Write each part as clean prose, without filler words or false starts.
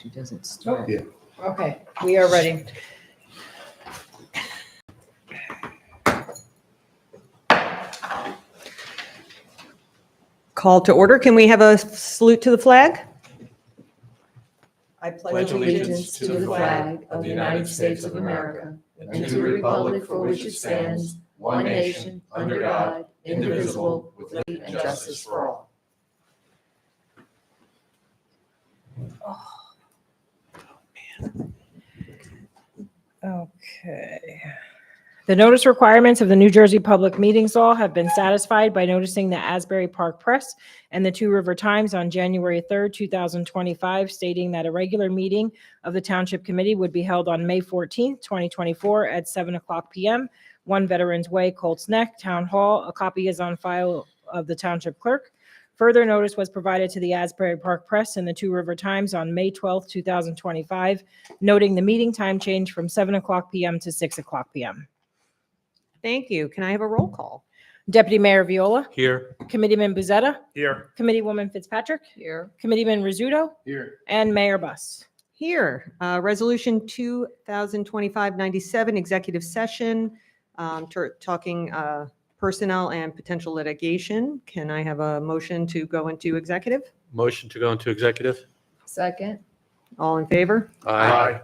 She doesn't start. Yeah. Okay, we are ready. Call to order. Can we have a salute to the flag? I Pledge allegiance to the flag of the United States of America and to the republic for which it stands, one nation, under God, indivisible, with liberty and justice for all. Okay. The notice requirements of the New Jersey Public Meetings Law have been satisfied by noticing the Asbury Park Press and the Two River Times on January 3rd, 2025, stating that a regular meeting of the Township Committee would be held on May 14th, 2024 at 7:00 p.m., 1 Veterans Way, Colts Neck, Town Hall. A copy is on file of the Township Clerk. Further notice was provided to the Asbury Park Press and the Two River Times on May 12th, 2025, noting the meeting time change from 7:00 p.m. to 6:00 p.m. Thank you. Can I have a roll call? Deputy Mayor Viola, Here. Committeeman Buzetta, Here. Committeewoman Fitzpatrick, Here. Committeeman Rizzuto, Here. and Mayor Bus. Here. Resolution 2025-97, executive session, talking personnel and potential litigation. Can I have a motion to go into executive? Motion to go into executive? Second. All in favor? Aye.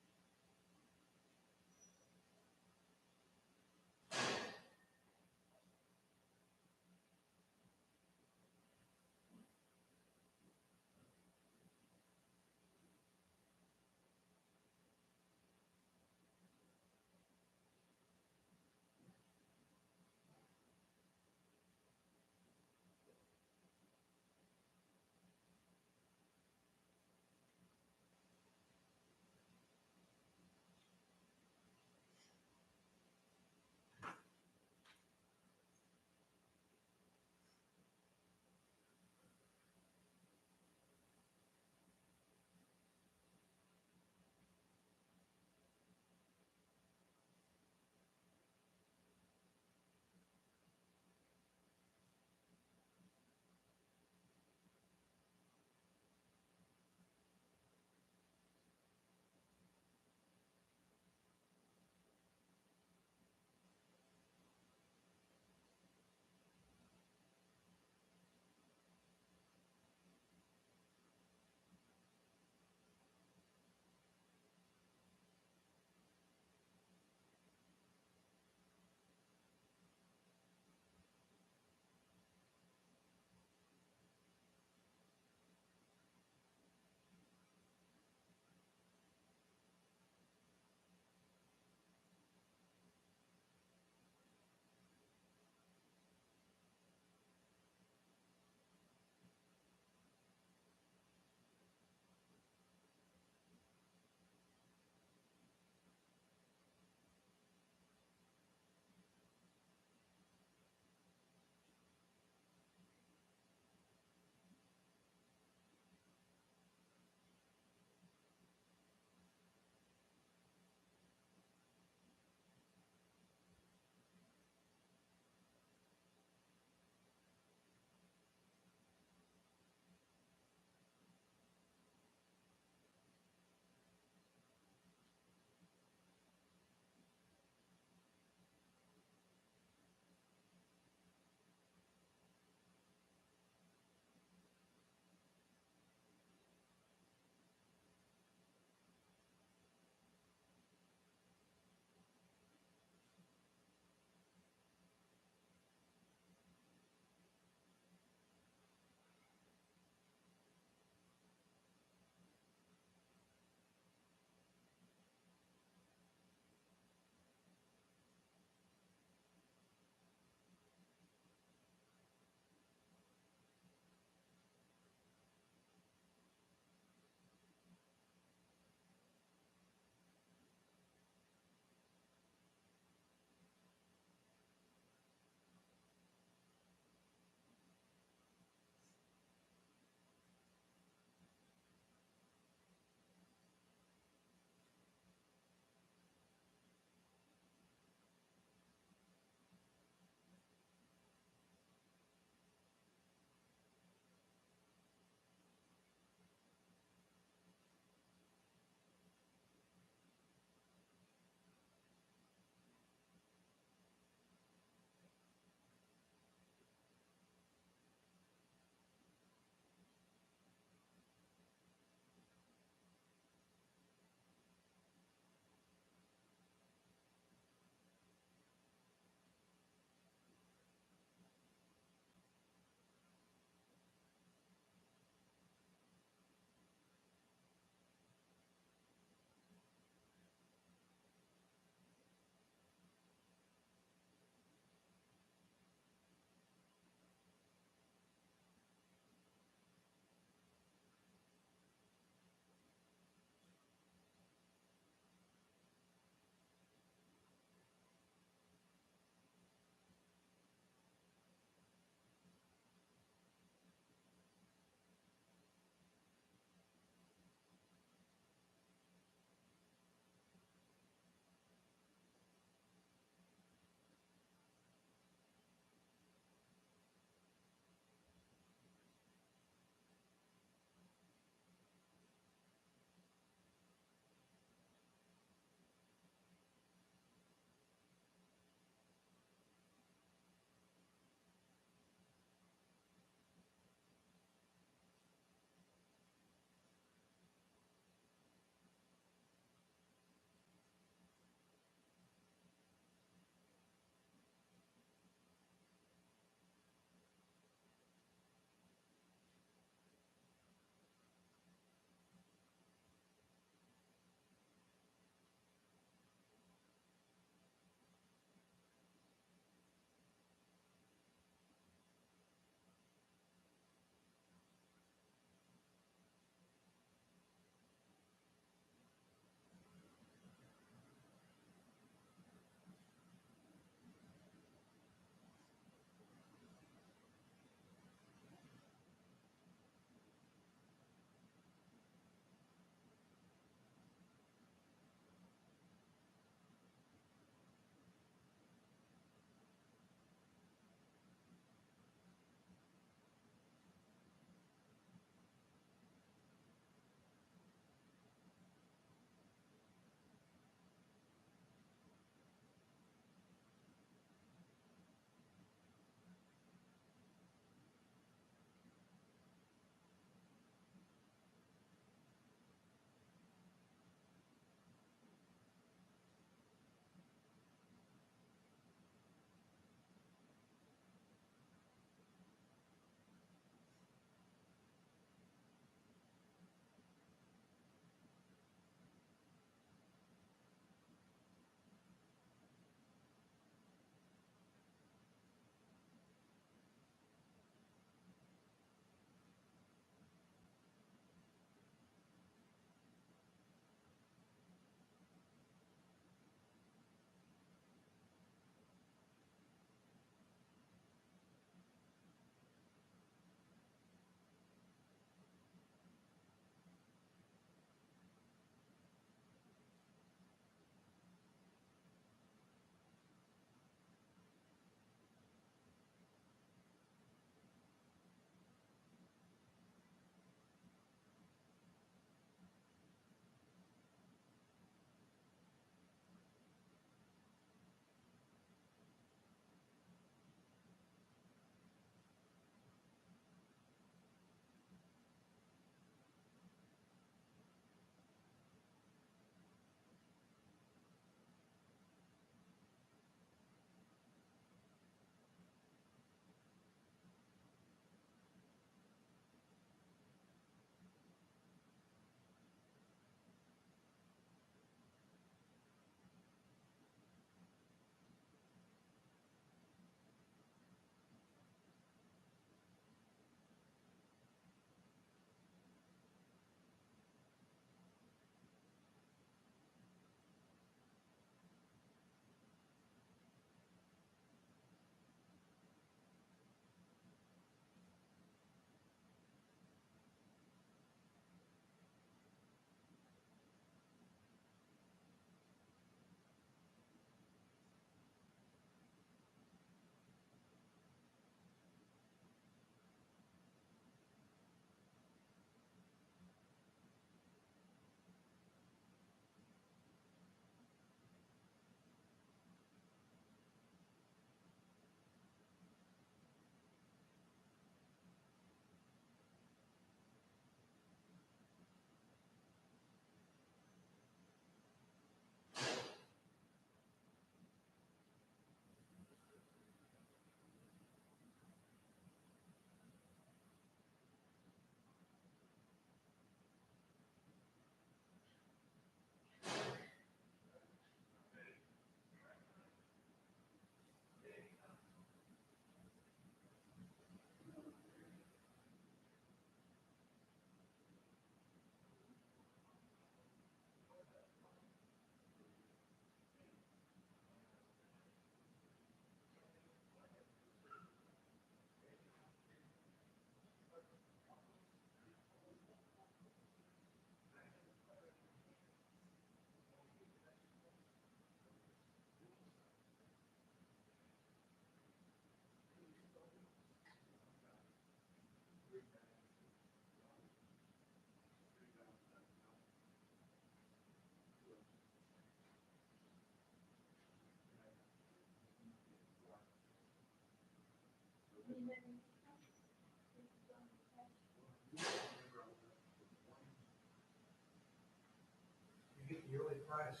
yearly price.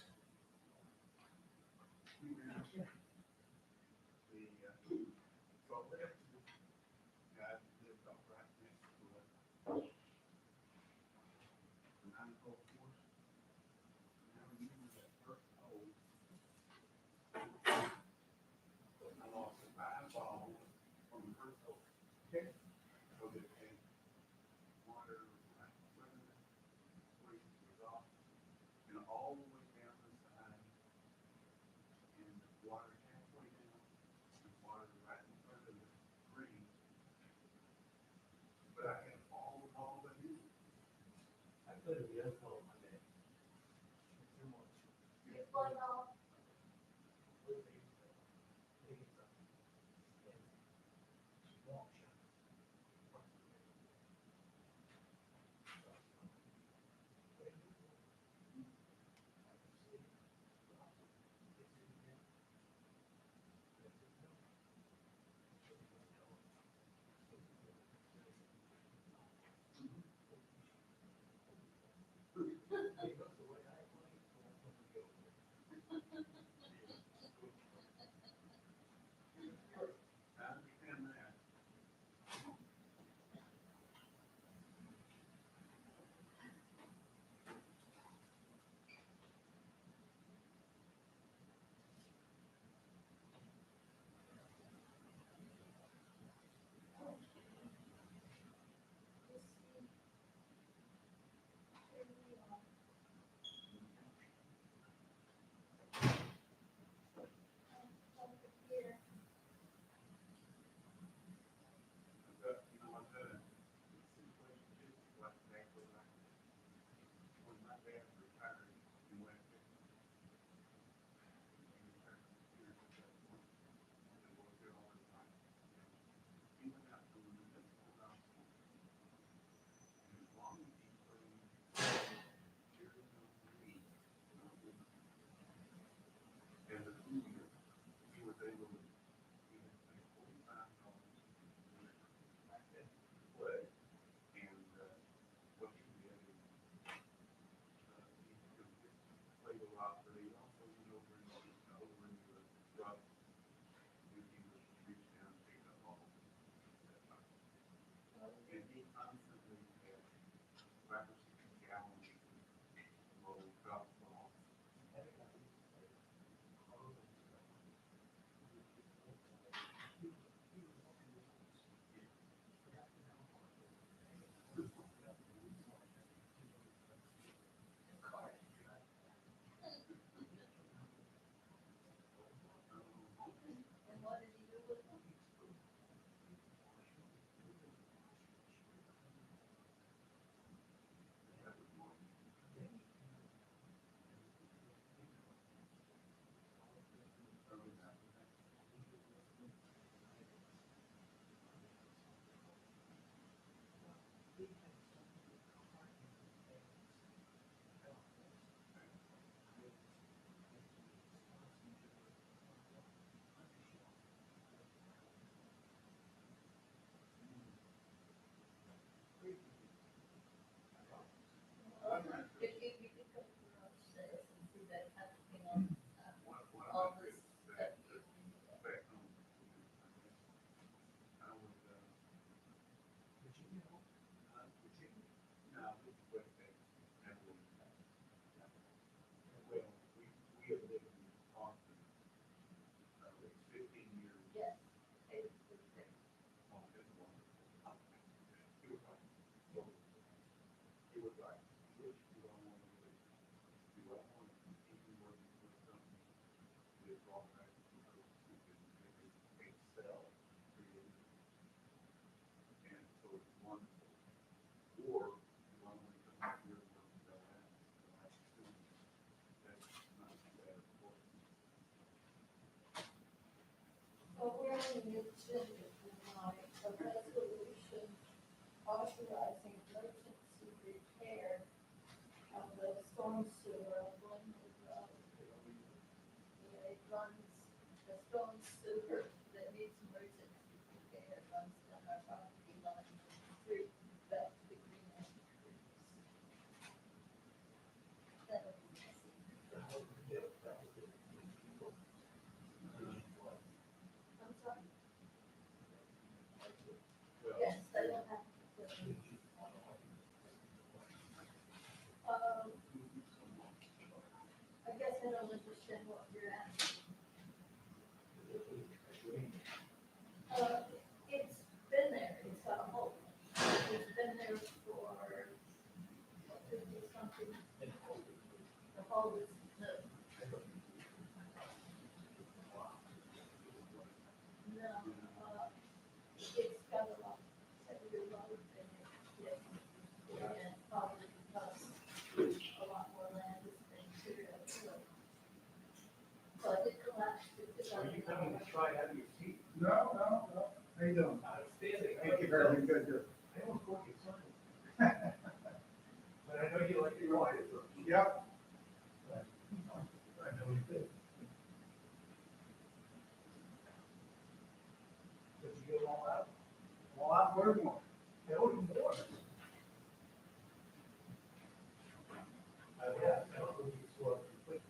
I put a vehicle on my day. Well, we're on the agenda tonight, a resolution authorizing emergency repair of the storm sewer on Glenwood Road. It runs, the storm sewer that needs emergency repair runs down our property line from the street back to the Green Acre Creeks. That'll be messy. understand what you're asking. It's been there, it's got a hole. It's been there for, what, 50 something. The hole is, no, it's got a lot, every road in it, yes. And probably because a lot more land has been cleared up. But it collapsed. Are you coming to try out your seat? No. How you doing? Outstanding. Thank you very much. Good. I almost called you son. But I know you like your wife. Yep. I know you did. Did you get them all out? Well, I'm working on They owe you more. Yeah, I don't know if you saw it. Quick.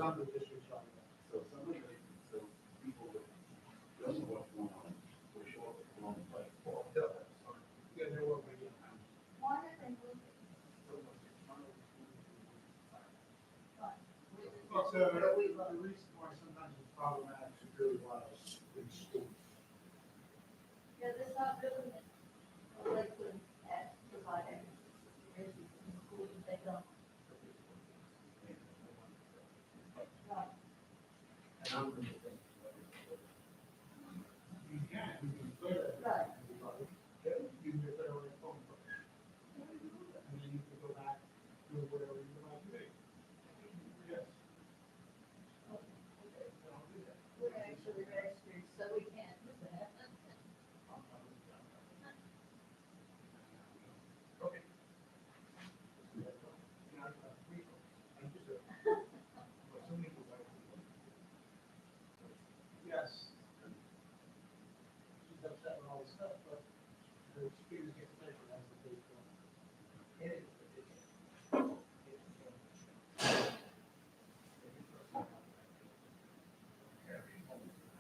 some of the districts are. So some of the, so people that don't know what's going on, will show up along the way. Yeah, they're working. Why did they move it? It's, the reason why sometimes it's problematic security wise in schools. Yeah, there's not really a Lakewood at providing security in schools, they don't. Right. And I'm gonna think. You can clear it. Right. You can declare it phone book. And then you can go back, do whatever you want to do. Yes. We're actually registered, so we can't do that. Okay. Yes. She's upset with all this stuff, but the speakers get better as the days go on.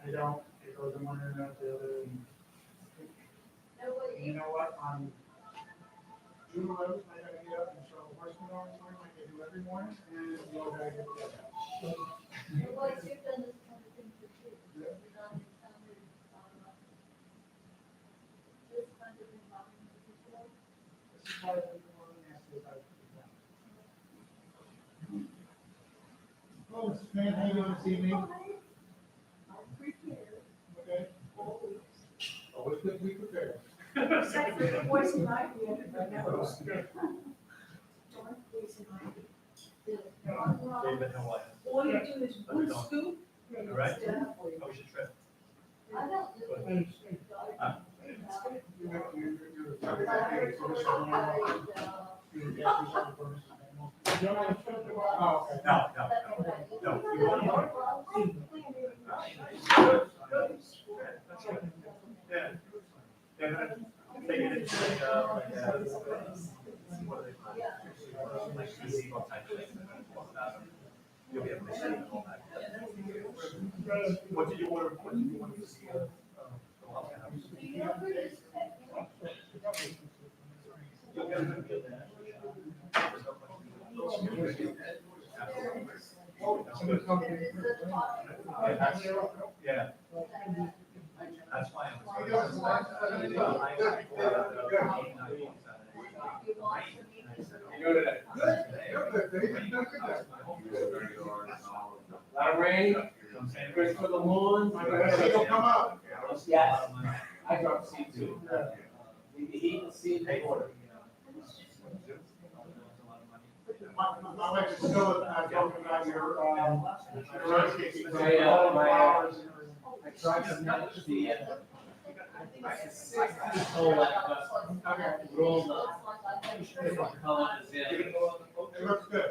I don't, it goes in one ear and out the other. And Nobody, you know what, on June 11th, I gotta get up and show the horseman all the time, like I do every morning, and we all gotta get together. nobody's you've done this kind of thing for years. Yeah. You've done this kind of, this kind of environment before. This is why everyone asks me about it. Well, Mrs. Van, how you doing this evening? I'm prepared, Okay, always. always good to be prepared. Except for the voice in my ear, I know. Darn voice in my ear. David, how are you? All you do is one scoop. All right. How was your trip? I don't do it. You're Oh, okay. No. You want more? Yeah. They're gonna take it into what are they called? Like easy type thing. You'll be able to see it all that. What did you order? What did you want to see? You'll get it. Yeah. That's why You know that. Good. Good. Lot of rain. Chris for the lawn. He'll come out. Yes, I dropped seed too. He can see the order. I'll let you know that talking about your landscaping. I tried to match the. Rolled up. Colors in. It looks good.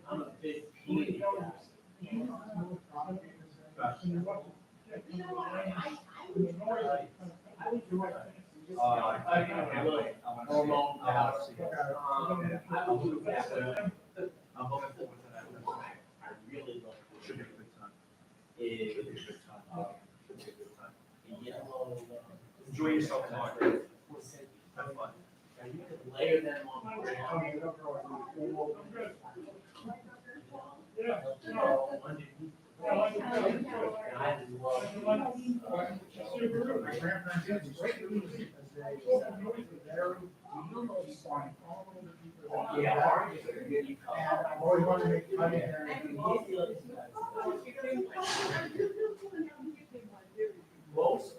I'm a big peony guy. Hormone balance. I'm looking forward to that. I really love it. Should be a good time. Is Should be a good time. Should be a good time. yellow. Enjoy yourself tomorrow. Have fun. And you can layer them on. ground. I love. Yeah. I've always wanted to make money there. Most.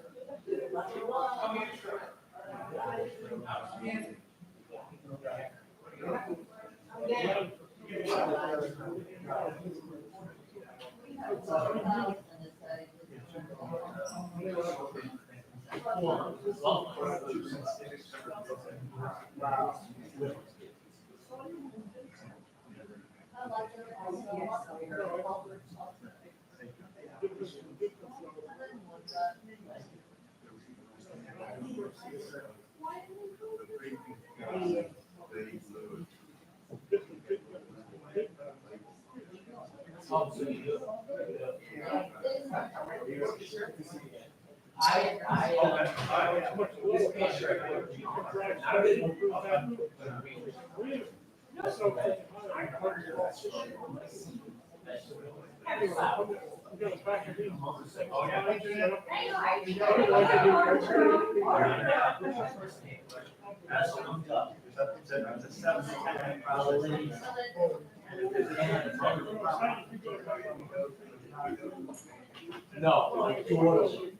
No, like two.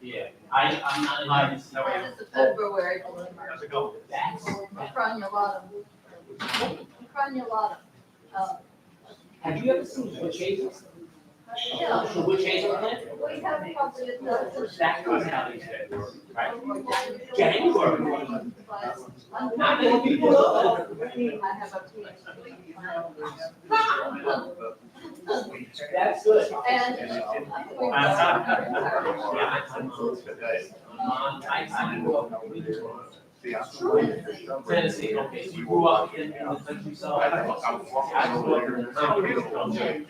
Yeah, I'm not allowed to see. It's a February balloon. How's it going? That's. Cronulatum. Have you ever seen witch hazels? Yeah, The witch hazel plant? we have probably a dozen. That goes out these days, right? January. Not many people know that. I have a PhD. That's good. And. I grew up in Tennessee, okay, so you grew up in the countryside. I grew up in the country.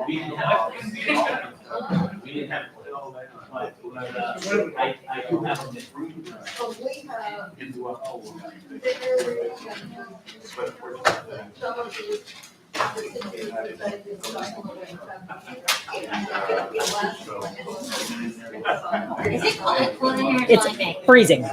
We didn't have. We didn't have. But, I do have a. So we have bigger some of It's freezing.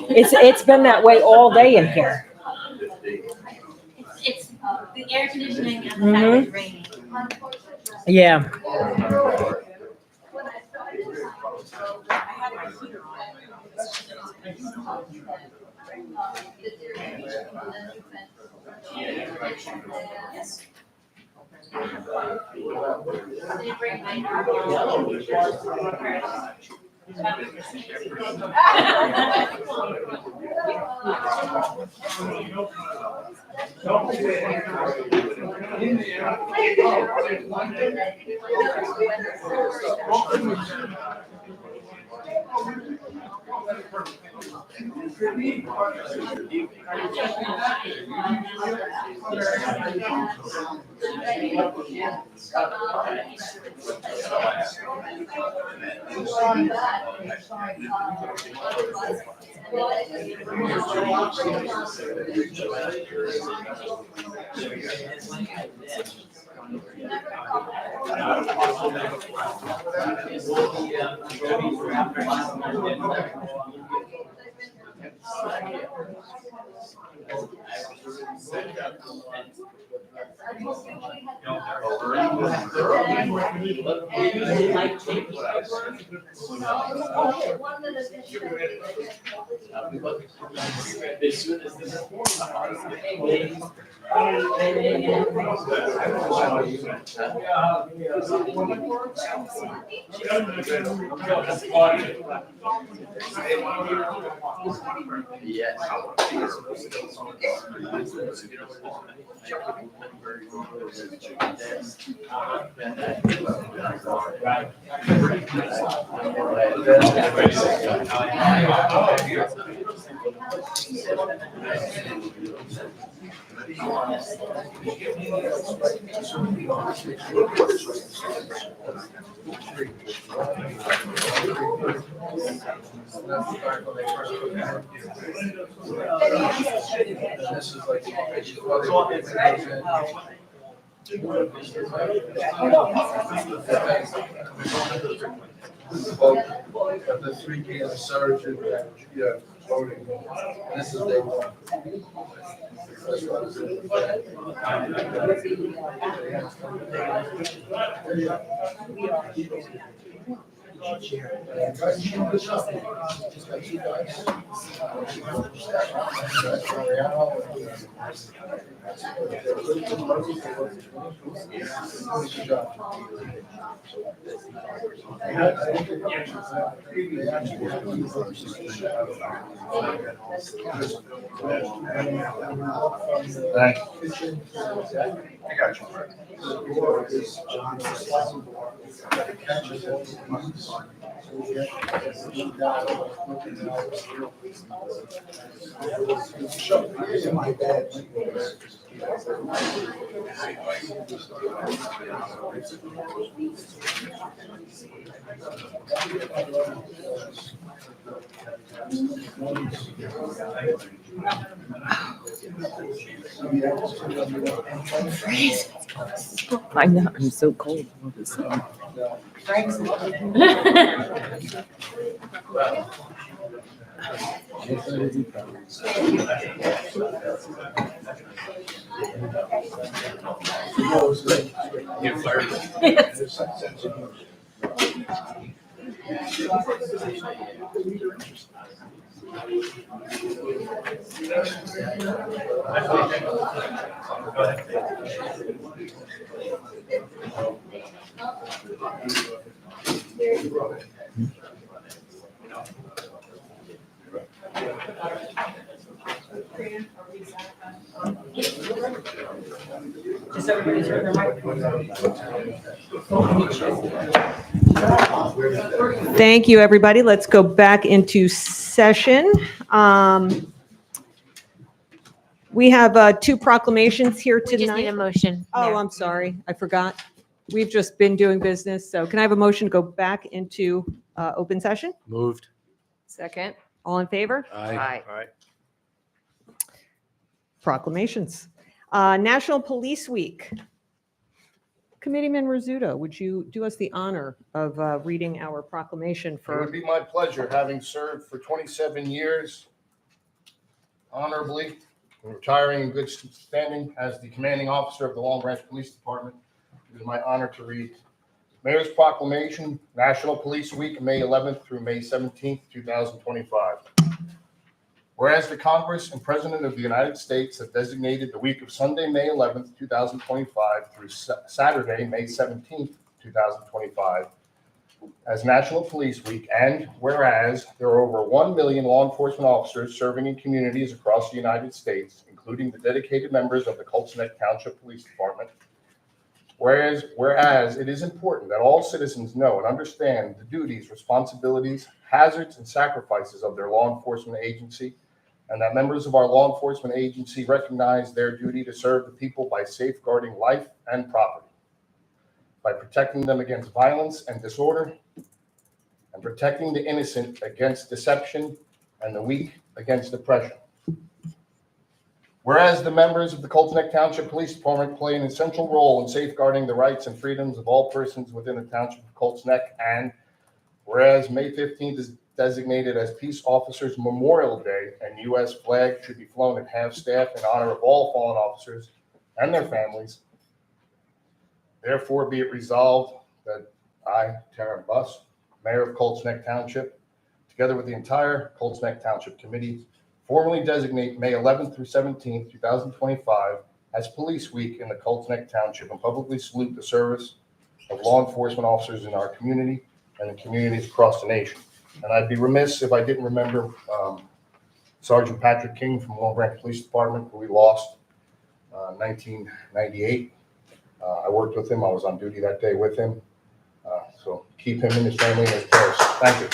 It's been that way all day in here. It's the air conditioning outside is raining. Yeah. When I started I had my heater on. Yes. They bring my on that. As soon as this. The 3 p.m. surge and voting. This is day one. I got you. I know, I'm so cold. Just everybody turn their microphone on. Thank you, everybody. Let's go back into session. We have 2 proclamations here We just need a tonight. motion. Oh, Mayor. I'm sorry. I forgot. We've just been doing business. So can I have a motion to go back into open session? Moved. Second. All in favor? Aye. Proclamations. National Police Week. Committeeman Rizzuto, would you do us the honor of reading our proclamation It would for, be my pleasure, having served for 27 years honorably, and retiring in good standing as the commanding officer of the Long Branch Police Department. It is my honor to read Mayor's Proclamation, National Police Week, May 11th through May 17th, 2025. Whereas the Congress and President of the United States have designated the week of Sunday, May 11th, 2025 through Saturday, May 17th, 2025 as National Police Week, and whereas there are over 1 million law enforcement officers serving in communities across the United States, including the dedicated members of the Colts Neck Township Police Department, whereas it is important that all citizens know and understand the duties, responsibilities, hazards, and sacrifices of their law enforcement agency, and that members of our law enforcement agency recognize their duty to serve the people by safeguarding life and property, by protecting them against violence and disorder, and and protecting the innocent against deception and the weak against oppression. Whereas the members of the Colts Neck Township Police Department play an essential role in safeguarding the rights and freedoms of all persons within the Township of Colts Neck, and whereas May 15th is designated as Peace Officers Memorial Day and U.S. flag should be flown at half-staff in honor of all fallen officers and their families, therefore be it resolved that I, Tara Buss, Mayor of Colts Neck Township, together with the entire Colts Neck Township Committee, formally designate May 11th through 17th, 2025 as Police Week in the Colts Neck Township and publicly salute the service of law enforcement officers in our community and the communities across the nation. And I'd be remiss if I didn't remember Sergeant Patrick King from Long Branch Police Department, who we lost 1998. I worked with him. I was on duty that day with him. So keep him and his family in his prayers. Thank you.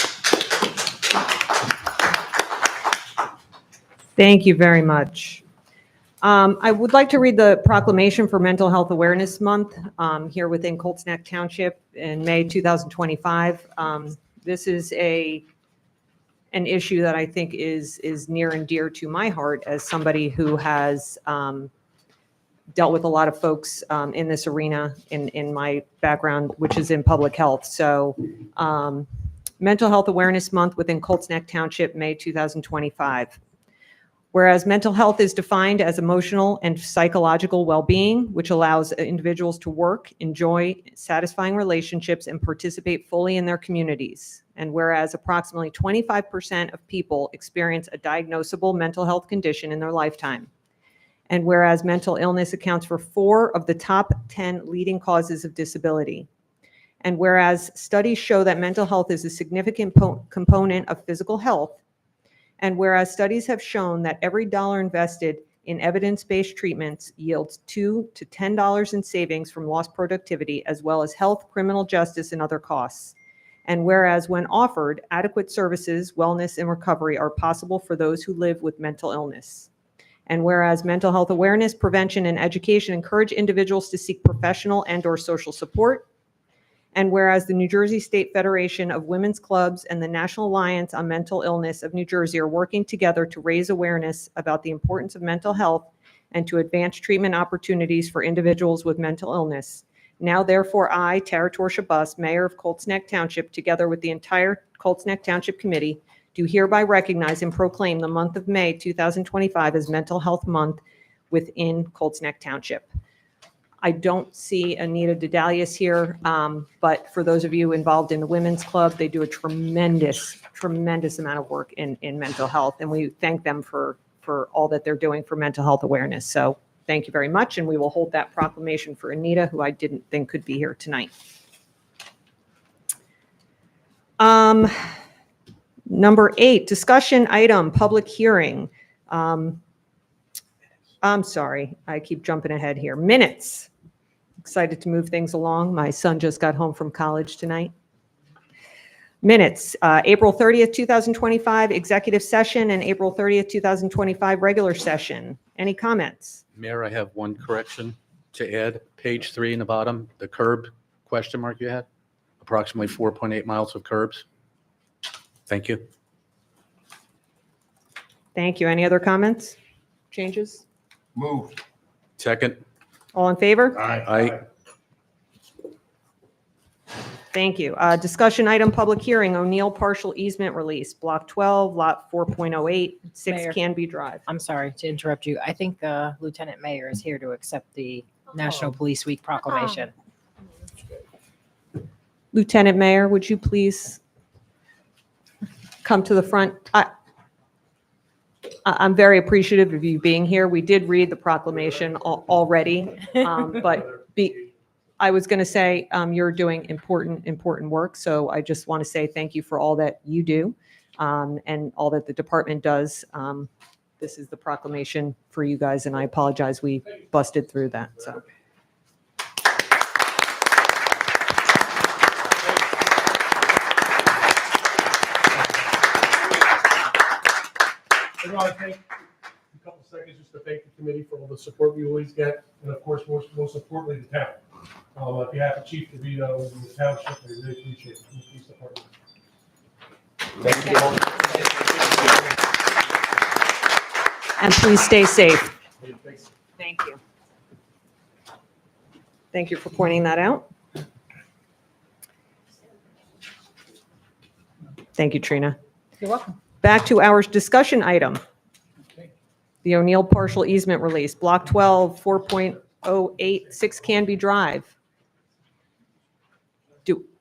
Thank you very much. I would like to read the proclamation for Mental Health Awareness Month here within Colts Neck Township in May 2025. This is an issue that I think is near and dear to my heart as somebody who has dealt with a lot of folks in this arena in my background, which is in public health. So Mental Health Awareness Month within Colts Neck Township, May 2025. Whereas mental health is defined as emotional and psychological well-being, which allows individuals to work, enjoy satisfying relationships, and participate fully in their communities. And whereas approximately 25% of people experience a diagnosable mental health condition in their lifetime. And whereas mental illness accounts for 4 of the top 10 leading causes of disability. And whereas studies show that mental health is a significant component of physical health, and whereas studies have shown that every dollar invested in evidence-based treatments yields $2 to $10 in savings from lost productivity, as well as health, criminal justice, and other costs. And whereas when offered, adequate services, wellness, and recovery are possible for those who live with mental illness. And whereas mental health awareness, prevention, and education encourage individuals to seek professional and/or social support. And whereas the New Jersey State Federation of Women's Clubs and the National Alliance on Mental Illness of New Jersey are working together to raise awareness about the importance of mental health and to advance treatment opportunities for individuals with mental illness. Now, therefore, I, Tara Buss, Mayor of Colts Neck Township, together with the entire Colts Neck Township Committee, do hereby recognize and proclaim the month of May 2025 as Mental Health Month within Colts Neck Township. I don't see Anita Dedalius here, but for those of you involved in the Women's Club, they do a tremendous amount of work in mental health, and we thank them for all that they're doing for mental health awareness. So thank you very much, and we will hold that proclamation for Anita, who I didn't think could be here tonight. Number 8, discussion item, public hearing. I'm sorry, I keep jumping ahead here. Minutes. Excited to move things along. My son just got home from college tonight. Minutes, April 30th, 2025, executive session, and April 30th, 2025, regular session. Any comments? Mayor, I have one correction to add. Page 3 in the bottom, the curb question mark you had, approximately 4.8 miles of curbs. Thank you. Thank you. Any other comments? Changes? Moved. Second. All in favor? Aye. Thank you. Discussion item, public hearing, O'Neill partial easement release, block 12, lot 4.08, 6 Mayor. Canby Drive. I'm sorry to interrupt you. I think the Lieutenant Mayor is here to accept the National Police Week proclamation. Lieutenant Mayor, would you please come to the front? I'm very appreciative of you being here. We did read the proclamation already, but I was going to say you're doing important work. So I just want to say thank you for all that you do and all that the department does. This is the proclamation for you guys, and I apologize we busted through that. So. I want to take a couple seconds just to thank the committee for all the support we always get, and of course, most importantly, the town. On behalf of Chief DeVito and the township, I really appreciate it from the police department. Thank you. And please stay safe. Thank you. Thank you for pointing that out. Thank you, Trina. You're welcome. Back to our discussion item. The O'Neill partial easement release, Block 12, 4.08, 6 Canby Drive.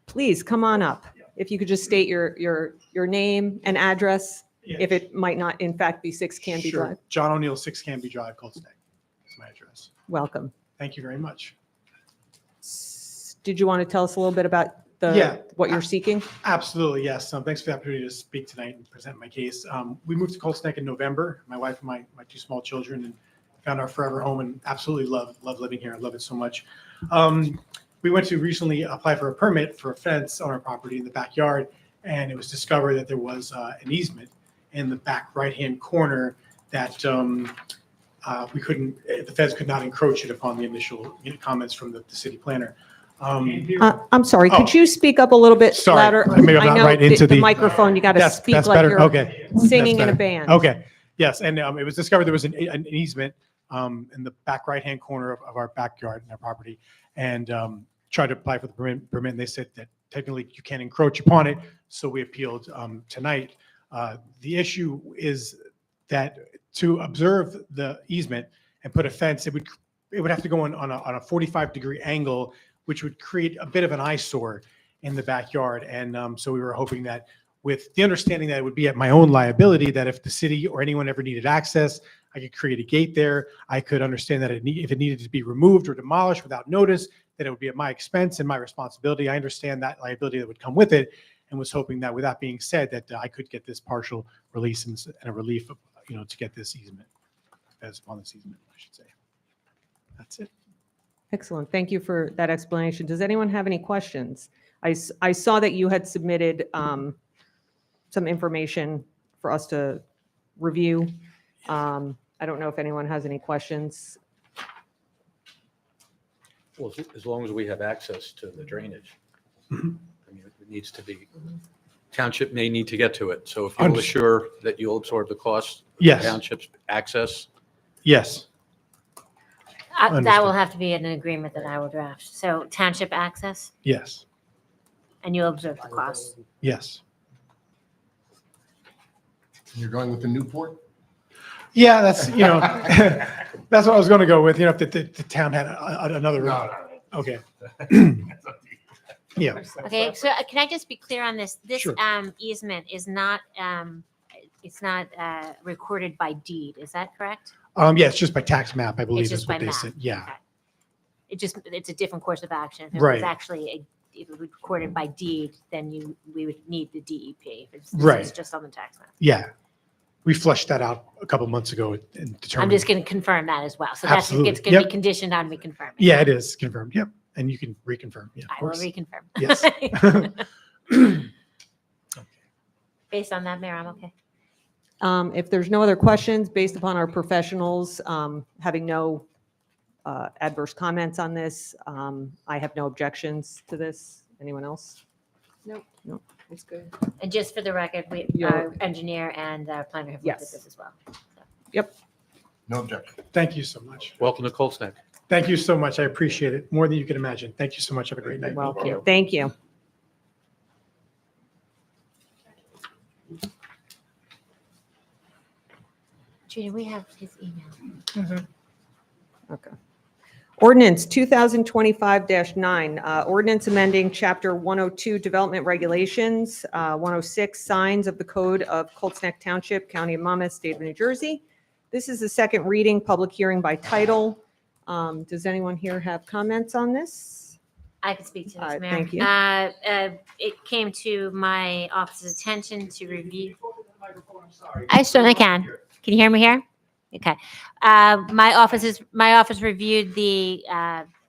Please come on up. If you could just state your name and address, if it might not in fact be 6 Canby Sure. Drive. John O'Neill, 6 Canby Drive, Colts Neck. That's my address. Welcome. Thank you very much. Did you want to tell us a little bit about Yeah. what you're seeking? Absolutely, yes. Thanks for the opportunity to speak tonight and present my case. We moved to Colts Neck in November, my wife and my 2 small children, and found our forever home and absolutely love living here. I love it so much. We went to recently apply for a permit for a fence on our property in the backyard, and it was discovered that there was an easement in the back right-hand corner that the fence could not encroach it upon the initial comments from the city planner. I'm sorry, Oh. could you speak up a little bit Sorry, louder? maybe I'm not know right into the the- microphone, you got to That's speak like better. you're Okay. singing That's in a better. band. Okay, yes, and it was discovered there was an easement in the back right-hand corner of our backyard and our property, and tried to apply for the permit, and they said that technically you can't encroach upon it, so we appealed tonight. The issue is that to observe the easement and put a fence, it would have to go on a 45-degree angle, which would create a bit of an eyesore in the backyard, and so we were hoping that, with the understanding that it would be at my own liability, that if the city or anyone ever needed access, I could create a gate there. I could understand that if it needed to be removed or demolished without notice, that it would be at my expense and my responsibility. I understand that liability that would come with it, and was hoping that, with that being said, that I could get this partial release and a relief, to get this easement, as upon this easement, I should say. That's it. Excellent. Thank you for that explanation. Does anyone have any questions? I saw that you had submitted some information for us to review. I don't know if anyone has any questions. Well, as long as we have access to the drainage. Mhm. I mean, it needs to be, township may need to get to it. So if you'll Understood. assure that you'll absorb the cost, Yes, township's access, yes, That Understood. will have to be an agreement that I will draft. So township access, yes, and you'll observe the costs. yes. You're going with the Newport? Yeah, that's, that's what I was going to go with, if the town had another. No. Okay. Yeah, Okay, so can I just be clear on this? This Sure. Easement is not, it's not recorded by deed. Is that correct? yeah, it's just by tax map, I believe It's is just what by they map. said. Yeah, Okay. It's a different course of action. If it Right. was actually if it was recorded by deed, then we would need the DEP. This Right. is just on the tax map. yeah. We fleshed that out a couple months ago and determined. I'm just going to confirm that as well. So that's, Absolutely. it's going to be Yep. conditioned on me confirming. Yeah, it is confirmed. Yep. And you can reconfirm. Yeah, of I will course. reconfirm. Yes. Based on that, Mayor, I'm okay. If there's no other questions, based upon our professionals having no adverse comments on this, I have no objections to this. Anyone else? Nope. No, it's good. And just for the record, Your- our engineer and our planner have looked at Yes. this as well. No objection. Thank you so much. welcome to Colts Neck. Thank you so much. I appreciate it more than you can imagine. Thank you so much. Have a great night. Welcome. Thank you. Judy, we have his email. Okay. Ordinance 2025-9, ordinance amending Chapter 102 Development Regulations, 106 Signs of the Code of Colts Neck Township, County of Monmouth, State of New Jersey. This is the second reading, public hearing by title. Does anyone here have comments on this? I can speak to this, Mayor. Thank you. It came to my office's attention to review. I certainly can. Can you hear me here? Okay. My office reviewed the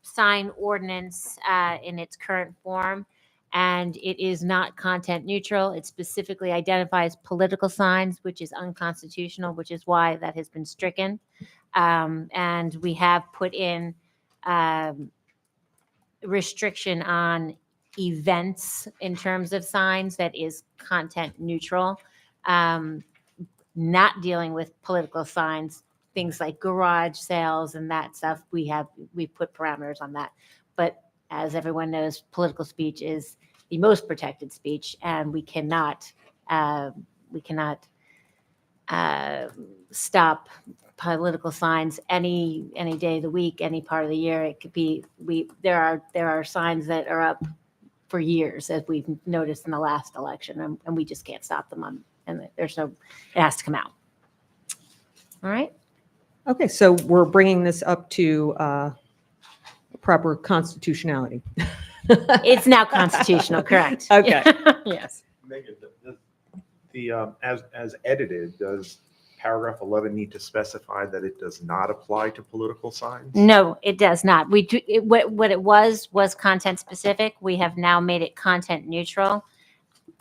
sign ordinance in its current form, and it is not content neutral. It specifically identifies political signs, which is unconstitutional, which is why that has been stricken. And we have put in restriction on events in terms of signs that is content neutral. Not dealing with political signs, things like garage sales and that stuff, we put parameters on that. But as everyone knows, political speech is the most protected speech, and we cannot stop political signs any day of the week, any part of the year. It could be, there are signs that are up for years, as we've noticed in the last election, and we just can't stop them and it has to come out. All right. Okay, so we're bringing this up to proper constitutionality. It's now constitutional, correct? Okay. Yes. Megan, as edited, does paragraph 11 need to specify that it does not apply to political signs? No, it does not. What it was content specific. We have now made it content neutral.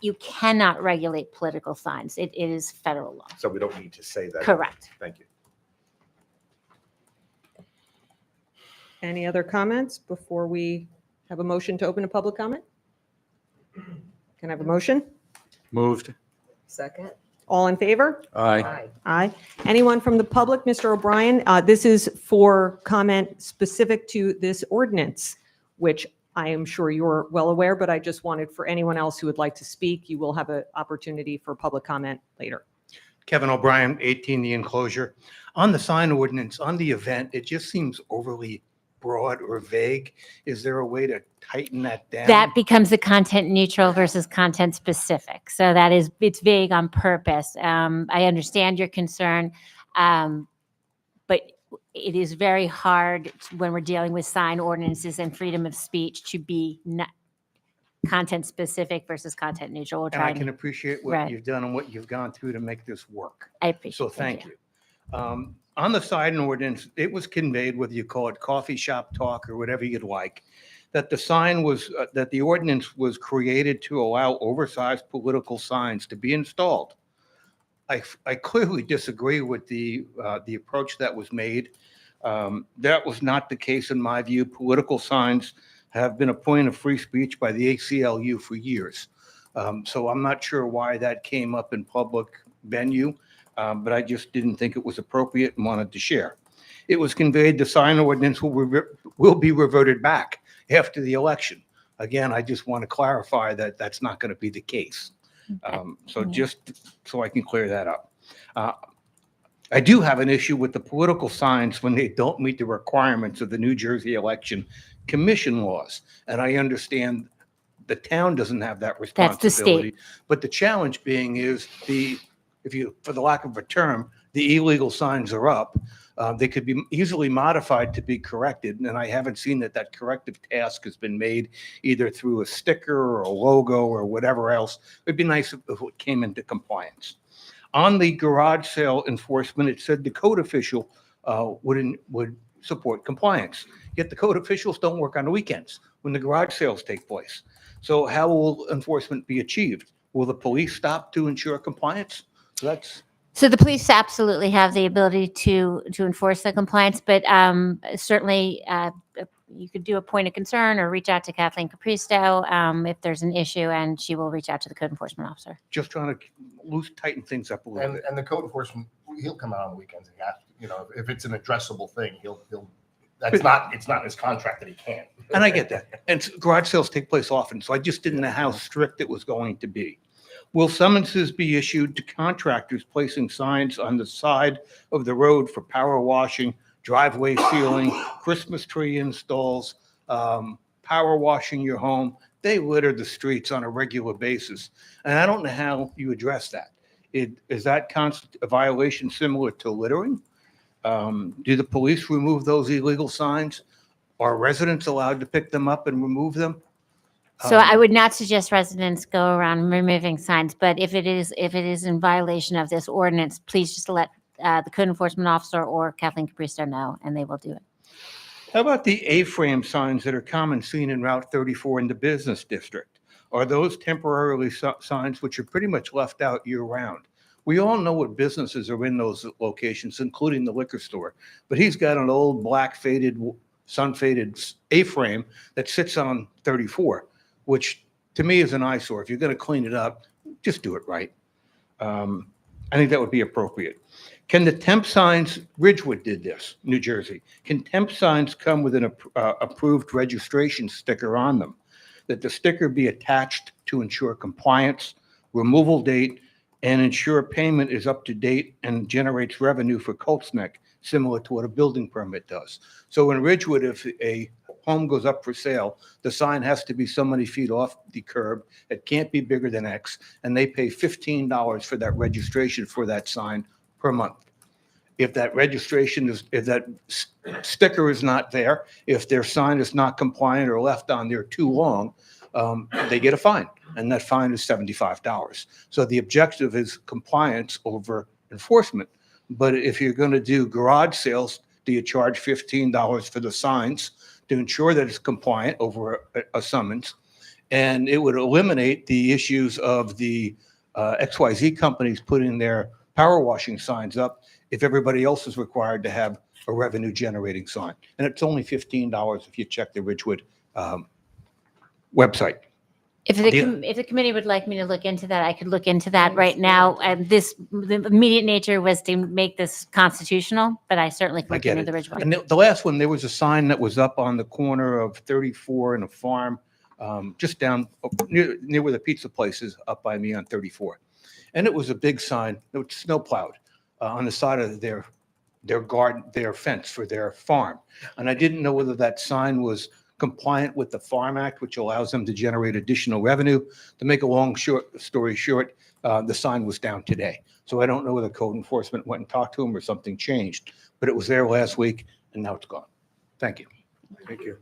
You cannot regulate political signs. It is federal law. So we don't need to say that. Correct. Thank you. Any other comments before we have a motion to open a public comment? Can I have a motion? Moved. Second. All in favor? Aye. Aye. Anyone from the public? Mr. O'Brien, this is for comment specific to this ordinance, which I am sure you're well aware, but I just wanted for anyone else who would like to speak, you will have an opportunity for public comment later. Kevin O'Brien, 18 The Enclosure. On the sign ordinance, on the event, it just seems overly broad or vague. Is there a way to tighten that down? That becomes the content neutral versus content specific. So it's vague on purpose. I understand your concern, but it is very hard when we're dealing with sign ordinances and freedom of speech to be content specific versus content neutral. We'll And I try can appreciate what Right. you've done and what you've gone through to make this work. I appreciate So it. thank you. On the sign ordinance, it was conveyed, whether you call it coffee shop talk or whatever you'd like, that the sign was, that the ordinance was created to allow oversized political signs to be installed. I clearly disagree with the approach that was made. That was not the case in my view. Political signs have been a point of free speech by the ACLU for years. So I'm not sure why that came up in public venue, but I just didn't think it was appropriate and wanted to share. It was conveyed the sign ordinance will be reverted back after the election. Again, I just want to clarify that that's not going to be the case. So just so I can clear that up. I do have an issue with the political signs when they don't meet the requirements of the New Jersey Election Commission laws. And I understand the town doesn't have that responsibility. That's the state. But the challenge being is for the lack of a term, the illegal signs are up. They could be easily modified to be corrected, and I haven't seen that corrective task has been made either through a sticker or a logo or whatever else. It'd be nice if it came into compliance. On the garage sale enforcement, it said the code official would support compliance. Yet the code officials don't work on the weekends when the garage sales take place. So how will enforcement be achieved? Will the police stop to ensure compliance? So the police absolutely have the ability to enforce the compliance, but certainly you could do a point of concern or reach out to Kathleen Capristo if there's an issue, and she will reach out to the code enforcement officer. Just trying to tighten things up a little bit. And the code enforcement, he'll come out on the weekends. He has to, if it's an addressable thing, it's not in his contract that he can't. And I get that. And garage sales take place often, so I just didn't know how strict it was going to be. Will summonses be issued to contractors placing signs on the side of the road for power washing, driveway sealing, Christmas tree installs, power washing your home? They litter the streets on a regular basis. And I don't know how you address that. Is that a violation similar to littering? Do the police remove those illegal signs? Are residents allowed to pick them up and remove them? So I would not suggest residents go around removing signs, but if it is in violation of this ordinance, please just let the code enforcement officer or Kathleen Capristo know, and they will do it. How about the A-frame signs that are common seen in Route 34 in the business district? Are those temporarily signs which are pretty much left out year-round? We all know what businesses are in those locations, including the liquor store, but he's got an old black sun-faded A-frame that sits on 34. which to me is an eyesore. If you're going to clean it up, just do it right. I think that would be appropriate. Can the temp signs, Ridgewood did this, New Jersey. Can temp signs come with an approved registration sticker on them? That the sticker be attached to ensure compliance, removal date, and ensure payment is up to date and generates revenue for Colts Neck, similar to what a building permit does. So in Ridgewood, if a home goes up for sale, the sign has to be so many feet off the curb. It can't be bigger than X, and they pay $15 for that registration for that sign per month. If that registration is, if that sticker is not there, if their sign is not compliant or left on there too long, they get a fine, and that fine is $75. So the objective is compliance over enforcement. But if you're going to do garage sales, do you charge $15 for the signs to ensure that it's compliant over a summons? And it would eliminate the issues of the XYZ companies putting their power washing signs up if everybody else is required to have a revenue generating sign. And it's only $15 if you check the Ridgewood website. If the committee would like me to look into that, I could look into that right now. The immediate nature was to make this constitutional, but I certainly could I look get into it. the Ridgewood. And the last one, there was a sign that was up on the corner of 34 and a farm, just down near where the pizza place is, up by me on 34. And it was a big sign, it was snow plowed on the side of their garden, their fence for their farm. And I didn't know whether that sign was compliant with the Farm Act, which allows them to generate additional revenue. To make a long story short, the sign was down today. So I don't know whether code enforcement went and talked to them or something changed, but it was there last week and now it's gone. Thank you. Thank you.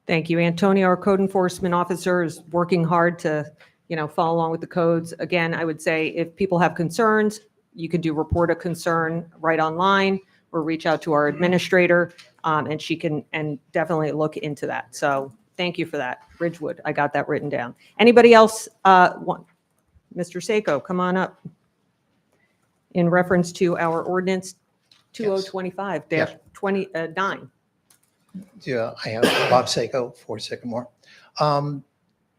Thank you. Antonio, our code enforcement officer, is working hard to, follow along with the codes. Again, I would say if people have concerns, you can do report a concern right online or reach out to our administrator, and she can definitely look into that. So thank you for that. Ridgewood, I got that written down. Anybody else want? Mr. Seiko, come on up. In reference to our ordinance 2025-29. Yeah, I have Bob Seiko, 4 Sycamore.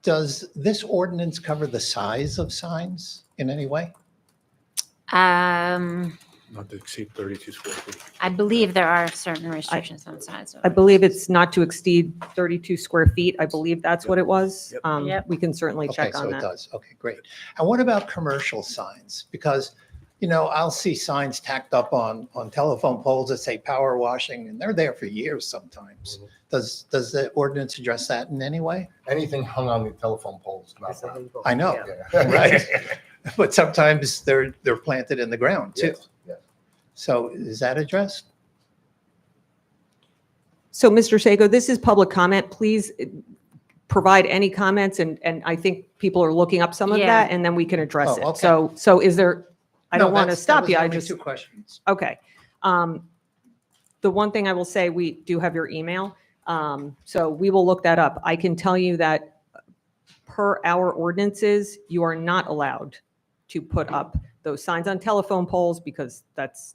Does this ordinance cover the size of signs in any way? Not to exceed 32 square feet. I believe there are certain restrictions on size. I believe it's not to exceed 32 square feet. I believe that's what it was. Yep. Yep. We can certainly Okay, check so on it that. does. Okay, great. And what about commercial signs? Because, I'll see signs tacked up on telephone poles that say power washing, and they're there for years sometimes. Does the ordinance address that in any way? Anything hung on the telephone poles, not allowed. I know, Yeah. right? But sometimes they're planted in the ground too. Yes, yes. So is that addressed? So, Mr. Seiko, this is public comment. Please provide any comments, and I think people are looking up some of Yeah. that, and then we can address Oh, it. okay. So is there, I No, don't want to that stop was you, I only just, 2 questions. okay. The one thing I will say, we do have your email, so we will look that up. I can tell you that per our ordinances, you are not allowed to put up those signs on telephone poles because that's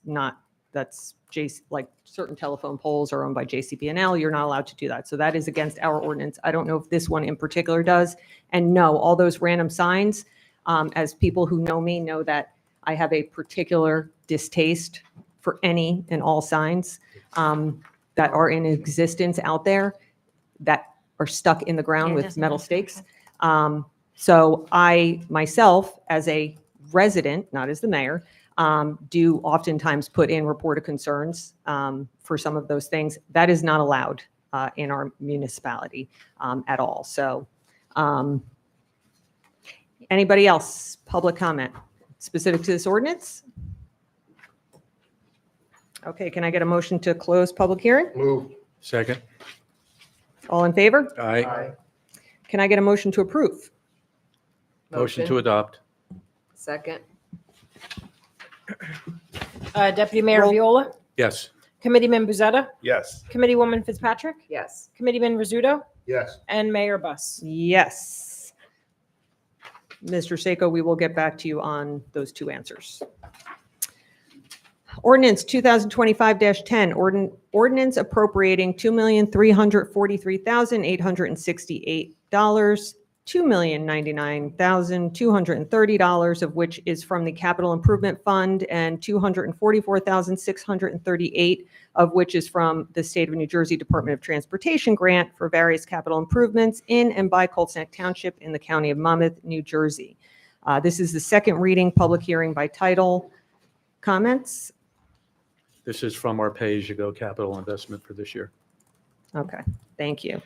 like certain telephone poles are owned by JCP&L. You're not allowed to do that. So that is against our ordinance. I don't know if this one in particular does. And no, all those random signs, as people who know me know that I have a particular distaste for any and all signs that are in existence out there that are stuck in the ground Yeah, with doesn't metal matter. stakes. So I myself, as a resident, not as the mayor, do oftentimes put in report of concerns for some of those things. That is not allowed in our municipality at all. So anybody else, public comment specific to this ordinance? Okay, can I get a motion to close public hearing? Move. Second. All in favor? Aye. Can I get a motion to approve? Motion to adopt. Second. Deputy Mayor Roll. Viola, Yes. Committeeman Buzetta, Yes. Committeewoman Fitzpatrick, Yes. Committeeman Rizzuto, Yes. and Mayor Bus. Yes. Mr. Seiko, we will get back to you on those 2 answers. Ordinance 2025-10, ordinance appropriating $2,343,868 $2,099,230, of which is from the Capital Improvement Fund, and $244,638, of which is from the State of New Jersey Department of Transportation grant for various capital improvements in and by Colts Neck Township in the County of Monmouth, New Jersey. This is the second reading, public hearing by title. Comments? This is from our pay-as-you-go capital investment for this year. Okay, thank you.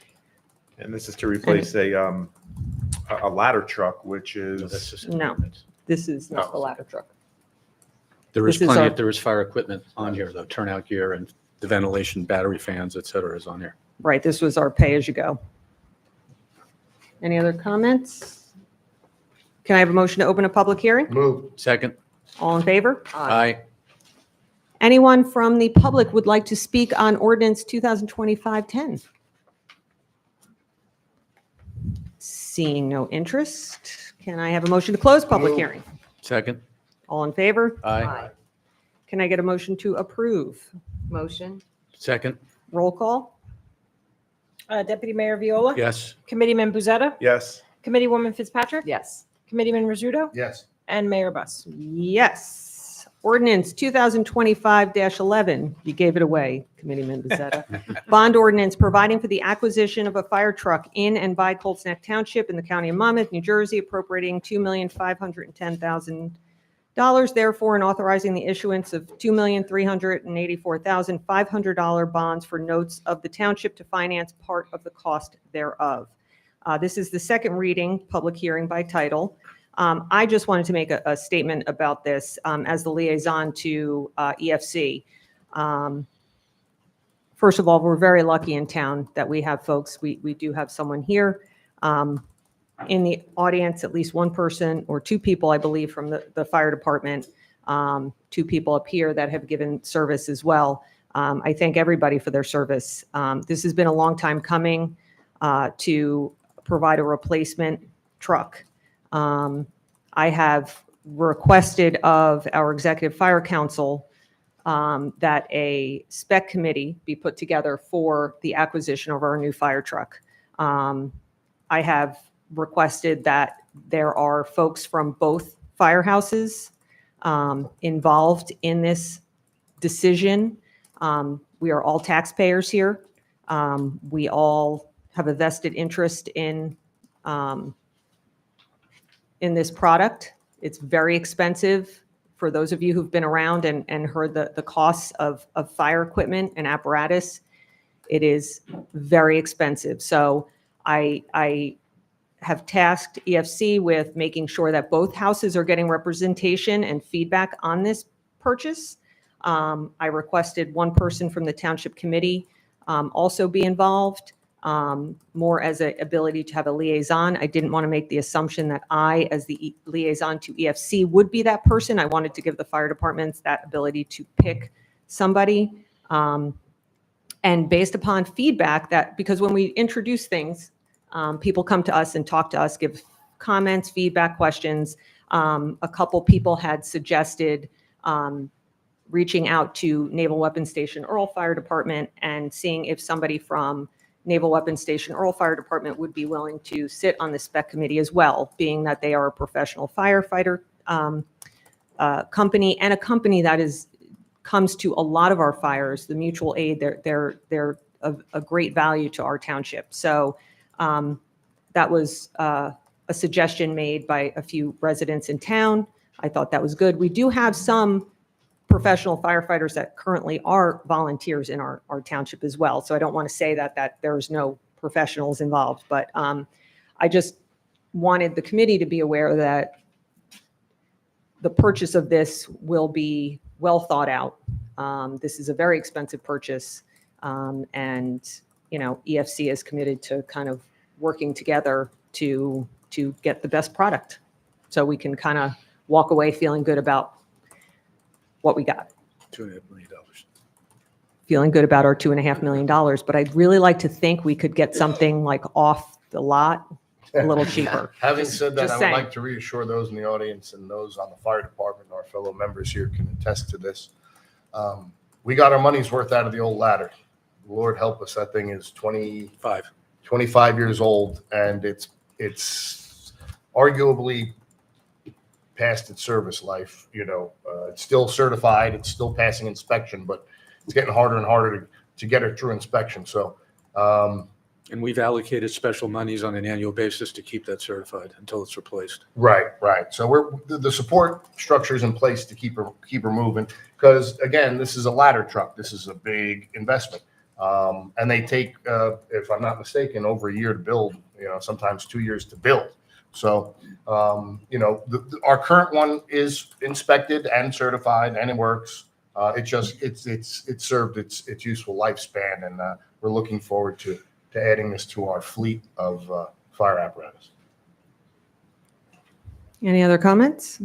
And this is to replace a ladder truck, which So that's is, just No. improvements. This is not the ladder truck. There is This is plenty, our- there is fire equipment on here, though, turnout gear and the ventilation, battery fans, et cetera, is on here. Right, this was our pay-as-you-go. Any other comments? Can I have a motion to open a public hearing? Move. Second? All in favor? Aye. Anyone from the public would like to speak on ordinance 2025-10? Seeing no interest, can I have a motion to close public Move. hearing? Second? All in favor? Aye. Can I get a motion to approve? Motion. Second? Roll call? Deputy Mayor Viola? Yes. Committeeman Buzetta? yes. Committeewoman Fitzpatrick? Yes. Committeeman Rizzuto? Yes. And Mayor Bus. Yes. Ordinance 2025-11, you gave it away, Committeeman Bezzetta. Bond ordinance providing for the acquisition of a fire truck in and by Colts Neck Township in the County of Monmouth, New Jersey, appropriating $2,510,000, therefore, and authorizing the issuance of $2,384,500 bonds for notes of the township to finance part of the cost thereof. This is the second reading, public hearing by title. I just wanted to make a statement about this as the liaison to EFC. First of all, we're very lucky in town that we have folks, we do have someone here. In the audience, at least one person or two people, I believe, from the fire department, two people up here that have given service as well. I thank everybody for their service. This has been a long time coming to provide a replacement truck. I have requested of our executive fire council that a spec committee be put together for the acquisition of our new fire truck. I have requested that there are folks from both firehouses involved in this decision. We are all taxpayers here. We all have a vested interest in this product. It's very expensive. For those of you who've been around and heard the costs of fire equipment and apparatus, it is very expensive. So I have tasked EFC with making sure that both houses are getting representation and feedback on this purchase. I requested one person from the township committee also be involved. More as an ability to have a liaison. I didn't want to make the assumption that I, as the liaison to EFC, would be that person. I wanted to give the fire departments that ability to pick somebody. And based upon feedback that, because when we introduce things, people come to us and talk to us, give comments, feedback, questions. A couple people had suggested reaching out to Naval Weapons Station Earl Fire Department and seeing if somebody from Naval Weapons Station Earl Fire Department would be willing to sit on the spec committee as well, being that they are a professional firefighter company and a company that comes to a lot of our fires. The mutual aid, they're of a great value to our township. So that was a suggestion made by a few residents in town. I thought that was good. We do have some professional firefighters that currently are volunteers in our township as well. So I don't want to say that there's no professionals involved, but I just wanted the committee to be aware that the purchase of this will be well thought out. This is a very expensive purchase, and EFC is committed to kind of working together to get the best product, so we can kind of walk away feeling good about what we got. $2.5 million. Feeling good about our $2.5 million, but I'd really like to think we could get something like off the lot a little cheaper. Having said that, Just I would saying. like to reassure those in the audience and those on the fire department, our fellow members here can attest to this. We got our money's worth out of the old ladder. Lord help us, that thing is 25 years old, and it's it's arguably past its service life. It's still certified, it's still passing inspection, but it's getting harder and harder to get it through inspection. So, And we've allocated special monies on an annual basis to keep that certified until it's replaced. right. So the support structure is in place to keep her moving. Because again, this is a ladder truck. This is a big investment. And they take, if I'm not mistaken, over a year to build, sometimes 2 years to build. So, our current one is inspected and certified and it works. It's served its useful lifespan, and we're looking forward to adding this to our fleet of fire apparatus. Any other comments?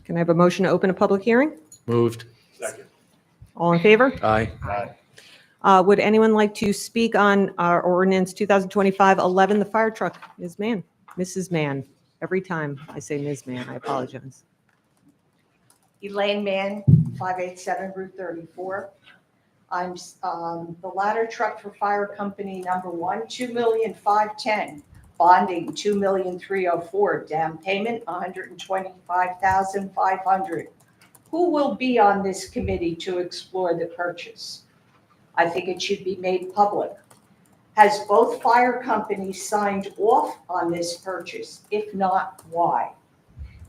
Can I have a motion to open a public hearing? Moved. Second. All in favor? Aye. Would anyone like to speak on our ordinance 2025-11, the fire truck? Ms. Mann, Mrs. Mann. Every time I say Ms. Mann, I apologize. Elaine Mann, 587 Route 34. I'm the ladder truck for fire company number 1, $2,510,000, bonding $2,304,000, down payment $125,500. Who will be on this committee to explore the purchase? I think it should be made public. Has both fire companies signed off on this purchase? If not, why?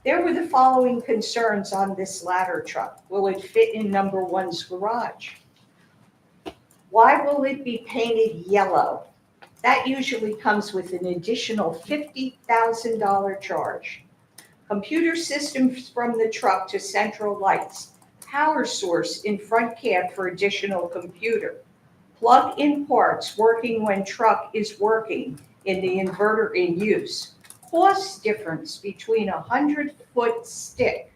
There were the following concerns on this ladder truck. Will it fit in number 1's garage? Why will it be painted yellow? That usually comes with an additional $50,000 charge. Computer systems from the truck to central lights. Power source in front cab for additional computer. Plug-in parts working when truck is working in the inverter in use. Cost difference between a 100-foot stick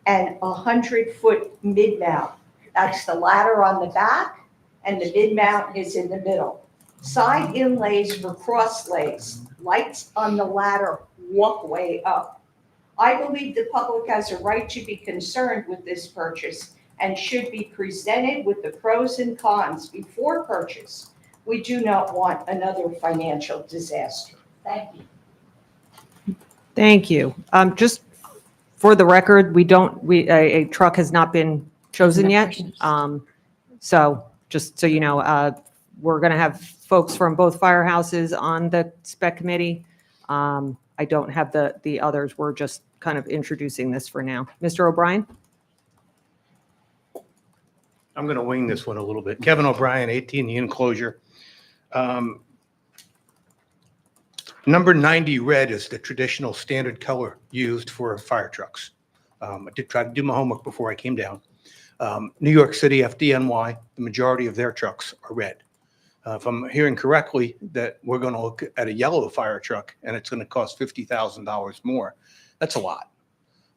and a 100-foot mid-mount. That's the ladder on the back, and the mid-mount is in the middle. Side inlays for cross lays, lights on the ladder walkway up. I believe the public has a right to be concerned with this purchase and should be presented with the pros and cons before purchase. We do not want another financial disaster. Thank you. Thank you. Just for the record, a truck has not been chosen yet. So just so you know, we're going to have folks from both firehouses on the spec committee. I don't have the others. We're just kind of introducing this for now. Mr. O'Brien? I'm going to wing this one a little bit. Kevin O'Brien, 18, the enclosure. Number 90 red is the traditional standard color used for fire trucks. I did try to do my homework before I came down. New York City, FDNY, the majority of their trucks are red. If I'm hearing correctly, that we're going to look at a yellow fire truck and it's going to cost $50,000 more. That's a lot.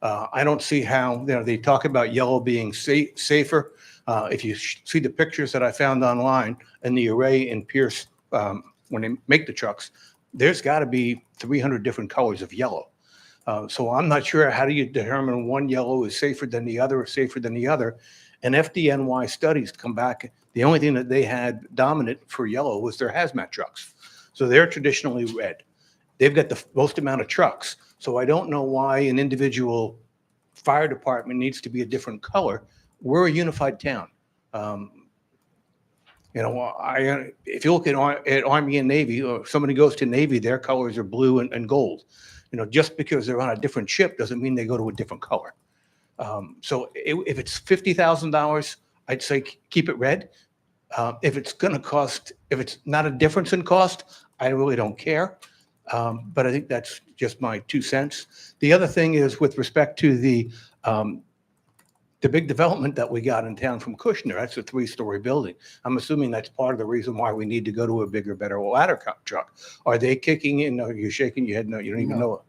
I don't see how, they talk about yellow being safer. If you see the pictures that I found online and the array in Pierce, when they make the trucks, there's got to be 300 different colors of yellow. So I'm not sure how do you determine one yellow is safer than the other or safer than the other. And FDNY studies come back. The only thing that they had dominant for yellow was their hazmat trucks. So they're traditionally red. They've got the most amount of trucks. So I don't know why an individual fire department needs to be a different color. We're a unified town. If you look at Army and Navy, or if somebody goes to Navy, their colors are blue and gold. Just because they're on a different ship doesn't mean they go to a different color. So if it's $50,000, I'd say keep it red. If it's going to cost, if it's not a difference in cost, I really don't care. But I think that's just my 2 cents. The other thing is with respect to the big development that we got in town from Kushner. That's a 3-story building. I'm assuming that's part of the reason why we need to go to a bigger, better ladder truck. Are they kicking in? No, you're shaking your head. No, you don't even know.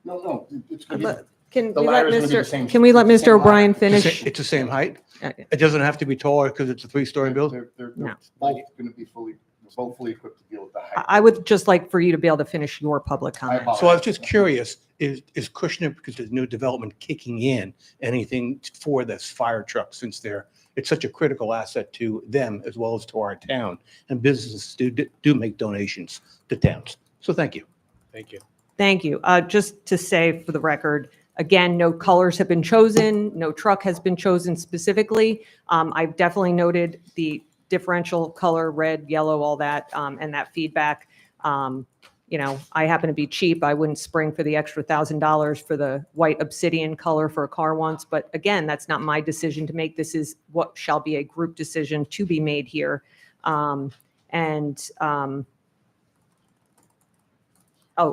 No, it's going to Can The we let ladder's gonna be the same- Can we let it's the Mr. same O'Brien ladder. finish? It's the same height. Okay. It doesn't have to be taller because it's a 3-story building. They're No. both going to be fully equipped to deal with the height. I would just like for you to be able to finish your public comment. apologize. So I was just curious, is Kushner, because there's new development kicking in, anything for this fire truck since they're it's such a critical asset to them as well as to our town. And businesses do make donations to towns. So thank you. Thank you. Thank you. Just to say for the record, again, no colors have been chosen, no truck has been chosen specifically. I've definitely noted the differential color, red, yellow, all that, and that feedback. You know, I happen to be cheap. I wouldn't spring for the extra $1,000 for the white obsidian color for a car once. But again, that's not my decision to make. This is what shall be a group decision to be made here. Oh,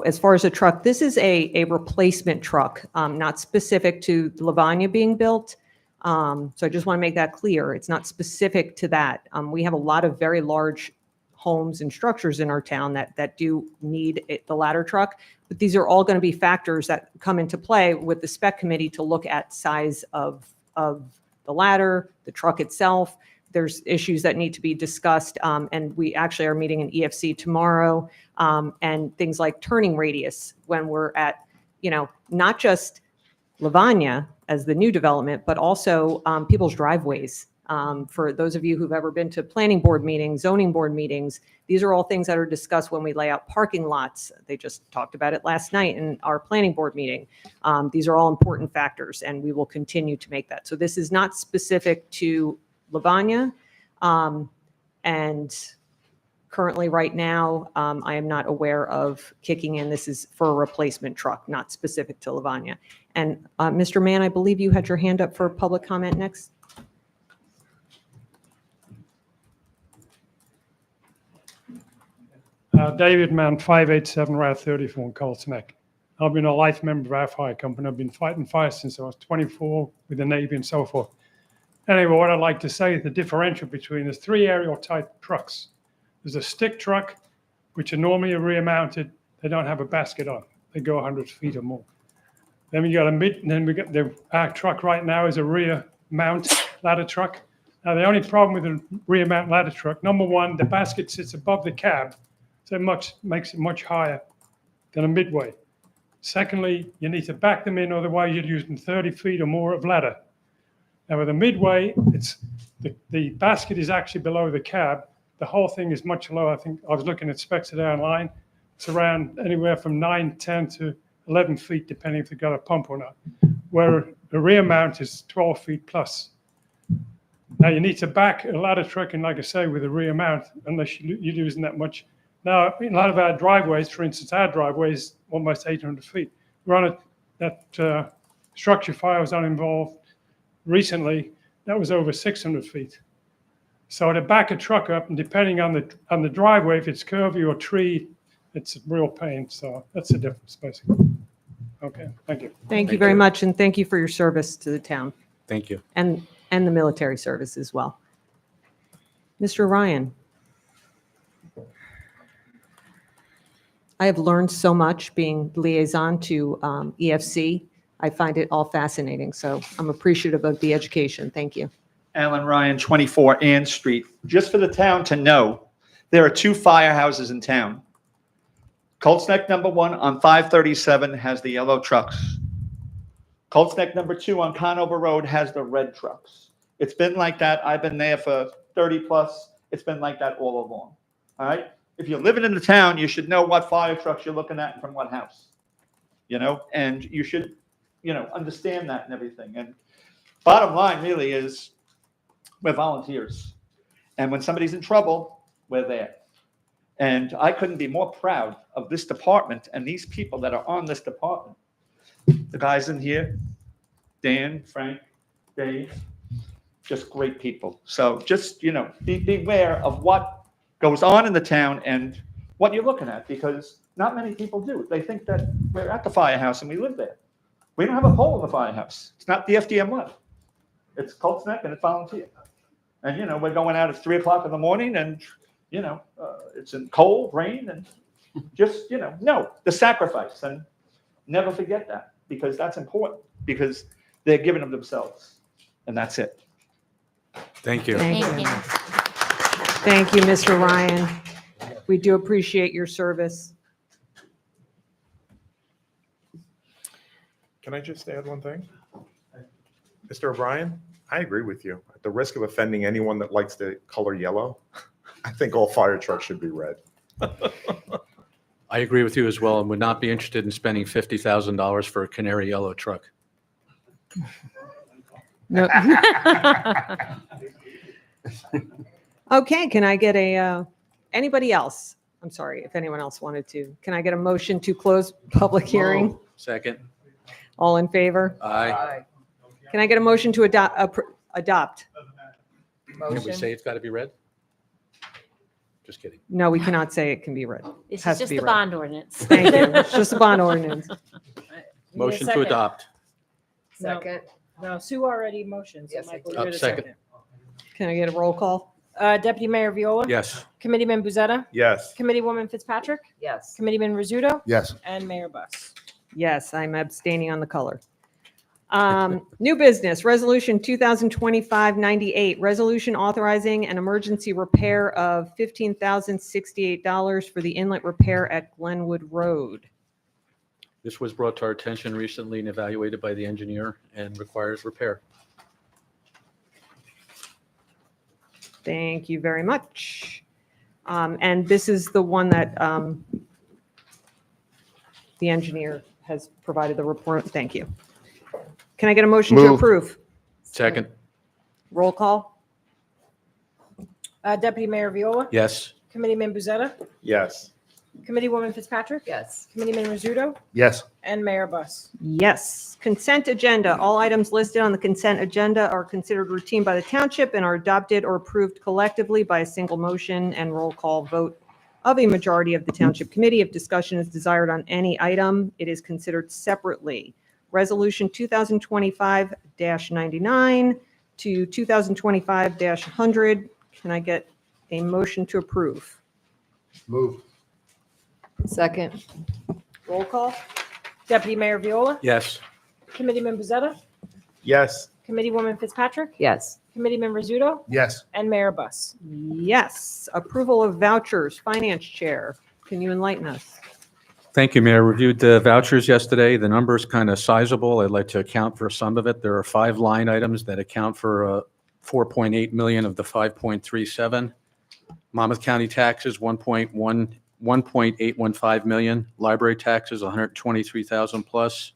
as far as a truck, this is a replacement truck, not specific to Lavanya being built. So I just want to make that clear. It's not specific to that. We have a lot of very large homes and structures in our town that do need the ladder truck. But these are all going to be factors that come into play with the spec committee to look at size of the ladder, the truck itself. There's issues that need to be discussed. And we actually are meeting an EFC tomorrow. And things like turning radius when we're at, you know, not just Lavanya as the new development, but also people's driveways. For those of you who've ever been to planning board meetings, zoning board meetings, these are all things that are discussed when we lay out parking lots. They just talked about it last night in our planning board meeting. These are all important factors, and we will continue to make that. So this is not specific to Lavanya. And currently, right now, I am not aware of kicking in. This is for a replacement truck, not specific to Lavanya. And Mr. Mann, I believe you had your hand up for public comment next. David Mann, 587 Route 34 in Colts Neck. I've been a life member of our fire company. I've been fighting fire since I was 24 with the Navy and so forth. Anyway, what I'd like to say is the differential between there's three aerial type trucks. There's a stick truck, which are normally rear mounted. They don't have a basket on. They go 100 feet or more. Then we got our truck right now is a rear mount ladder truck. Now, the only problem with a rear mount ladder truck, number one, the basket sits above the cab. So it makes it much higher than a midway. Secondly, you need to back them in, otherwise you're using 30 feet or more of ladder. Now with a midway, it's the basket is actually below the cab. The whole thing is much lower. I think I was looking at specs today online. It's around anywhere from 9, 10 to 11 feet, depending if they've got a pump or not. Where the rear mount is 12 feet plus. Now you need to back a ladder truck in, like I say, with a rear mount, unless you're using that much. Now, in a lot of our driveways, for instance, our driveway is almost 800 feet. We're on that structure fire was involved recently. That was over 600 feet. So to back a truck up, and depending on the driveway, if it's curvy or tree, it's a real pain. So that's the difference, basically. Okay, thank you. Thank you very much, and thank you for your service to the town Thank you. and the military service as well. Mr. Ryan. I have learned so much being liaison to EFC. I find it all fascinating, so I'm appreciative of the education. Thank you. Alan Ryan, 24 Ann Street. Just for the town to know, there are two firehouses in town. Colts Neck number 1 on 537 has the yellow trucks. Colts Neck number 2 on Conover Road has the red trucks. It's been like that. I've been there for 30 plus. It's been like that all along. All right. If you're living in the town, you should know what fire trucks you're looking at from what house, you know, and you should, you know, understand that and everything. And bottom line really is we're volunteers. And when somebody's in trouble, we're there. And I couldn't be more proud of this department and these people that are on this department. The guys in here, Dan, Frank, Dave, just great people. So just, you know, beware of what goes on in the town and what you're looking at, because not many people do. They think that we're at the firehouse and we live there. We don't have a pole in the firehouse. It's not the FDM1. It's Colts Neck and it's volunteer. And, you know, we're going out at 3 o'clock in the morning and, you know, it's in cold, rain, and just, you know, the sacrifice. And never forget that, because that's important, because they're giving of themselves. And that's it. Thank you. Thank Thank you. you. Thank you, Mr. Ryan. We do appreciate your service. Can I just add one thing? Mr. O'Brien, I agree with you. At the risk of offending anyone that likes the color yellow, I think all fire trucks should be red. I agree with you as well and would not be interested in spending $50,000 for a canary yellow truck. No. Okay, can I get anybody else? I'm sorry, if anyone else wanted to. Can I get a motion to close public hearing? Second. All in favor? Aye. Can I get a motion to adopt? Can we say it's got to be red? Just kidding. No, we cannot say it can be read. This Has is to just be the read. bond ordinance. Thank you. It's just a bond ordinance. Need a Motion to second. adopt. No. No, Sue already motioned, so Michael, you're the Second. second. Can I get a roll call? Deputy Mayor Viola? Yes. Committeeman Buzetta? Yes. Committeewoman Fitzpatrick? Yes. Committeeman Rizzuto? Yes. And Mayor Buss. Yes, I'm abstaining on the color. New business, Resolution 2025-98, resolution authorizing an emergency repair of $15,068 for the inlet repair at Glenwood Road. This was brought to our attention recently and evaluated by the engineer and requires repair. Thank you very much. And this is the one that the engineer has provided the report. Thank you. Can I get a motion to Move. approve? Second. Roll call? Deputy Mayor Viola? Yes. Committeeman Buzetta? Yes. Committeewoman Fitzpatrick? Yes. Committeeman Rizzuto? Yes. And Mayor Buss. Yes. Consent agenda. All items listed on the consent agenda are considered routine by the township and are adopted or approved collectively by a single motion and roll call vote of a majority of the township committee. If discussion is desired on any item, it is considered separately. Resolution 2025-99 to 2025-100. Can I get a motion to approve? Move. Second. Roll call? Deputy Mayor Viola? Yes. Committeeman Buzetta? Yes. Committeewoman Fitzpatrick? Yes. Committeeman Rizzuto? Yes. And Mayor Buss. Yes. Approval of vouchers, Finance Chair. Can you enlighten us? Thank you, Mayor. Reviewed the vouchers yesterday. The number's kind of sizable. I'd like to account for some of it. There are 5 line items that account for 4.8 million of the 5.37. Monmouth County taxes, 1.815 million. Library taxes, 123,000 plus.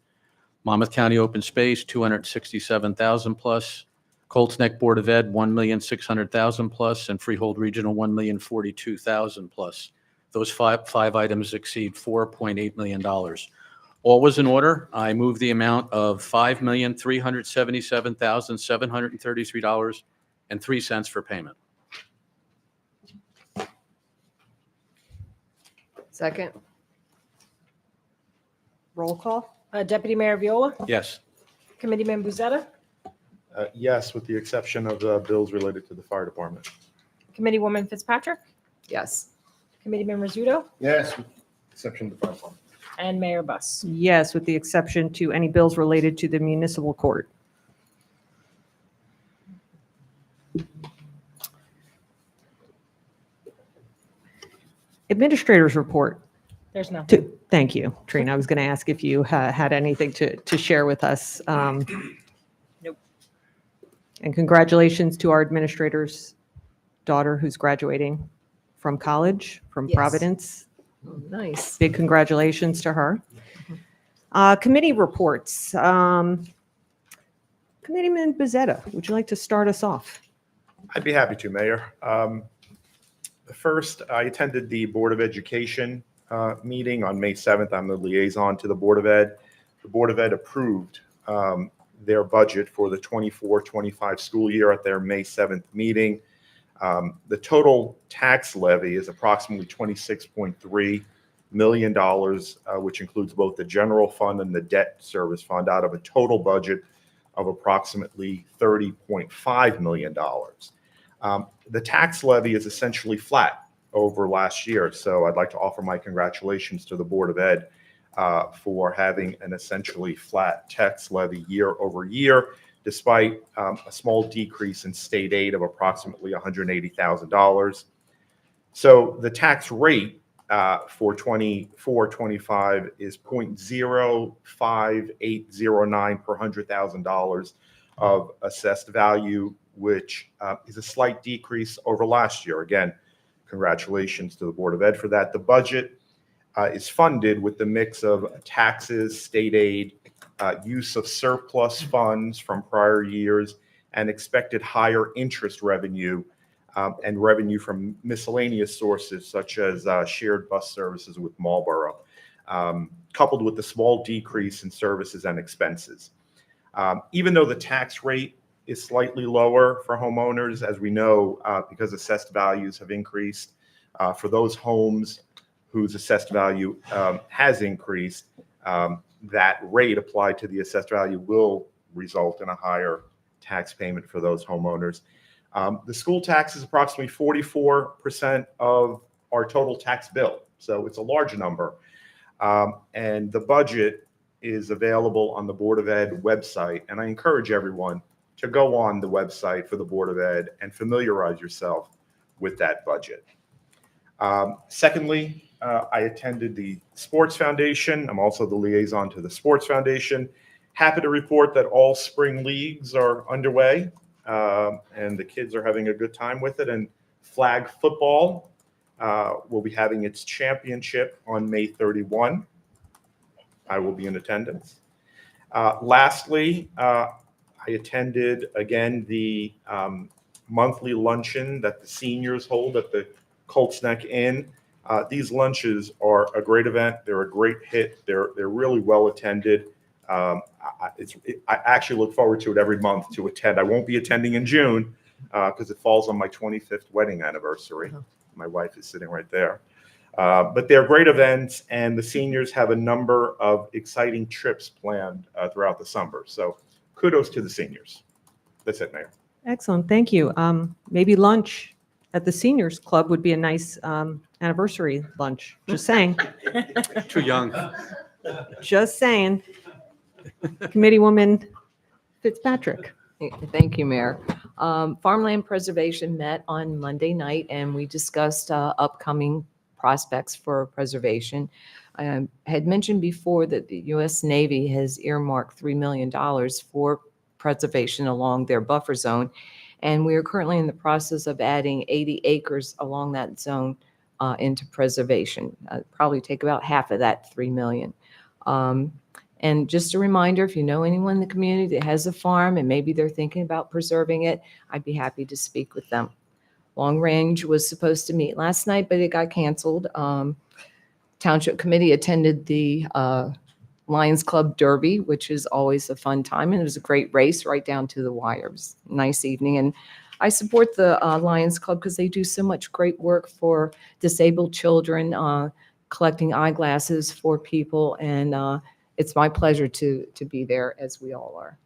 Monmouth County open space, 267,000 plus. Colts Neck Board of Ed, 1,600,000 plus, and Freehold Regional, 1,042,000 plus. Those five items exceed $4.8 million. All was in order. I moved the amount of $5,377,733.03 for payment. Second. Roll call? Deputy Mayor Viola? Yes. Committeeman Buzetta? Yes, with the exception of bills related to the fire department. Committeewoman Fitzpatrick? Yes. Committeeman Rizzuto? Yes. Exception to the fire department. And Mayor Buss. Yes, with the exception to any bills related to the municipal court. Administrators report. There's nothing. Thank you, Trina. I was going to ask if you had anything to share with us. Nope. And congratulations to our administrator's daughter who's graduating from college, from Yes. Providence. Nice. Big congratulations to her. Committee reports. Committeeman Bezetta, would you like to start us off? I'd be happy to, Mayor. First, I attended the Board of Education meeting on May 7th. I'm the liaison to the Board of Ed. The Board of Ed approved their budget for the 24-25 school year at their May 7th meeting. The total tax levy is approximately $26.3 million, which includes both the general fund and the debt service fund, out of a total budget of approximately $30.5 million. The tax levy is essentially flat over last year, so I'd like to offer my congratulations to the Board of Ed for having an essentially flat tax levy year over year, despite a small decrease in state aid of approximately $180,000. So the tax rate for 24-25 is 0.05809 per $100,000, of assessed value, which is a slight decrease over last year. Again, congratulations to the Board of Ed for that. The budget is funded with the mix of taxes, state aid, use of surplus funds from prior years, and expected higher interest revenue and revenue from miscellaneous sources such as shared bus services with Marlboro, coupled with a small decrease in services and expenses. Even though the tax rate is slightly lower for homeowners, as we know, because assessed values have increased, for those homes whose assessed value has increased, that rate applied to the assessed value will result in a higher tax payment for those homeowners. The school tax is approximately 44% of our total tax bill, so it's a large number. And the budget is available on the Board of Ed website, and I encourage everyone to go on the website for the Board of Ed and familiarize yourself with that budget. Secondly, I attended the Sports Foundation. I'm also the liaison to the Sports Foundation. Happy to report that all spring leagues are underway, and the kids are having a good time with it. And flag football will be having its championship on May 31. I will be in attendance. Lastly, I attended again the monthly luncheon that the seniors hold at the Colts Neck Inn. These lunches are a great event. They're a great hit. They're really well attended. I actually look forward to it every month to attend. I won't be attending in June because it falls on my 25th wedding anniversary. My wife is sitting right there. But they're great events, and the seniors have a number of exciting trips planned throughout the summer. So kudos to the seniors. That's it, Mayor. Excellent, thank you. Maybe lunch at the Seniors Club would be a nice anniversary lunch, just saying. Too young. Just saying. Committeewoman Fitzpatrick. Thank you, Mayor. Farmland Preservation met on Monday night, and we discussed upcoming prospects for preservation. I had mentioned before that the U.S. Navy has earmarked $3 million for preservation along their buffer zone, and we are currently in the process of adding 80 acres along that zone into preservation. Probably take about half of that $3 million. And just a reminder, if you know anyone in the community that has a farm and maybe they're thinking about preserving it, I'd be happy to speak with them. Long Range was supposed to meet last night, but it got canceled. Township Committee attended the Lions Club Derby, which is always a fun time, and it was a great race right down to the wire. It was a nice evening, and I support the Lions Club because they do so much great work for disabled children, collecting eyeglasses for people, and it's my pleasure to be there, as we all are.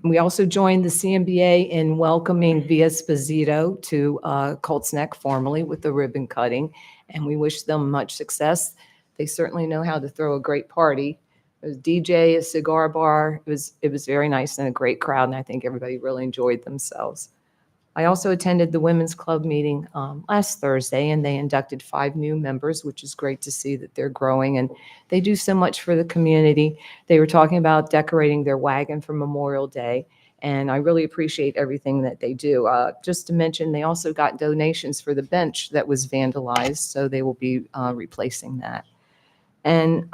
We also joined the CMBA in welcoming Via Esposito to Colts Neck formally with the ribbon cutting, and we wish them much success. They certainly know how to throw a great party. It was DJ, a cigar bar. It was very nice and a great crowd, and I think everybody really enjoyed themselves. I also attended the Women's Club meeting last Thursday, and they inducted 5 new members, which is great to see that they're growing, and they do so much for the community. They were talking about decorating their wagon for Memorial Day, and I really appreciate everything that they do. Just to mention, they also got donations for the bench that was vandalized, so they will be replacing that. And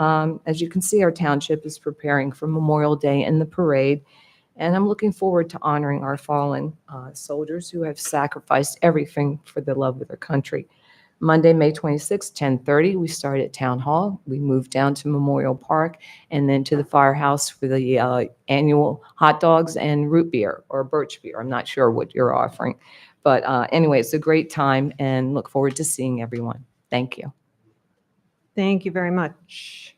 as you can see, our township is preparing for Memorial Day and the parade. And I'm looking forward to honoring our fallen soldiers who have sacrificed everything for the love of their country. Monday, May 26, 10:30, we start at Town Hall. We move down to Memorial Park and then to the firehouse for the annual hot dogs and root beer or birch beer. I'm not sure what you're offering. But anyway, it's a great time and look forward to seeing everyone. Thank you. Thank you very much.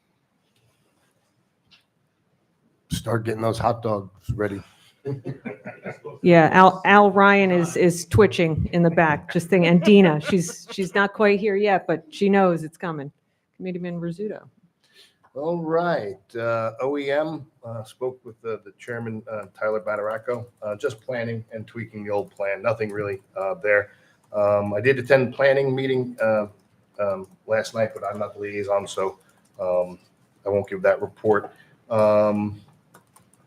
Start getting those hot dogs ready. Yeah, Al Ryan is twitching in the back, just thinking, and Dina, she's not quite here yet, but she knows it's coming. Committeeman Rizzuto. All right, OEM spoke with the chairman, Tyler Badaracco, just planning and tweaking the old plan, nothing really there. I did attend the planning meeting last night, but I'm not the liaison, so I won't give that report.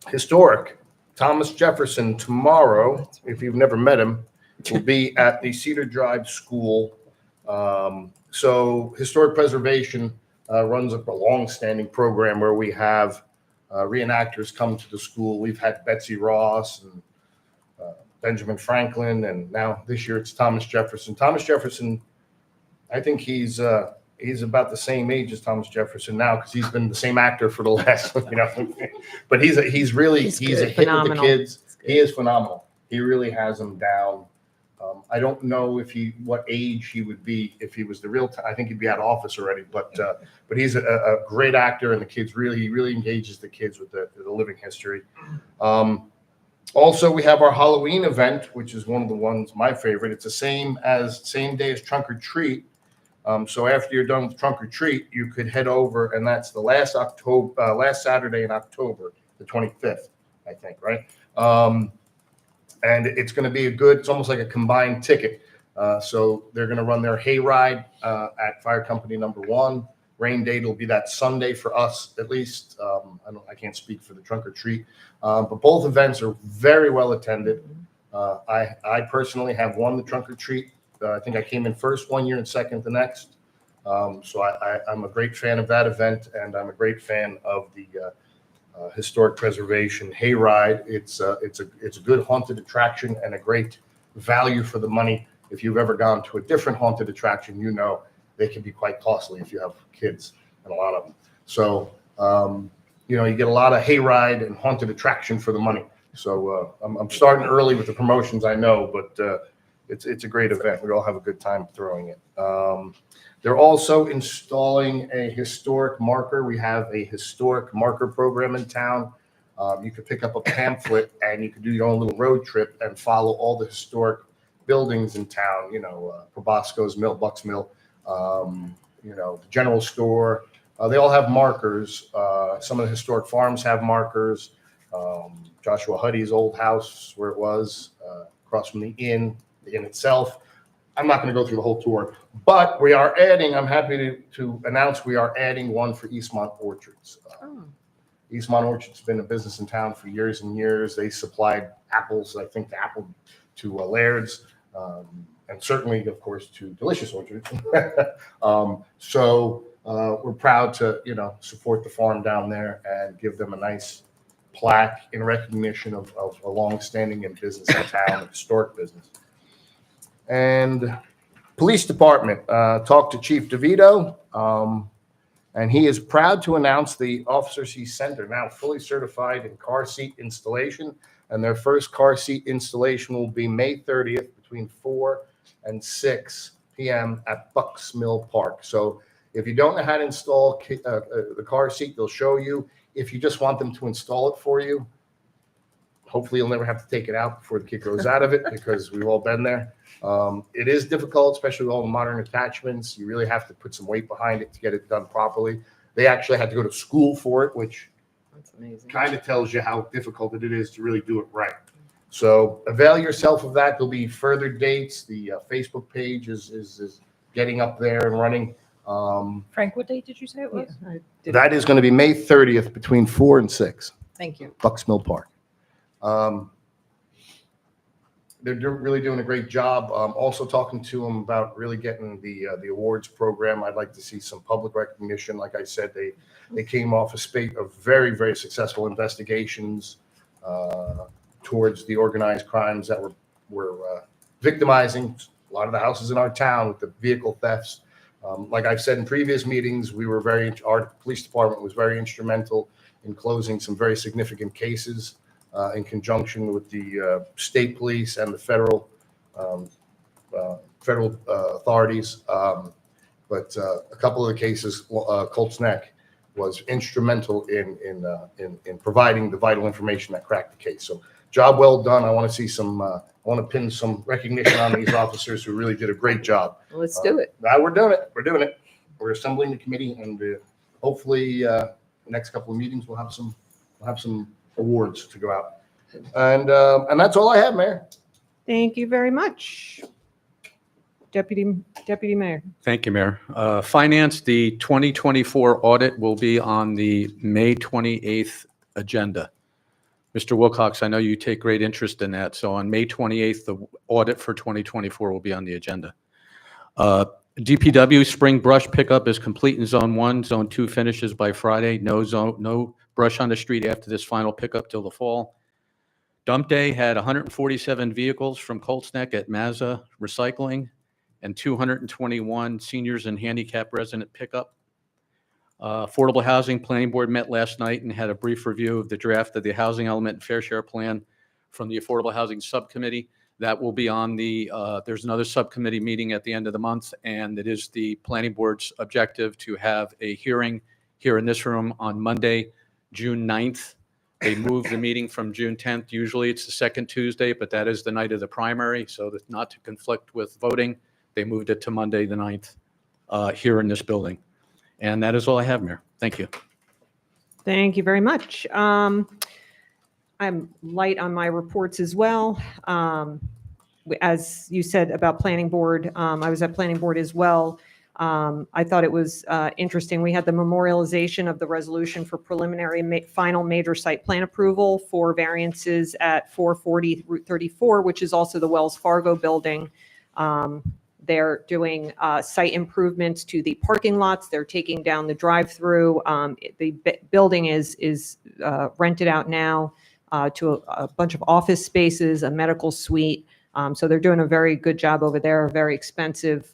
Historic, Thomas Jefferson tomorrow, if you've never met him, will be at the Cedar Drive School. So historic preservation runs a long-standing program where we have reenactors come to the school. We've had Betsy Ross and Benjamin Franklin, and now this year it's Thomas Jefferson. Thomas Jefferson, I think he's about the same age as Thomas Jefferson now because he's been the same actor for the last, but he's a hit with the phenomenal. kids. He is phenomenal. He really has them down. I don't know what age he would be if he was the real. I think he'd be out of office already. But he's a great actor, and the kids he really engages the kids with the living history. Also, we have our Halloween event, which is one of the ones my favorite. It's the same day as Trunk or Treat. So after you're done with Trunk or Treat, you could head over, and that's the last Saturday in October, the 25th, I think, right? And it's going to be it's almost like a combined ticket. So they're going to run their hayride at Fire Company Number 1. Rain date will be that Sunday for us, at least. I can't speak for the Trunk or Treat, but both events are very well attended. I personally have won the Trunk or Treat. I think I came in first one year and second the next. So I'm a great fan of that event, and I'm a great fan of the historic preservation hayride. It's a good haunted attraction and a great value for the money. If you've ever gone to a different haunted attraction, you know they can be quite costly if you have kids, and a lot of them. So you get a lot of hayride and haunted attraction for the money. So I'm starting early with the promotions, I know, but it's a great event. We all have a good time throwing it. They're also installing a historic marker. We have a historic marker program in town. You could pick up a pamphlet and you could do your own little road trip and follow all the historic buildings in town. Probosco's Mill, Buck's Mill, the general store. They all have markers. Some of the historic farms have markers. Joshua Huddy's old house, where it was, across from the inn itself. I'm not going to go through the whole tour, but we are adding, I'm happy to announce we are adding one for Eastmont Orchards. Eastmont Orchards has been a business in town for years and years. They supplied apples, I think, to Laird's, and certainly, of course, to Delicious Orchards. So we're proud to, support the farm down there and give them a nice plaque in recognition of a long-standing business in town, a historic business. And police department, talked to Chief DeVito, and he is proud to announce the officers he sent are now fully certified in car seat installation, and their first car seat installation will be May 30th between 4 and 6 p.m. at Bucks Mill Park. So if you don't know how to install the car seat, they'll show you. If you just want them to install it for you, hopefully you'll never have to take it out before the kid goes out of it, because we've all been there. It is difficult, especially with all the modern attachments. You really have to put some weight behind it to get it done properly. They actually had to go to school for it, which kind of tells you how difficult it is to really do it right. So avail yourself of that. There'll be further dates. The Facebook page is getting up there and running. Frank, what date did you say it was? That is going to be May 30th between 4 and 6. Thank you. Bucks Mill Park. They're really doing a great job. Also talking to them about really getting the awards program. I'd like to see some public recognition. Like I said, they came off a spate of very, very successful investigations towards the organized crimes that were victimizing a lot of the houses in our town with the vehicle thefts. Like I've said in previous meetings, our police department was very instrumental in closing some very significant cases in conjunction with the state police and the federal authorities. But a couple of the cases, Colts Neck was instrumental in providing the vital information that cracked the case. So job well done. I want to see I want to pin some recognition on these officers who really did a great job. Let's do it. We're doing it. We're doing it. We're assembling the committee, and hopefully the next couple of meetings we'll have some awards to go out. And that's all I have, Mayor. Thank you very much. Deputy Mayor. Thank you, Mayor. Finance, the 2024 audit will be on the May 28th agenda. Mr. Wilcox, I know you take great interest in that. So on May 28th, the audit for 2024 will be on the agenda. DPW spring brush pickup is complete in Zone 1. Zone 2 finishes by Friday. No brush on the street after this final pickup till the fall. Dump day had 147 vehicles from Colts Neck at Mazza Recycling and 221 seniors and handicap resident pickup. Affordable Housing Planning Board met last night and had a brief review of the draft of the Housing Element and Fair Share Plan from the Affordable Housing Subcommittee. That will be on the, there's another subcommittee meeting at the end of the month, and it is the Planning Board's objective to have a hearing here in this room on Monday, June 9th. They moved the meeting from June 10th. Usually it's the second Tuesday, but that is the night of the primary, so that not to conflict with voting, they moved it to Monday, the 9th, here in this building. And that is all I have, Mayor. Thank you. Thank you very much. I'm light on my reports as well. As you said about planning board, I was at planning board as well. I thought it was interesting. We had the memorialization of the resolution for preliminary final major site plan approval for variances at 440 Route 34, which is also the Wells Fargo building. They're doing site improvements to the parking lots. They're taking down the drive-through. The building is rented out now to a bunch of office spaces, a medical suite. So they're doing a very good job over there, a very expensive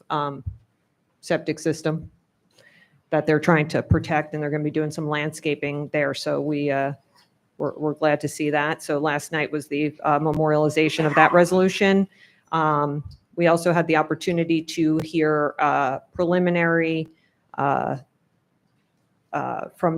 septic system that they're trying to protect, and they're going to be doing some landscaping there. So we're glad to see that. So last night was the memorialization of that resolution. We also had the opportunity to hear preliminary from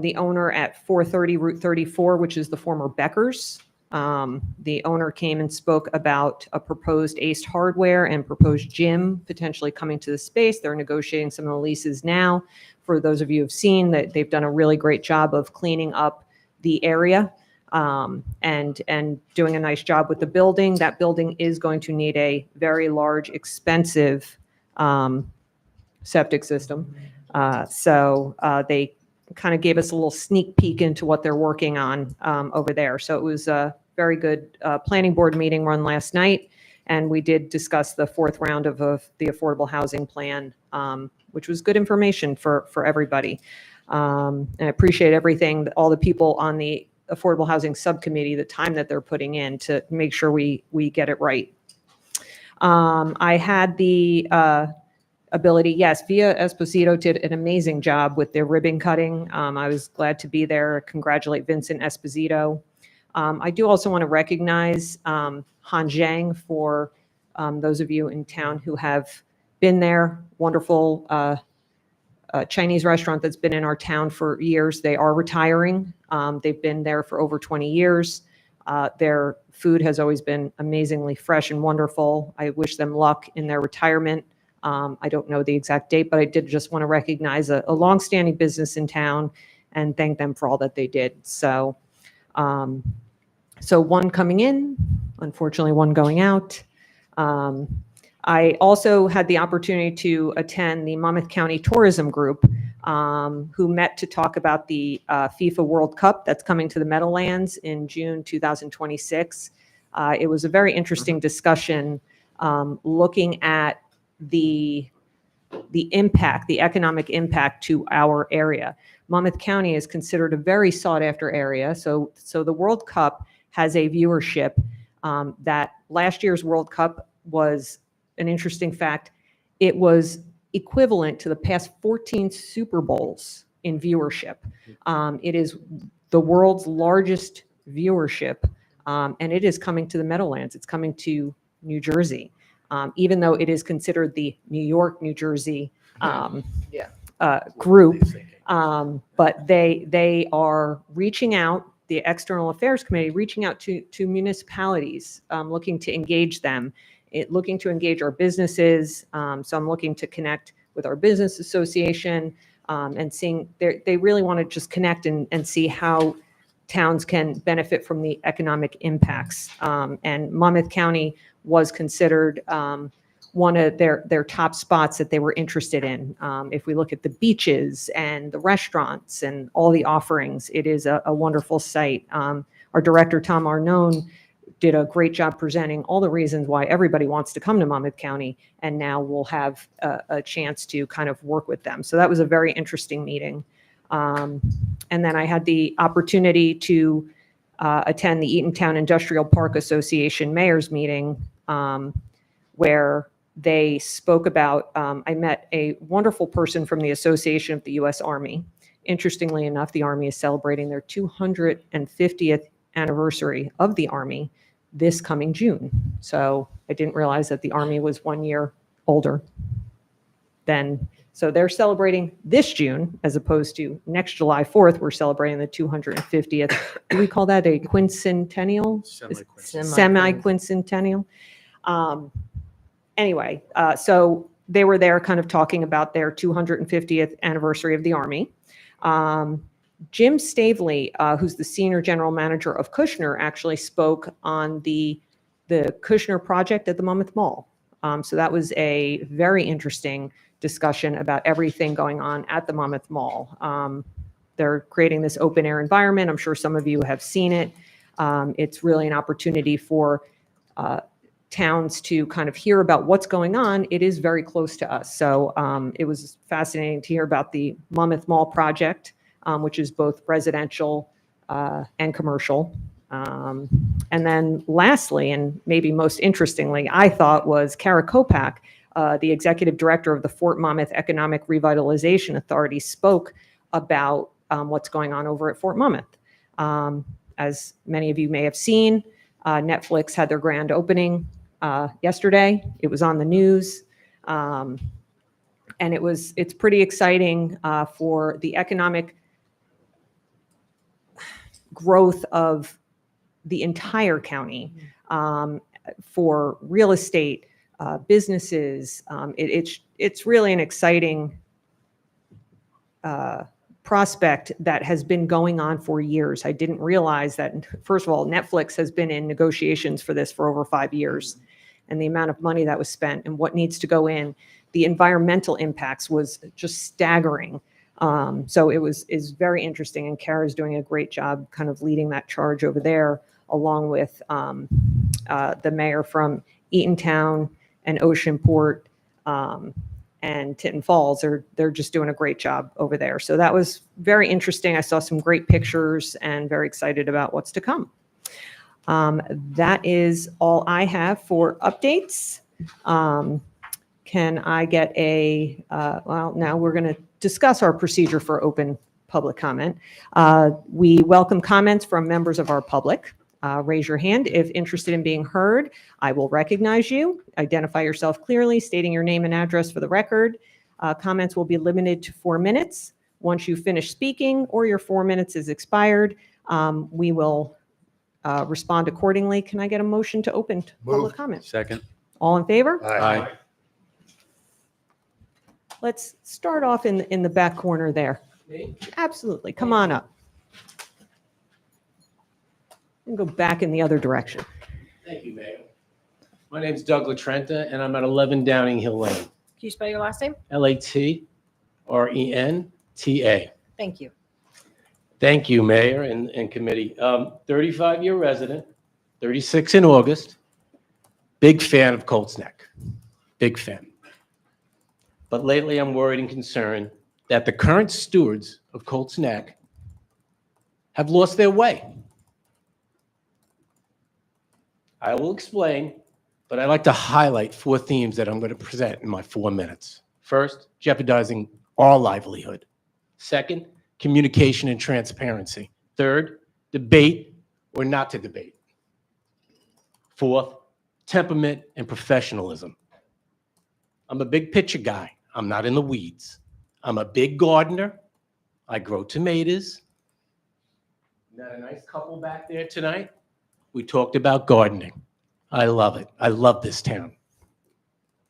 the owner at 430 Route 34, which is the former Becker's. The owner came and spoke about a proposed Ace Hardware and proposed gym potentially coming to the space. They're negotiating some of the leases now. For those of you who've seen that, they've done a really great job of cleaning up the area and doing a nice job with the building. That building is going to need a very large, expensive septic system. So they kind of gave us a little sneak peek into what they're working on over there. So it was a very good planning board meeting run last night. And we did discuss the fourth round of the affordable housing plan, which was good information for everybody. And I appreciate everything, all the people on the affordable housing subcommittee, the time that they're putting in to make sure we get it right. I had the ability, yes, Via Esposito did an amazing job with their ribbon cutting. I was glad to be there. Congratulate Vincent Esposito. I do also want to recognize Han Zhang for those of you in town who have been there. Wonderful Chinese restaurant that's been in our town for years. They are retiring. They've been there for over 20 years. Their food has always been amazingly fresh and wonderful. I wish them luck in their retirement. I don't know the exact date, but I did just want to recognize a longstanding business in town and thank them for all that they did. So, so one coming in, unfortunately one going out. I also had the opportunity to attend the Monmouth County Tourism Group, who met to talk about the FIFA World Cup that's coming to the Meadowlands in June 2026. It was a very interesting discussion looking at the impact, the economic impact to our area. Monmouth County is considered a very sought-after area. So the World Cup has a viewership that last year's World Cup was an interesting fact. It was equivalent to the past 14 Super Bowls in viewership. It is the world's largest viewership, and it is coming to the Meadowlands. It's coming to New Jersey. Even though it is considered the New York, New Jersey group. But they are reaching out, the External Affairs Committee, reaching out to municipalities, looking to engage them, looking to engage our businesses. So I'm looking to connect with our business association and seeing, they really want to just connect and see how towns can benefit from the economic impacts. And Monmouth County was considered one of their top spots that they were interested in. If we look at the beaches and the restaurants and all the offerings, it is a wonderful site. Our director, Tom Arnone, did a great job presenting all the reasons why everybody wants to come to Monmouth County, and now we'll have a chance to kind of work with them. So that was a very interesting meeting. And then I had the opportunity to attend the Eatontown Industrial Park Association Mayor's meeting, where they spoke about, I met a wonderful person from the Association of the U.S. Army. Interestingly enough, the Army is celebrating their 250th anniversary of the Army this coming June. So I didn't realize that the Army was 1 year older than, so they're celebrating this June as opposed to next July 4th, we're celebrating the 250th. Do we call that a quincentennial? Semi-quincentennial. Anyway, so they were there kind of talking about their 250th anniversary of the Army. Jim Stavely, who's the senior general manager of Kushner, actually spoke on the Kushner project at the Monmouth Mall. So that was a very interesting discussion about everything going on at the Monmouth Mall. They're creating this open air environment. I'm sure some of you have seen it. It's really an opportunity for towns to kind of hear about what's going on. It is very close to us. So it was fascinating to hear about the Monmouth Mall project, which is both residential and commercial. And then lastly, and maybe most interestingly, I thought was Kara Kopak, the executive director of the Fort Monmouth Economic Revitalization Authority, spoke about what's going on over at Fort Monmouth. As many of you may have seen, Netflix had their grand opening yesterday. It was on the news. And it's pretty exciting for the economic growth of the entire county, for real estate, businesses. It's really an exciting prospect that has been going on for years. I didn't realize that, first of all, Netflix has been in negotiations for this for over 5 years, and the amount of money that was spent and what needs to go in, the environmental impacts was just staggering. So is very interesting, and Kara's doing a great job kind of leading that charge over there, along with the mayor from Eatontown and Oceanport and Tinton Falls. They're just doing a great job over there. So that was very interesting. I saw some great pictures and very excited about what's to come. That is all I have for updates. Can I get well, now we're going to discuss our procedure for open public comment. We welcome comments from members of our public. Raise your hand if interested in being heard. I will recognize you. Identify yourself clearly, stating your name and address for the record. Comments will be limited to 4 minutes. Once you finish speaking or your 4 minutes is expired, we will respond accordingly. Can I get a motion to open public comment? Second. All in favor? Aye. Let's start off in the back corner there. Absolutely. Come on up. And go back in the other direction. Thank you, Mayor. My name is Doug LaTrenta, and I'm at 11 Downing Hill Lane. Can you spell your last name? LaTrenta. Thank you. Thank you, Mayor and committee. 35-year resident, 36 in August. Big fan of Colts Neck. Big fan. But lately I'm worried and concerned that the current stewards of Colts Neck have lost their way. I will explain, but I'd like to highlight 4 themes that I'm going to present in my 4 minutes. First, jeopardizing our livelihood. Second, communication and transparency. Third, debate or not to debate. Fourth, temperament and professionalism. I'm a big picture guy. I'm not in the weeds. I'm a big gardener. I grow tomatoes. Met a nice couple back there tonight. We talked about gardening. I love it. I love this town.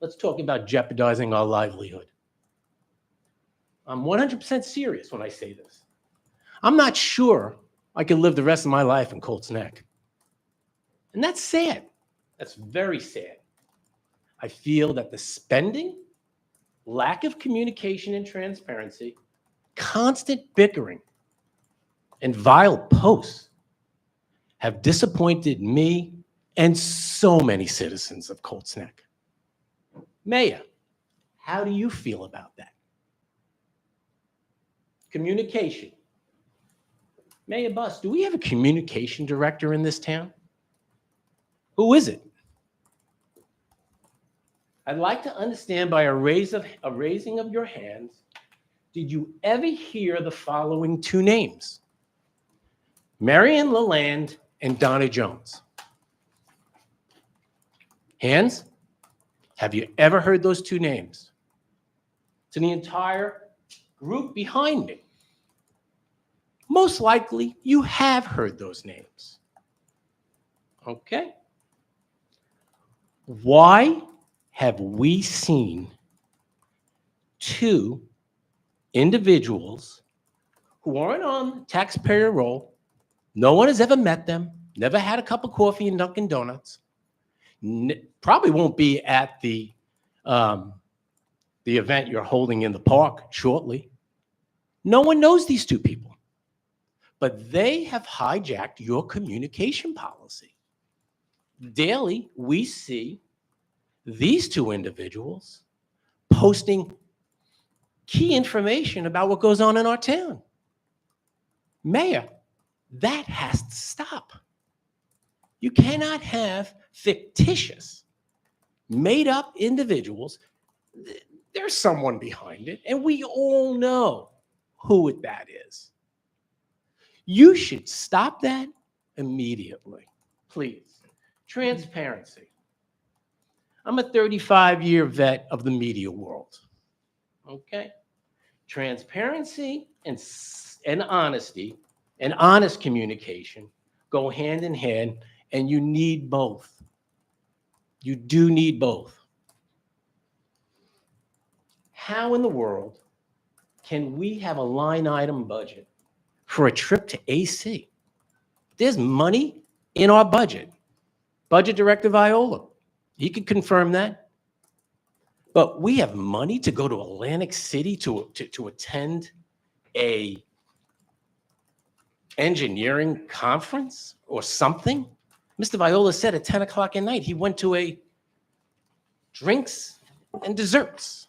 Let's talk about jeopardizing our livelihood. I'm 100% serious when I say this. I'm not sure I can live the rest of my life in Colts Neck. And that's sad. That's very sad. I feel that the spending, lack of communication and transparency, constant bickering, and vile posts have disappointed me and so many citizens of Colts Neck. Mayor, how do you feel about that? Communication. Mayor Buss, do we have a communication director in this town? Who is it? I'd like to understand by a raising of your hands, did you ever hear the following two names? Marion Lalande and Donna Jones. Hands? Have you ever heard those two names? To the entire group behind me, most likely you have heard those names. Okay. Why have we seen two individuals who aren't on taxpayer roll? No one has ever met them, never had a cup of coffee in Dunkin' Donuts, probably won't be at the event you're holding in the park shortly. No one knows these two people, but they have hijacked your communication policy. Daily, we see these two individuals posting key information about what goes on in our town. Mayor, that has to stop. You cannot have fictitious, made-up individuals. There's someone behind it, and we all know who that is. You should stop that immediately, please. Transparency. I'm a 35-year vet of the media world, okay? Transparency and honesty and honest communication go hand in hand, and you need both. You do need both. How in the world can we have a line item budget for a trip to AC? There's money in our budget. Budget Director Viola, he could confirm that. But we have money to go to Atlantic City to attend a engineering conference or something. Mr. Viola said at 10 o'clock at night, he went to a drinks and desserts.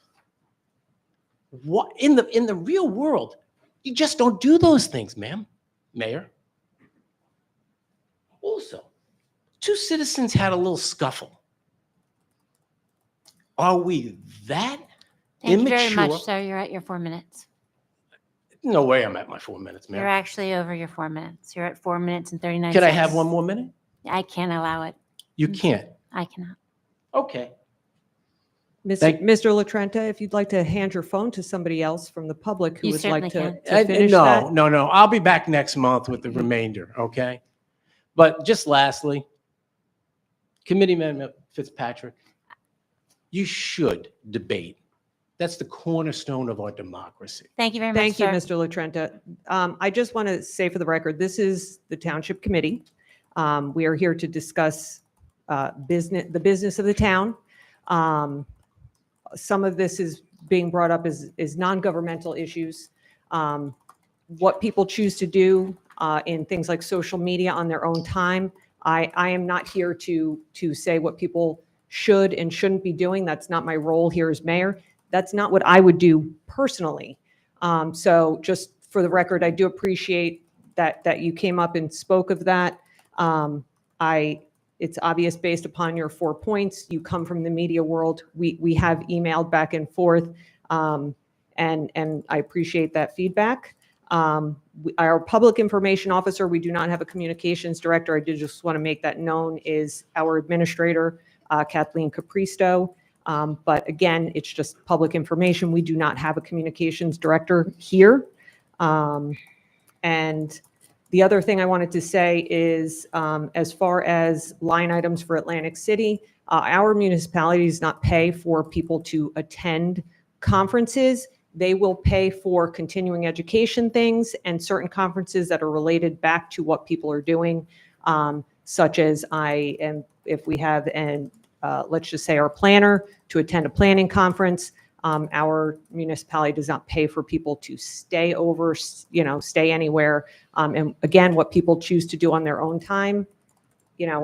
What in the real world, you just don't do those things, ma'am, Mayor. Also, two citizens had a little scuffle. Are we that Thank immature? you very much, sir. You're at your 4 minutes. No way I'm at my 4 minutes, ma'am. You're actually over your 4 minutes. You're at 4 minutes and 39 Can I seconds. have one more minute? I can't allow it. You can't. I cannot. Okay. Mr. Latrenta, if you'd like to hand your phone to somebody else from the public who You would like certainly to finish No, that. no. I'll be back next month with the remainder, okay? But just lastly, Committeeman Fitzpatrick, you should debate. That's the cornerstone of our democracy. Thank you very much, Thank you, sir. Mr. Latrenta. I just want to say for the record, this is the Township Committee. We are here to discuss the business of the town. Some of this is being brought up as non-governmental issues. What people choose to do in things like social media on their own time. I am not here to say what people should and shouldn't be doing. That's not my role here as mayor. That's not what I would do personally. So just for the record, I do appreciate that you came up and spoke of that. It's obvious based upon your 4 points. You come from the media world. We have emailed back and forth, and I appreciate that feedback. Our public information officer, we do not have a communications director. I did just want to make that known, is our administrator, Kathleen Capristo. But again, it's just public information. We do not have a communications director here. And the other thing I wanted to say is, as far as line items for Atlantic City, our municipality does not pay for people to attend conferences. They will pay for continuing education things and certain conferences that are related back to what people are doing, such as if we have let's just say our planner to attend a planning conference, Our municipality does not pay for people to stay over, stay anywhere. And again, what people choose to do on their own time,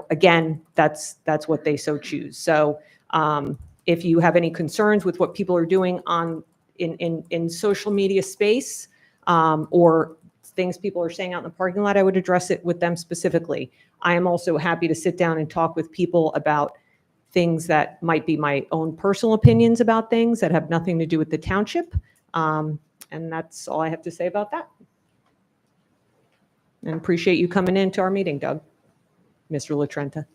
again, that's what they so choose. So if you have any concerns with what people are doing in social media space, or things people are saying out in the parking lot, I would address it with them specifically. I am also happy to sit down and talk with people about things that might be my own personal opinions about things that have nothing to do with the township. And that's all I have to say about that. And appreciate you coming into our meeting, Doug, Mr. LaTrenta.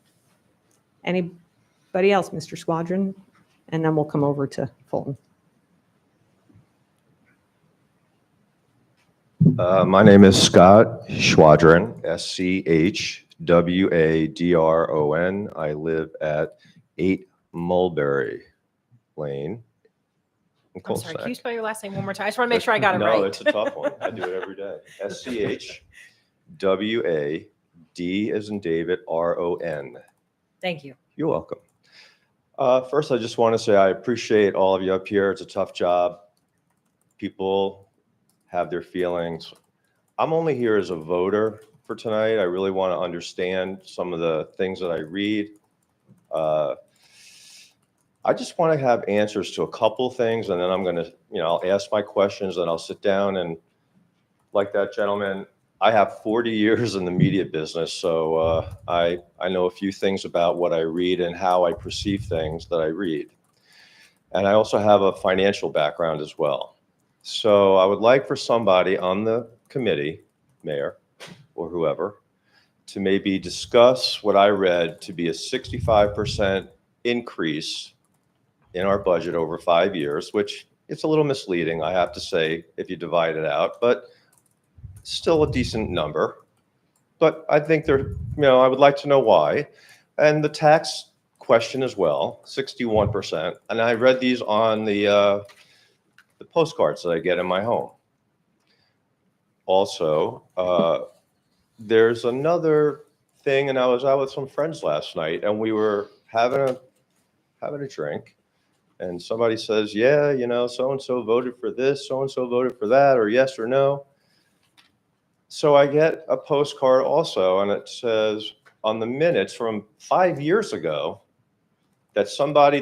Anybody else, Mr. Squadron? And then we'll come over to Fulton. My name is Scott Schwadron, Schwadron. I live at 8 Mulberry Lane. I'm sorry, can you spell your last name one more time? I just want to make sure I got it right. No, it's a tough one. I do it every day. Schwadron, as in David, Ron. Thank you. You're welcome. First, I just want to say I appreciate all of you up here. It's a tough job. People have their feelings. I'm only here as a voter for tonight. I really want to understand some of the things that I read. I just want to have answers to a couple things, and then I'm going to, I'll ask my questions, and I'll sit down, and like that gentleman, I have 40 years in the media business, so I know a few things about what I read and how I perceive things that I read. And I also have a financial background as well. So I would like for somebody on the committee, mayor or whoever, to maybe discuss what I read to be a 65% increase in our budget over 5 years, which it's a little misleading, I have to say, if you divide it out, but still a decent number. But I think I would like to know why. And the tax question as well, 61%. And I read these on the postcards that I get in my home. Also, there's another thing, and I was out with some friends last night, and we were having a drink, and somebody says, yeah, so-and-so voted for this, so-and-so voted for that, or yes or no. So I get a postcard also, and it says on the minutes from 5 years ago that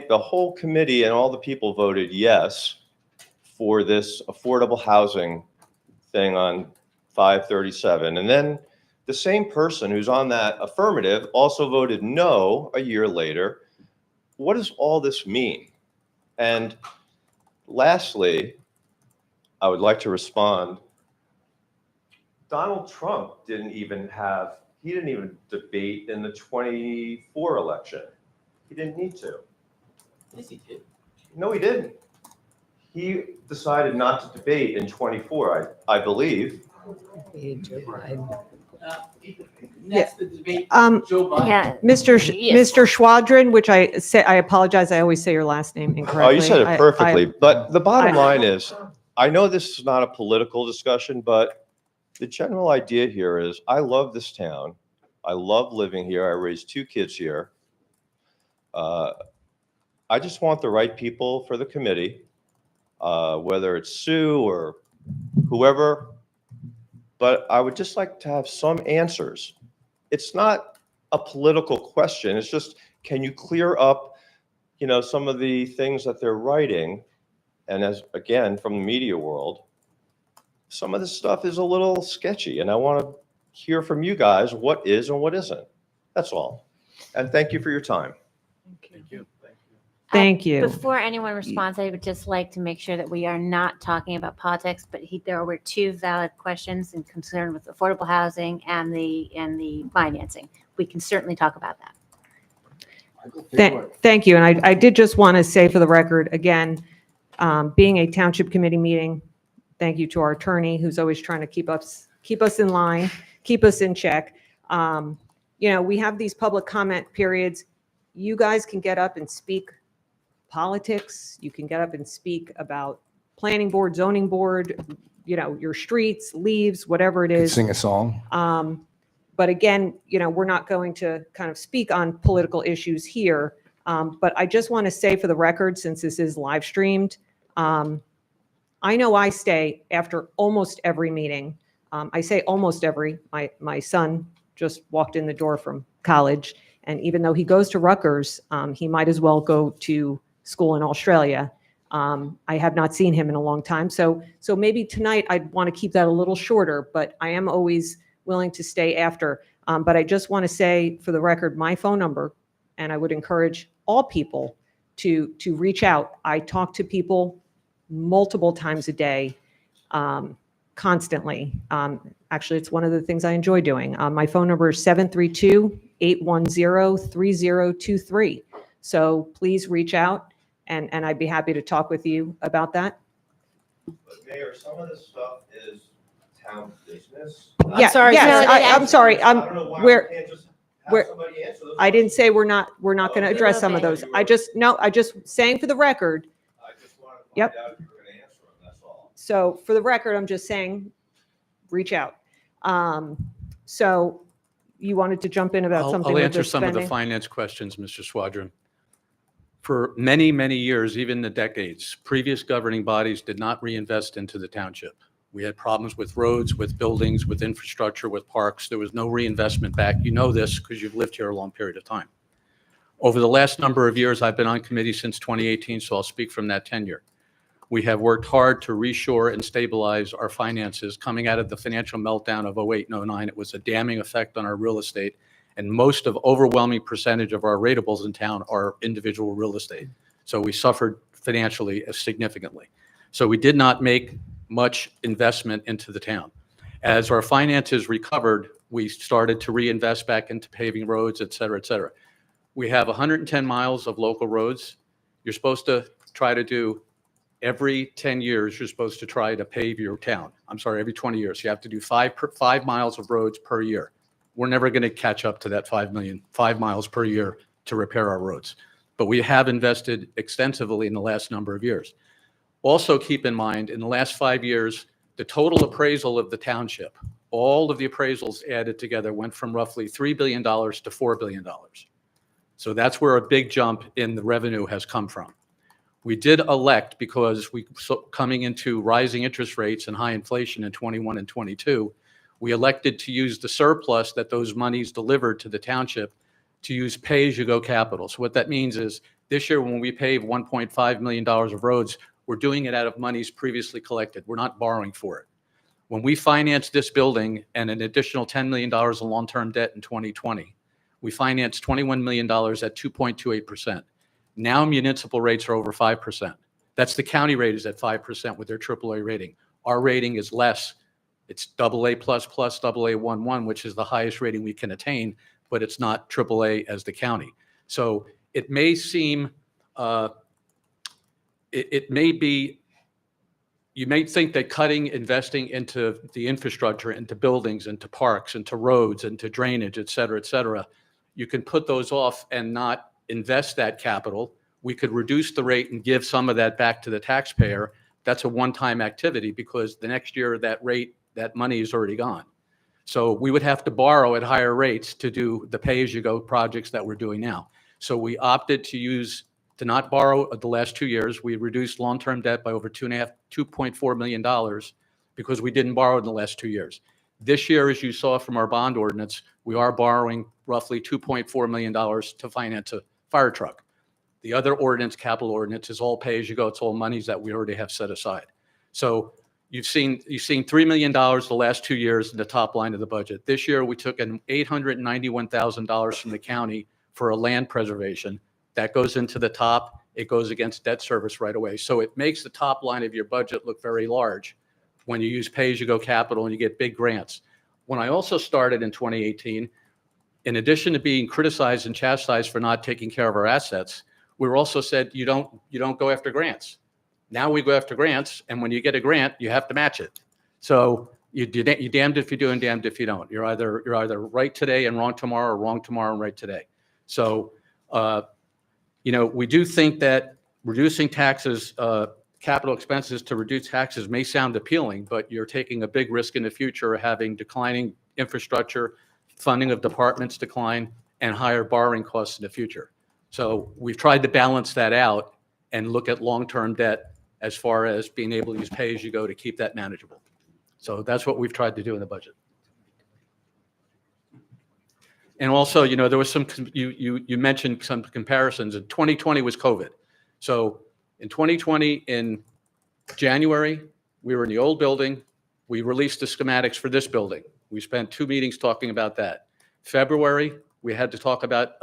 the whole committee and all the people voted yes for this affordable housing thing on 537. And then the same person who's on that affirmative also voted no a year later. What does all this mean? And lastly, I would like to respond. Donald Trump didn't even debate in the 24 election. He didn't need to. Yes, he did. No, he didn't. He decided not to debate in 24, I believe. Next, the debate, Joe Biden. Yeah. Mr. Schwadron, which I apologize, I always say your last name incorrectly. Oh, you said it perfectly. But the bottom line is, I know this is not a political discussion, but the general idea here is I love this town. I love living here. I raised 2 kids here. I just want the right people for the committee, whether it's Sue or whoever. But I would just like to have some answers. It's not a political question. It's just, can you clear up, some of the things that they're writing? And again, from the media world, some of this stuff is a little sketchy, and I want to hear from you guys what is and what isn't. That's all. And thank you for your time. Thank you. Thank you. Before anyone responds, I would just like to make sure that we are not talking about politics, but there were 2 valid questions in concern with affordable housing and the financing. We can certainly talk about that. Thank you. And I did just want to say for the record, again, being a township committee meeting, thank you to our attorney who's always trying to keep us in line, keep us in check. We have these public comment periods. You guys can get up and speak politics. You can get up and speak about planning board, zoning board, your streets, leaves, whatever it is. Sing a song. But again, we're not going to kind of speak on political issues here. But I just want to say for the record, since this is live streamed, I know I stay after almost every meeting. I say almost every. My son just walked in the door from college, and even though he goes to Rutgers, he might as well go to school in Australia. I have not seen him in a long time, so maybe tonight I'd want to keep that a little shorter, but I am always willing to stay after. But I just want to say for the record, my phone number, and I would encourage all people to reach out. I talk to people multiple times a day, constantly. Actually, it's one of the things I enjoy doing. My phone number is 732-810-3023. So please reach out, and I'd be happy to talk with you about that. But Mayor, some of this stuff is town business. Yeah, sorry, yes, Kelly, I'm sorry. I don't know why we We're, can't just have we're- somebody answer those I didn't questions. say we're not going to address some of those. I just saying for the record. I just wanted to find Yep. out if you were going to answer them, that's all. So for the record, I'm just saying, reach out. So you wanted to jump in about something I'll with answer the some of the spending? finance questions, Mr. Swadron. For many, many years, even the decades, previous governing bodies did not reinvest into the township. We had problems with roads, with buildings, with infrastructure, with parks. There was no reinvestment back. You know this because you've lived here a long period of time. Over the last number of years, I've been on committee since 2018, so I'll speak from that tenure. We have worked hard to reshore and stabilize our finances coming out of the financial meltdown of 08 and 09. It was a damning effect on our real estate, and most of overwhelming percentage of our ratables in town are individual real estate. So we suffered financially significantly. So we did not make much investment into the town. As our finances recovered, we started to reinvest back into paving roads, et cetera, et cetera. We have 110 miles of local roads. You're supposed to try to do every 10 years, you're supposed to try to pave your town. I'm sorry, every 20 years. You have to do 5 miles of roads per year. We're never going to catch up to that 5 miles per year to repair our roads. But we have invested extensively in the last number of years. Also keep in mind, in the last 5 years, the total appraisal of the township, all of the appraisals added together went from roughly $3 billion to $4 billion. So that's where a big jump in the revenue has come from. We did elect, because coming into rising interest rates and high inflation in 21 and 22, we elected to use the surplus that those monies delivered to the township to use pay-as-you-go capital. So what that means is this year when we pave $1.5 million of roads, we're doing it out of monies previously collected. We're not borrowing for it. When we financed this building and an additional $10 million in long-term debt in 2020, we financed $21 million at 2.28%. Now municipal rates are over 5%. That's the county rate is at 5% with their AAA rating. Our rating is less. It's AA++, AA11, which is the highest rating we can attain, but it's not AAA as the county. So it may seem, it may be, you may think that investing into the infrastructure, into buildings, into parks, into roads, into drainage, et cetera, you can put those off and not invest that capital. We could reduce the rate and give some of that back to the taxpayer. That's a one-time activity because the next year that money is already gone. So we would have to borrow at higher rates to do the pay-as-you-go projects that we're doing now. So we opted to not borrow the last 2 years. We reduced long-term debt by over $2.4 million because we didn't borrow in the last 2 years. This year, as you saw from our bond ordinance, we are borrowing roughly $2.4 million to finance a fire truck. The other ordinance, capital ordinance, is all pay-as-you-go. It's all monies that we already have set aside. So you've seen $3 million the last 2 years in the top line of the budget. This year, we took an $891,000 from the county for a land preservation. That goes into the top. It goes against debt service right away. So it makes the top line of your budget look very large when you use pay-as-you-go capital and you get big grants. When I also started in 2018, in addition to being criticized and chastised for not taking care of our assets, we were also said, you don't go after grants. Now we go after grants, and when you get a grant, you have to match it. So you're damned if you do and damned if you don't. You're either right today and wrong tomorrow, or wrong tomorrow and right today. So, we do think that reducing taxes, capital expenses to reduce taxes may sound appealing, but you're taking a big risk in the future of having declining infrastructure, funding of departments decline, and higher borrowing costs in the future. So we've tried to balance that out and look at long-term debt as far as being able to use pay-as-you-go to keep that manageable. So that's what we've tried to do in the budget. And also, there was you mentioned some comparisons. In 2020 was COVID. So in 2020, in January, we were in the old building. We released the schematics for this building. We spent 2 meetings talking about that. February, we had to talk about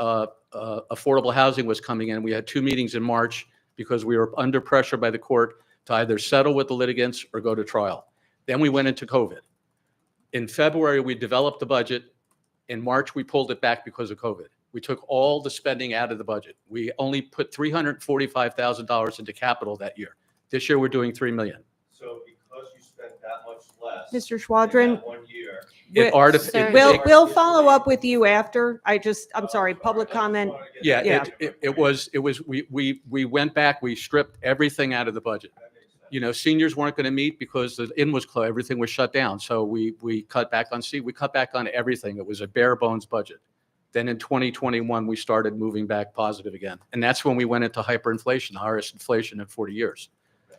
affordable housing was coming in. We had 2 meetings in March because we were under pressure by the court to either settle with the litigants or go to trial. Then we went into COVID. In February, we developed the budget. In March, we pulled it back because of COVID. We took all the spending out of the budget. We only put $345,000 into capital that year. This year, we're doing $3 million. So because you spent that much less. Mr. Schwadron, 1 year. we'll follow up with you after. I'm sorry, public comment. Yeah, it was, we went back, we stripped everything out of the budget. Seniors weren't going to meet because the inn was closed, everything was shut down. So we cut back on we cut back on everything. It was a bare bones budget. Then in 2021, we started moving back positive again. And that's when we went into hyperinflation, the highest inflation in 40 years.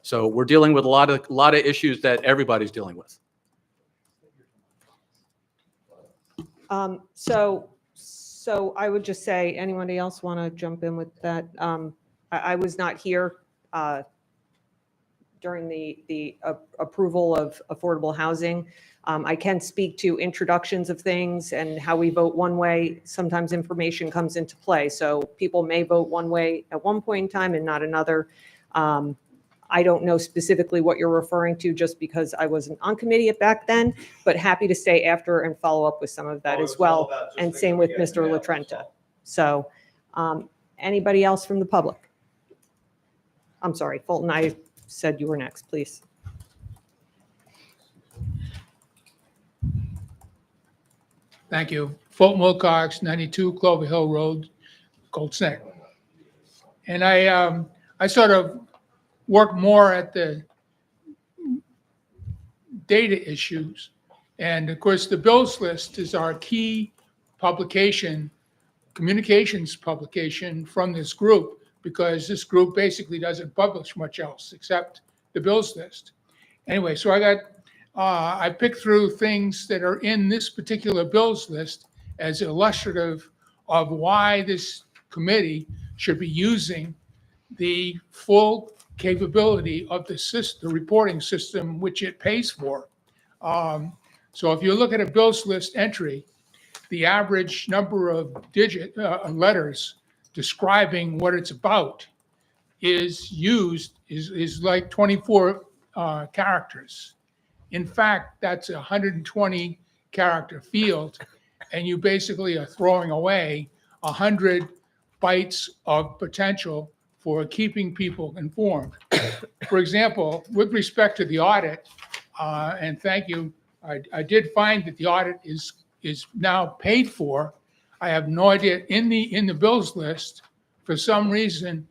So we're dealing with a lot of issues that everybody's dealing with. So I would just say, anybody else want to jump in with that? I was not here during the approval of affordable housing. I can speak to introductions of things and how we vote one way. Sometimes information comes into play. So people may vote one way at one point in time and not another. I don't know specifically what you're referring to just because I wasn't on committee back then, but happy to stay after and follow up with some of that as well. And same with Mr. LaTrenta. So anybody else from the public? I'm sorry, Fulton, I said you were next, please. Thank you. Fulton Wilcox, 92 Clover Hill Road, Colts Neck. And I sort of work more at the data issues. And of course, the bills list is our key publication, communications publication from this group, because this group basically doesn't publish much else except the bills list. Anyway, so I picked through things that are in this particular bills list as illustrative of why this committee should be using the full capability of the reporting system which it pays for. So if you look at a bills list entry, the average number of letters describing what it's about is like 24 characters. In fact, that's a 120 character field, and you basically are throwing away 100 bytes of potential for keeping people informed. For example, with respect to the audit, and thank you, I did find that the audit is now paid for. I have no idea, in the bills list, for some reason,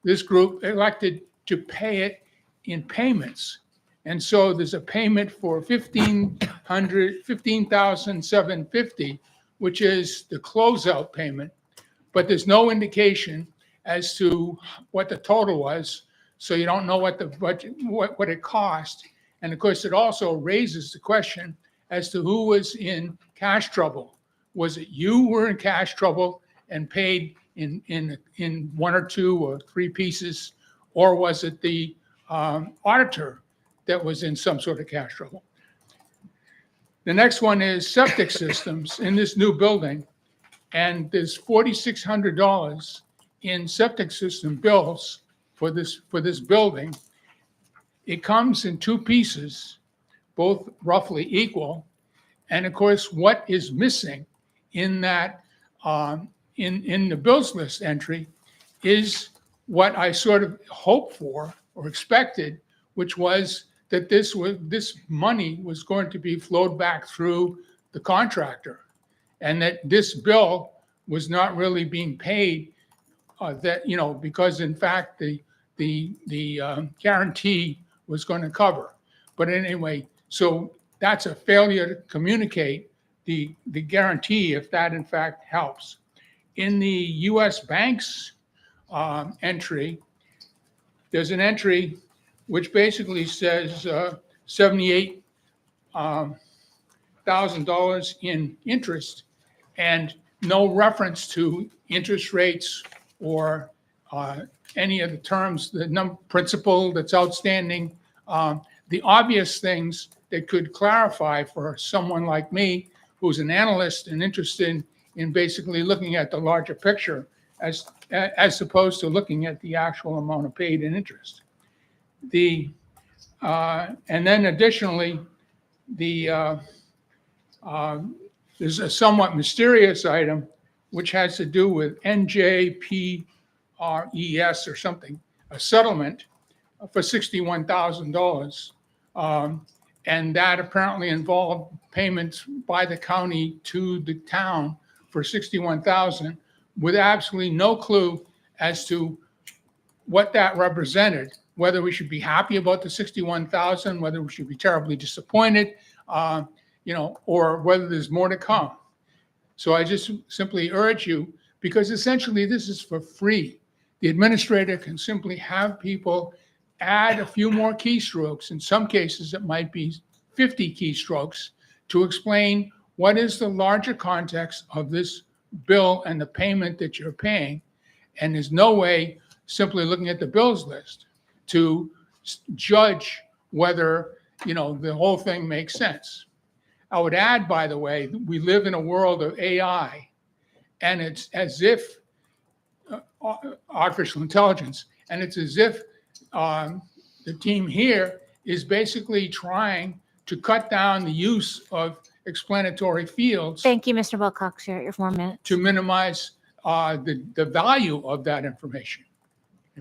this group elected to pay it in payments. And so there's a payment for $15,750, which is the closeout payment, but there's no indication as to what the total was. So you don't know what the budget, what it cost. And of course, it also raises the question as to who was in cash trouble. Was it you who were in cash trouble and paid in 1 or 2 or 3 pieces, or was it the auditor that was in some sort of cash trouble? The next one is septic systems in this new building, and there's $4,600 in septic system bills for this building. It comes in 2 pieces, both roughly equal, and of course, what is missing in that in the bills list entry is what I sort of hoped for or expected, which was that this money was going to be flowed back through the contractor, and that this bill was not really being paid. Because in fact the guarantee was going to cover. But anyway, so that's a failure to communicate the guarantee, if that in fact helps. In the U.S. Banks entry, there's an entry which basically says $78,000 in interest and no reference to interest rates or any of the terms, the principal that's outstanding, the obvious things that could clarify for someone like me, who's an analyst and interested in basically looking at the larger picture as opposed to looking at the actual amount of paid in interest. And then additionally, there's a somewhat mysterious item which has to do with NJPRES or something, a settlement for $61,000. And that apparently involved payments by the county to the town for $61,000 with absolutely no clue as to what that represented, whether we should be happy about the $61,000, whether we should be terribly disappointed, or whether there's more to come. So I just simply urge you, because essentially this is for free. The administrator can simply have people add a few more keystrokes. In some cases, it might be 50 keystrokes to explain what is the larger context of this bill and the payment that you're paying. And there's no way simply looking at the bills list to judge whether, the whole thing makes sense. I would add, by the way, we live in a world of AI, and it's as if artificial intelligence, and it's as if the team here is basically trying to cut down the use of explanatory fields. Thank you, Mr. Wilcox. You're at your 4 minutes. To minimize the value of that information.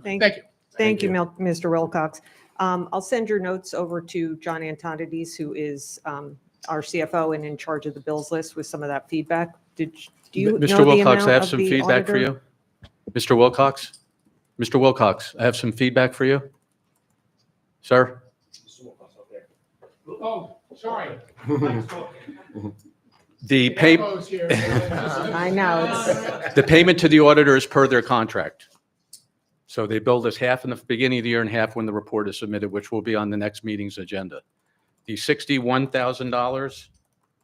Thank you. Thank you, Mr. Wilcox. I'll send your notes over to John Antonides, who is our CFO and in charge of the bills list with some of that feedback. Do you know Mr. the Wilcox, amount I have of some the feedback for auditor? you. Mr. Wilcox? Mr. Wilcox, I have some feedback for you. Sir? Oh, sorry. The I know. The payment to the auditor is per their contract. So they billed us half in the beginning of the year and half when the report is submitted, which will be on the next meeting's agenda. The $61,000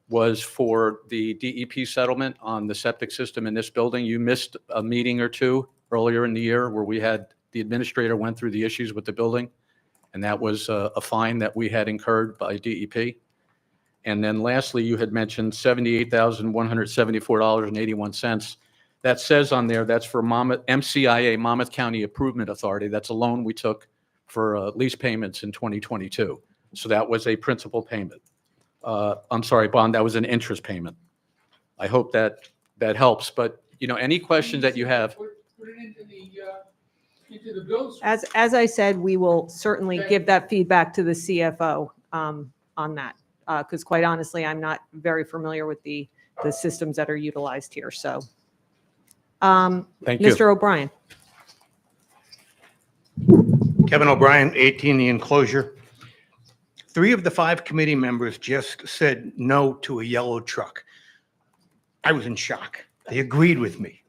was for the DEP settlement on the septic system in this building. You missed a meeting or two earlier in the year where the administrator went through the issues with the building, and that was a fine that we had incurred by DEP. And then lastly, you had mentioned $78,174.81. That says on there, that's for MCIA, Monmouth County Improvement Authority. That's a loan we took for lease payments in 2022. So that was a principal payment. I'm sorry, Bond, that was an interest payment. I hope that helps. But, any questions that you have. Put it into the bills. As I said, we will certainly give that feedback to the CFO on that. Because quite honestly, I'm not very familiar with the systems that are utilized here. So, Thank you. Mr. O'Brien. Kevin O'Brien, 18, the enclosure. 3 of the 5 committee members just said no to a yellow truck. I was in shock. They agreed with me.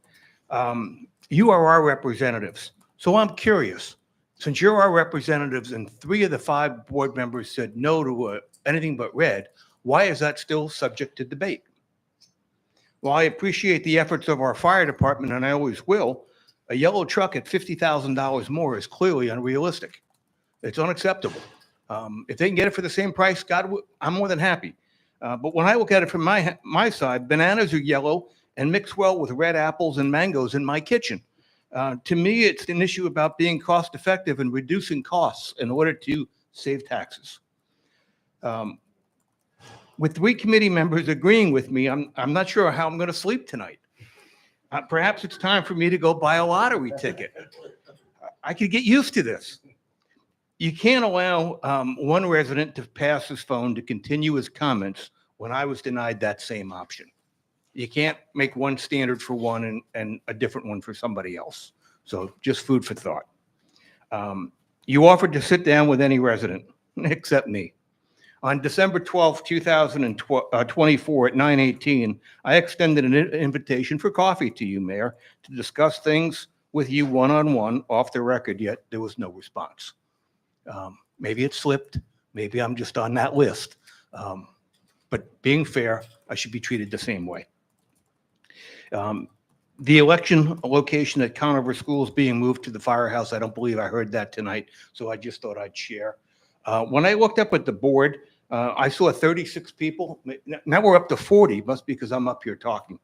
You are our representatives. So I'm curious, since you're our representatives and 3 of the 5 board members said no to anything but red, why is that still subject to debate? Well, I appreciate the efforts of our fire department, and I always will. A yellow truck at $50,000 more is clearly unrealistic. It's unacceptable. If they can get it for the same price, I'm more than happy. But when I look at it from my side, bananas are yellow and mix well with red apples and mangoes in my kitchen. To me, it's an issue about being cost effective and reducing costs in order to save taxes. With 3 committee members agreeing with me, I'm not sure how I'm going to sleep tonight. Perhaps it's time for me to go buy a lottery ticket. I could get used to this. You can't allow one resident to pass his phone to continue his comments when I was denied that same option. You can't make one standard for one and a different one for somebody else. So just food for thought. You offered to sit down with any resident, except me. On December 12th, 2024 at 9:18, I extended an invitation for coffee to you, Mayor, to discuss things with you one-on-one off the record, yet there was no response. Maybe it slipped. Maybe I'm just on that list. But being fair, I should be treated the same way. The election location at Conover School is being moved to the firehouse. I don't believe I heard that tonight, so I just thought I'd share. When I looked up at the board, I saw 36 people. Now we're up to 40, must be because I'm up here talking,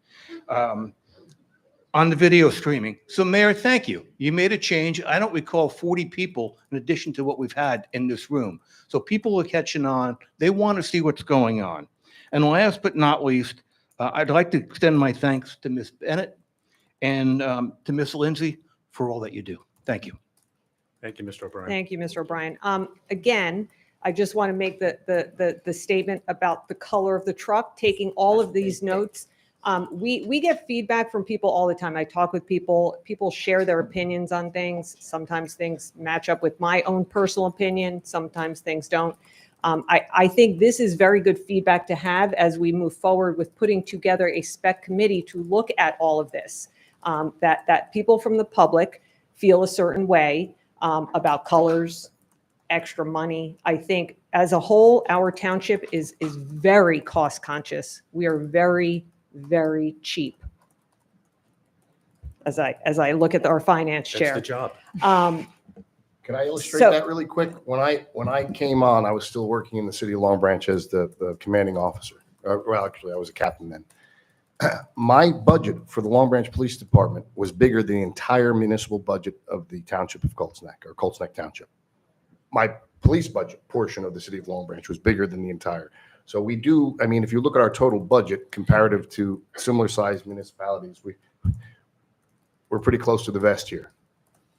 on the video streaming. So Mayor, thank you. You made a change. I don't recall 40 people in addition to what we've had in this room. So people are catching on. They want to see what's going on. And last but not least, I'd like to extend my thanks to Ms. Bennett and to Ms. Lindsay for all that you do. Thank you. Thank you, Mr. O'Brien. Thank you, Mr. O'Brien. Again, I just want to make the statement about the color of the truck, taking all of these notes. We get feedback from people all the time. I talk with people, people share their opinions on things. Sometimes things match up with my own personal opinion. Sometimes things don't. I think this is very good feedback to have as we move forward with putting together a spec committee to look at all of this, that people from the public feel a certain way about colors, extra money. I think as a whole, our township is very cost conscious. We are very, very cheap. As I look at our finance chair. That's the job. Can I illustrate So- that really quick? When I came on, I was still working in the city of Long Branch as the commanding officer. Well, actually, I was a captain then. My budget for the Long Branch Police Department was bigger than the entire municipal budget of the township of Colts Neck or Colts Neck Township. My police budget portion of the city of Long Branch was bigger than the entire. So we do, I mean, if you look at our total budget comparative to similar sized municipalities, we're pretty close to the vest here.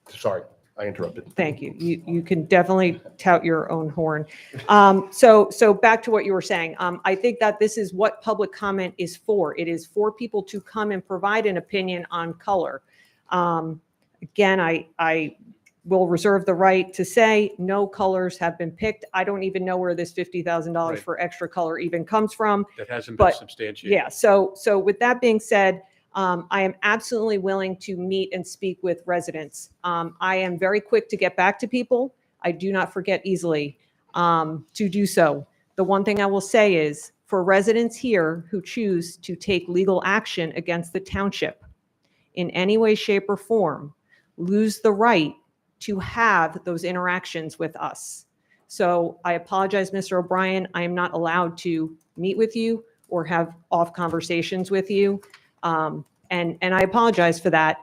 Sorry, I interrupted. Thank you. You can definitely tout your own horn. So back to what you were saying. I think that this is what public comment is for. It is for people to come and provide an opinion on color. Again, I will reserve the right to say no colors have been picked. I don't even know where this $50,000 Right. for extra color even comes from. That hasn't been But, substantiated. Yeah, so with that being said, I am absolutely willing to meet and speak with residents. I am very quick to get back to people. I do not forget easily to do so. The one thing I will say is for residents here who choose to take legal action against the township in any way, shape, or form, lose the right to have those interactions with us. So I apologize, Mr. O'Brien. I am not allowed to meet with you or have off conversations with you. And I apologize for that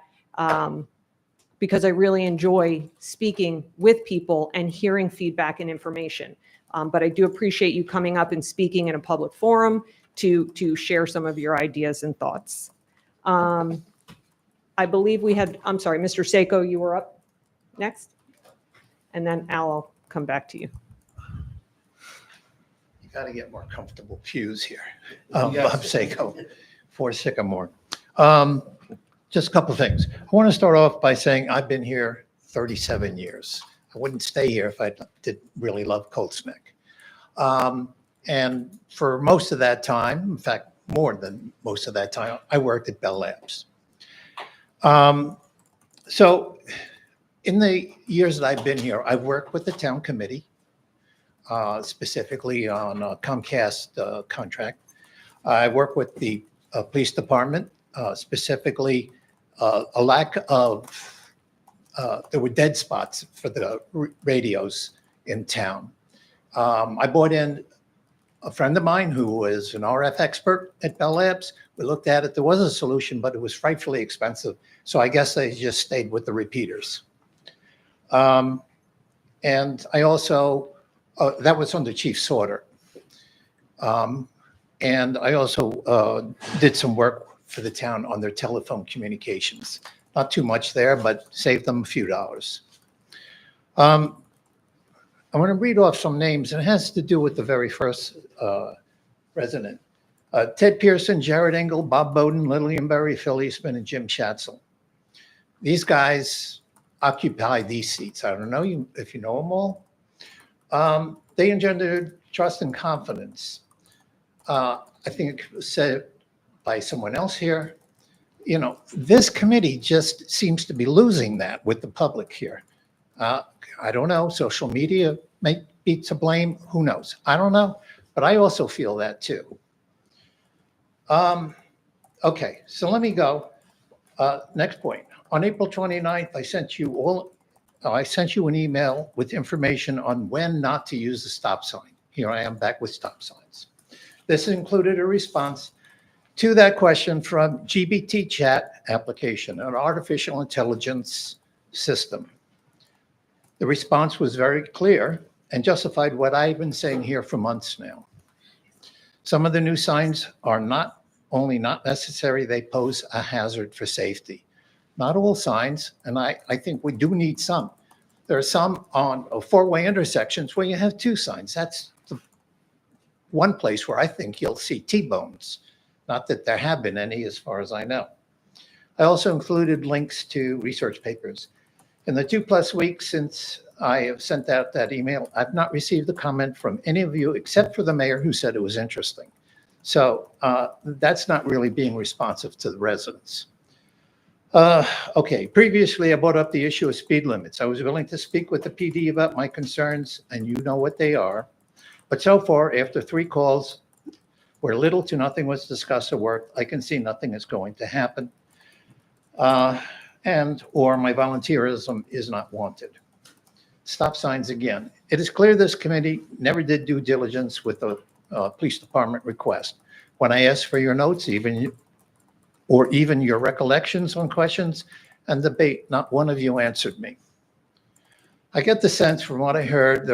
because I really enjoy speaking with people and hearing feedback and information. But I do appreciate you coming up and speaking in a public forum to share some of your ideas and thoughts. I believe we had, I'm sorry, Mr. Seiko, you were up next. And then Al, I'll come back to you. You got to get more comfortable pews here. Yes. Bob Seiko, 4 Sycamore. Just a couple of things. I want to start off by saying I've been here 37 years. I wouldn't stay here if I did really love Colts Neck. And for most of that time, in fact, more than most of that time, I worked at Bell Labs. So in the years that I've been here, I've worked with the town committee, specifically on a Comcast contract. I work with the police department, specifically a lack of, there were dead spots for the radios in town. I brought in a friend of mine who was an RF expert at Bell Labs. We looked at it. There was a solution, but it was frightfully expensive. So I guess they just stayed with the repeaters. And I also, that was under Chief Sorter. And I also did some work for the town on their telephone communications. Not too much there, but saved them a few dollars. I want to read off some names, and it has to do with the very first resident. Ted Pearson, Jared Engel, Bob Bowden, Lillian Berry, Phil Eastman, and Jim Schatzel. These guys occupy these seats. I don't know if you know them all. They engendered trust and confidence. I think it was said by someone else here, you know, this committee just seems to be losing that with the public here. I don't know, social media may be to blame, who knows? I don't know, but I also feel that too. Okay, so let me go. Next point. On April 29th, I sent you an email with information on when not to use the stop sign. Here I am back with stop signs. This included a response to that question from GBT chat application, an artificial intelligence system. The response was very clear and justified what I've been saying here for months now. Some of the new signs are not only not necessary, they pose a hazard for safety. Not all signs, and I think we do need some. There are some on four-way intersections where you have two signs. That's the one place where I think you'll see T-bones. Not that there have been any as far as I know. I also included links to research papers. In the 2+ weeks since I have sent out that email, I've not received a comment from any of you except for the mayor who said it was interesting. So that's not really being responsive to the residents. Okay, previously I brought up the issue of speed limits. I was willing to speak with the PD about my concerns, and you know what they are. But so far, after 3 calls where little to nothing was discussed or worked, I can see nothing is going to happen. Or my volunteerism is not wanted. Stop signs again. It is clear this committee never did due diligence with the police department request. When I asked for your notes, even your recollections on questions and debate, not one of you answered me. I get the sense from what I heard,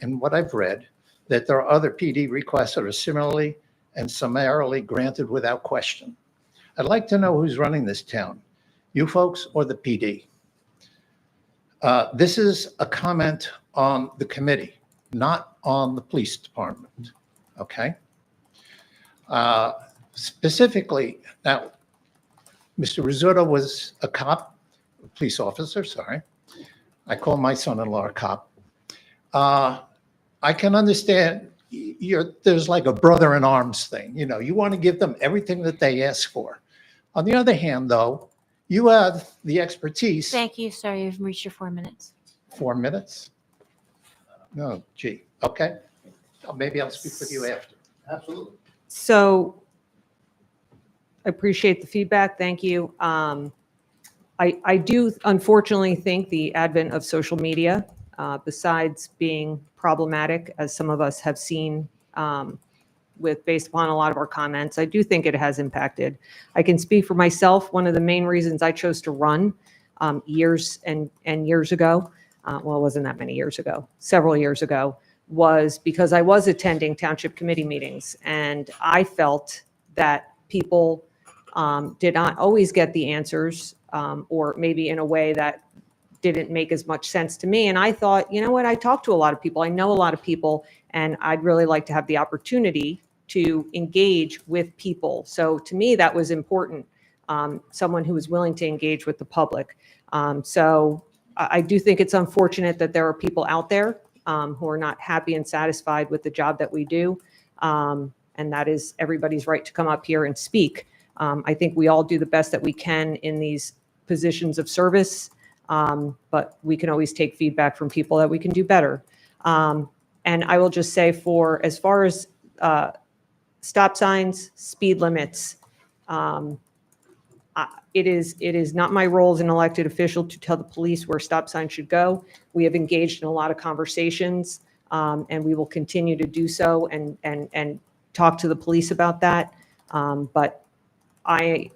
and what I've read, that there are other PD requests that are similarly and summarily granted without question. I'd like to know who's running this town, you folks or the PD. This is a comment on the committee, not on the police department, okay? Specifically, now, Mr. Rizzuto was a cop, a police officer, sorry. I call my son-in-law a cop. I can understand there's like a brother in arms thing. You know, you want to give them everything that they ask for. On the other hand, though, you have the expertise. Thank you, sir. You've reached your 4 minutes. 4 minutes? No, gee, okay. Maybe I'll speak with you after. Absolutely. So I appreciate the feedback. Thank you. I do unfortunately think the advent of social media, besides being problematic, as some of us have seen based upon a lot of our comments, I do think it has impacted. I can speak for myself. One of the main reasons I chose to run years and years ago, well, it wasn't that many years ago, several years ago, was because I was attending township committee meetings, and I felt that people did not always get the answers, or maybe in a way that didn't make as much sense to me. And I thought, you know what, I talk to a lot of people, I know a lot of people, and I'd really like to have the opportunity to engage with people. So to me, that was important, someone who was willing to engage with the public. So I do think it's unfortunate that there are people out there who are not happy and satisfied with the job that we do. And that is everybody's right to come up here and speak. I think we all do the best that we can in these positions of service, but we can always take feedback from people that we can do better. And I will just say, for as far as stop signs, speed limits, it is not my role as an elected official to tell the police where stop signs should go. We have engaged in a lot of conversations, and we will continue to do so and talk to the police about that. But I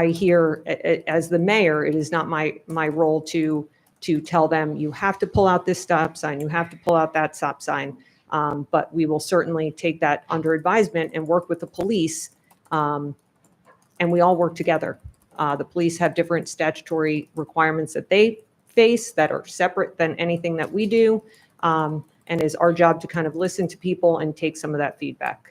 hear, as the mayor, it is not my role to tell them, you have to pull out this stop sign, you have to pull out that stop sign. But we will certainly take that under advisement and work with the police, and we all work together. The police have different statutory requirements that they face that are separate than anything that we do, and it's our job to kind of listen to people and take some of that feedback.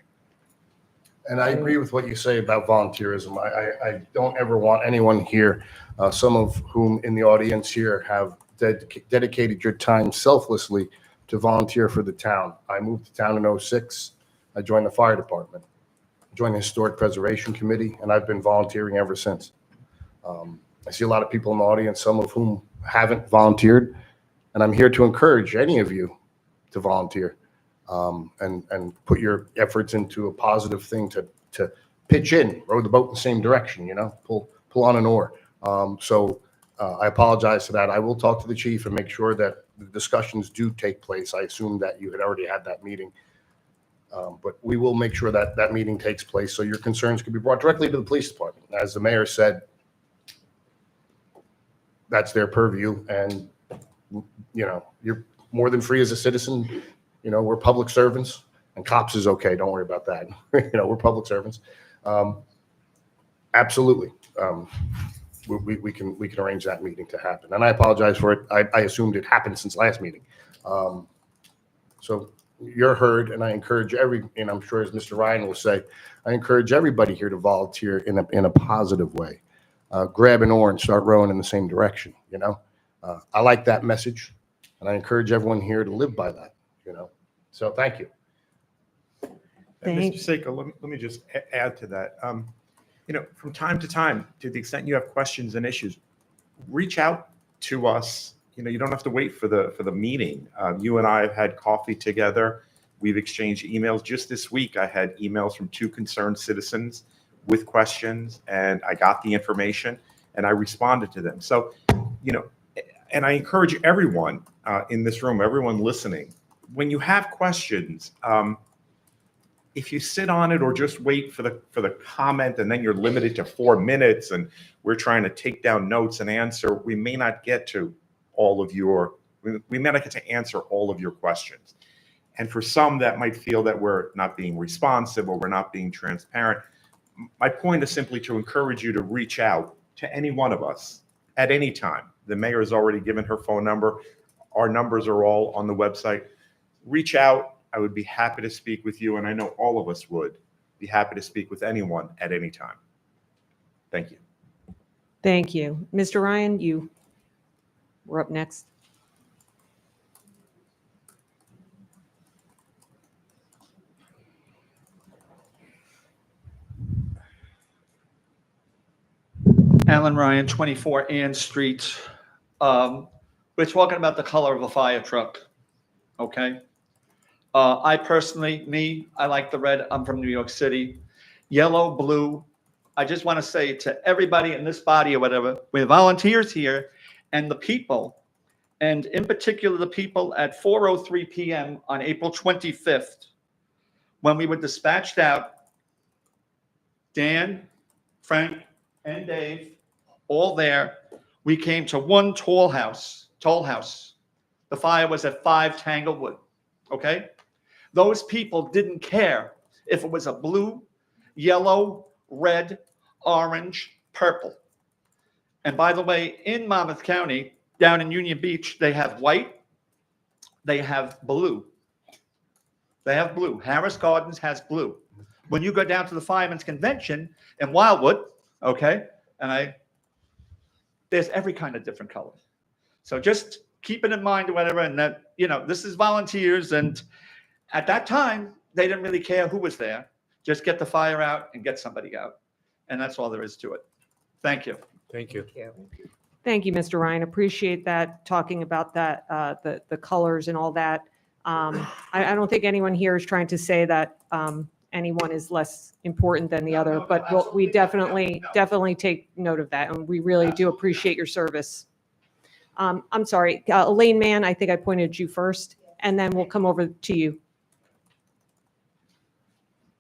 And I agree with what you say about volunteerism. I don't ever want anyone here, some of whom in the audience here have dedicated your time selflessly to volunteer for the town. I moved to town in 2006. I joined the fire department. joined the Historic Preservation Committee, and I've been volunteering ever since. I see a lot of people in the audience, some of whom haven't volunteered, and I'm here to encourage any of you to volunteer and put your efforts into a positive thing to pitch in, row the boat in the same direction, pull on an oar. I apologize for that. I will talk to the chief and make sure that the discussions do take place. I assume that you had already had that meeting. But we will make sure that that meeting takes place so your concerns can be brought directly to the police department. As the mayor said, that's their purview, and you're more than free as a citizen. We're public servants, and cops is okay. Don't worry about that. We're public servants. Absolutely. We can arrange that meeting to happen. And I apologize for it. I assumed it happened since last meeting. So you're heard, and I encourage and I'm sure as Mr. Ryan will say, I encourage everybody here to volunteer in a positive way. Grab an oar and start rowing in the same direction. I like that message, and I encourage everyone here to live by that. So thank you. Mr. Seiko, let me just add to that. From time to time, to the extent you have questions and issues, reach out to us. You don't have to wait for the meeting. You and I have had coffee together. We've exchanged emails. Just this week, I had emails from 2 concerned citizens with questions, and I got the information and I responded to them. So, and I encourage everyone in this room, everyone listening, when you have questions, if you sit on it or just wait for the comment and then you're limited to 4 minutes and we're trying to take down notes and answer, we may not get to we may not get to answer all of your questions. And for some that might feel that we're not being responsive or we're not being transparent, my point is simply to encourage you to reach out to any one of us at any time. The mayor has already given her phone number. Our numbers are all on the website. Reach out. I would be happy to speak with you, and I know all of us would be happy to speak with anyone at any time. Thank you. Thank you. Mr. Ryan, you were up next. Alan Ryan, 24 Ann Street. We're talking about the color of a fire truck, okay? I personally, I like the red. I'm from New York City. Yellow, blue. I just want to say to everybody in this body or whatever, we have volunteers here and the people, and in particular the people at 4:03 p.m. on April 25th, when we were dispatched out, Dan, Frank, and Dave, all there. We came to one tall house. The fire was at 5 Tanglewood, okay? Those people didn't care if it was a blue, yellow, red, orange, purple. And by the way, in Monmouth County, down in Union Beach, they have white, they have blue. They have blue. Harris Gardens has blue. When you go down to the Firemen's Convention in Wildwood, okay, there's every kind of different color. So just keep it in mind or whatever, and that, this is volunteers, and at that time, they didn't really care who was there. Just get the fire out and get somebody out. And that's all there is to it. Thank you. Thank you. Thank you, Mr. Ryan. Appreciate that, talking about that, the colors and all that. I don't think anyone here is trying to say that anyone is less important than the other, but we definitely take note of that, and we really do appreciate your service. I'm sorry, Elaine Mann, I think I pointed you first, and then we'll come over to you.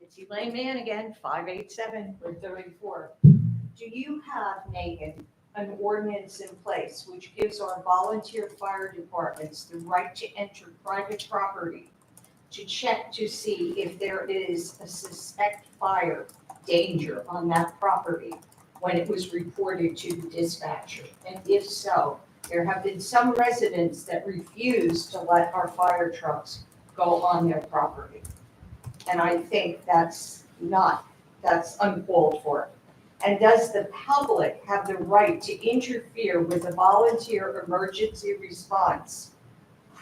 It's Elaine Mann again, 587 Route 34. Do you have, Megan, an ordinance in place which gives our volunteer fire departments the right to enter private property to check to see if there is a suspect fire danger on that property when it was reported to the dispatcher? And if so, there have been some residents that refuse to let our fire trucks go on their property. And I think that's uncalled for. And does the public have the right to interfere with a volunteer emergency response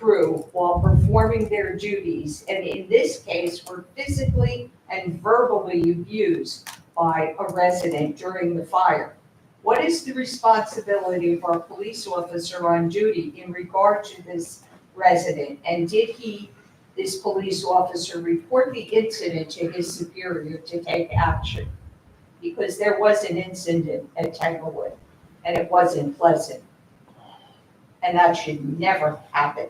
crew while performing their duties, and in this case, were physically and verbally abused by a resident during the fire. What is the responsibility of our police officer on duty in regard to this resident? And did this police officer, report the incident to his superior to take action? Because there was an incident at Tanglewood, and it wasn't pleasant. And that should never happen,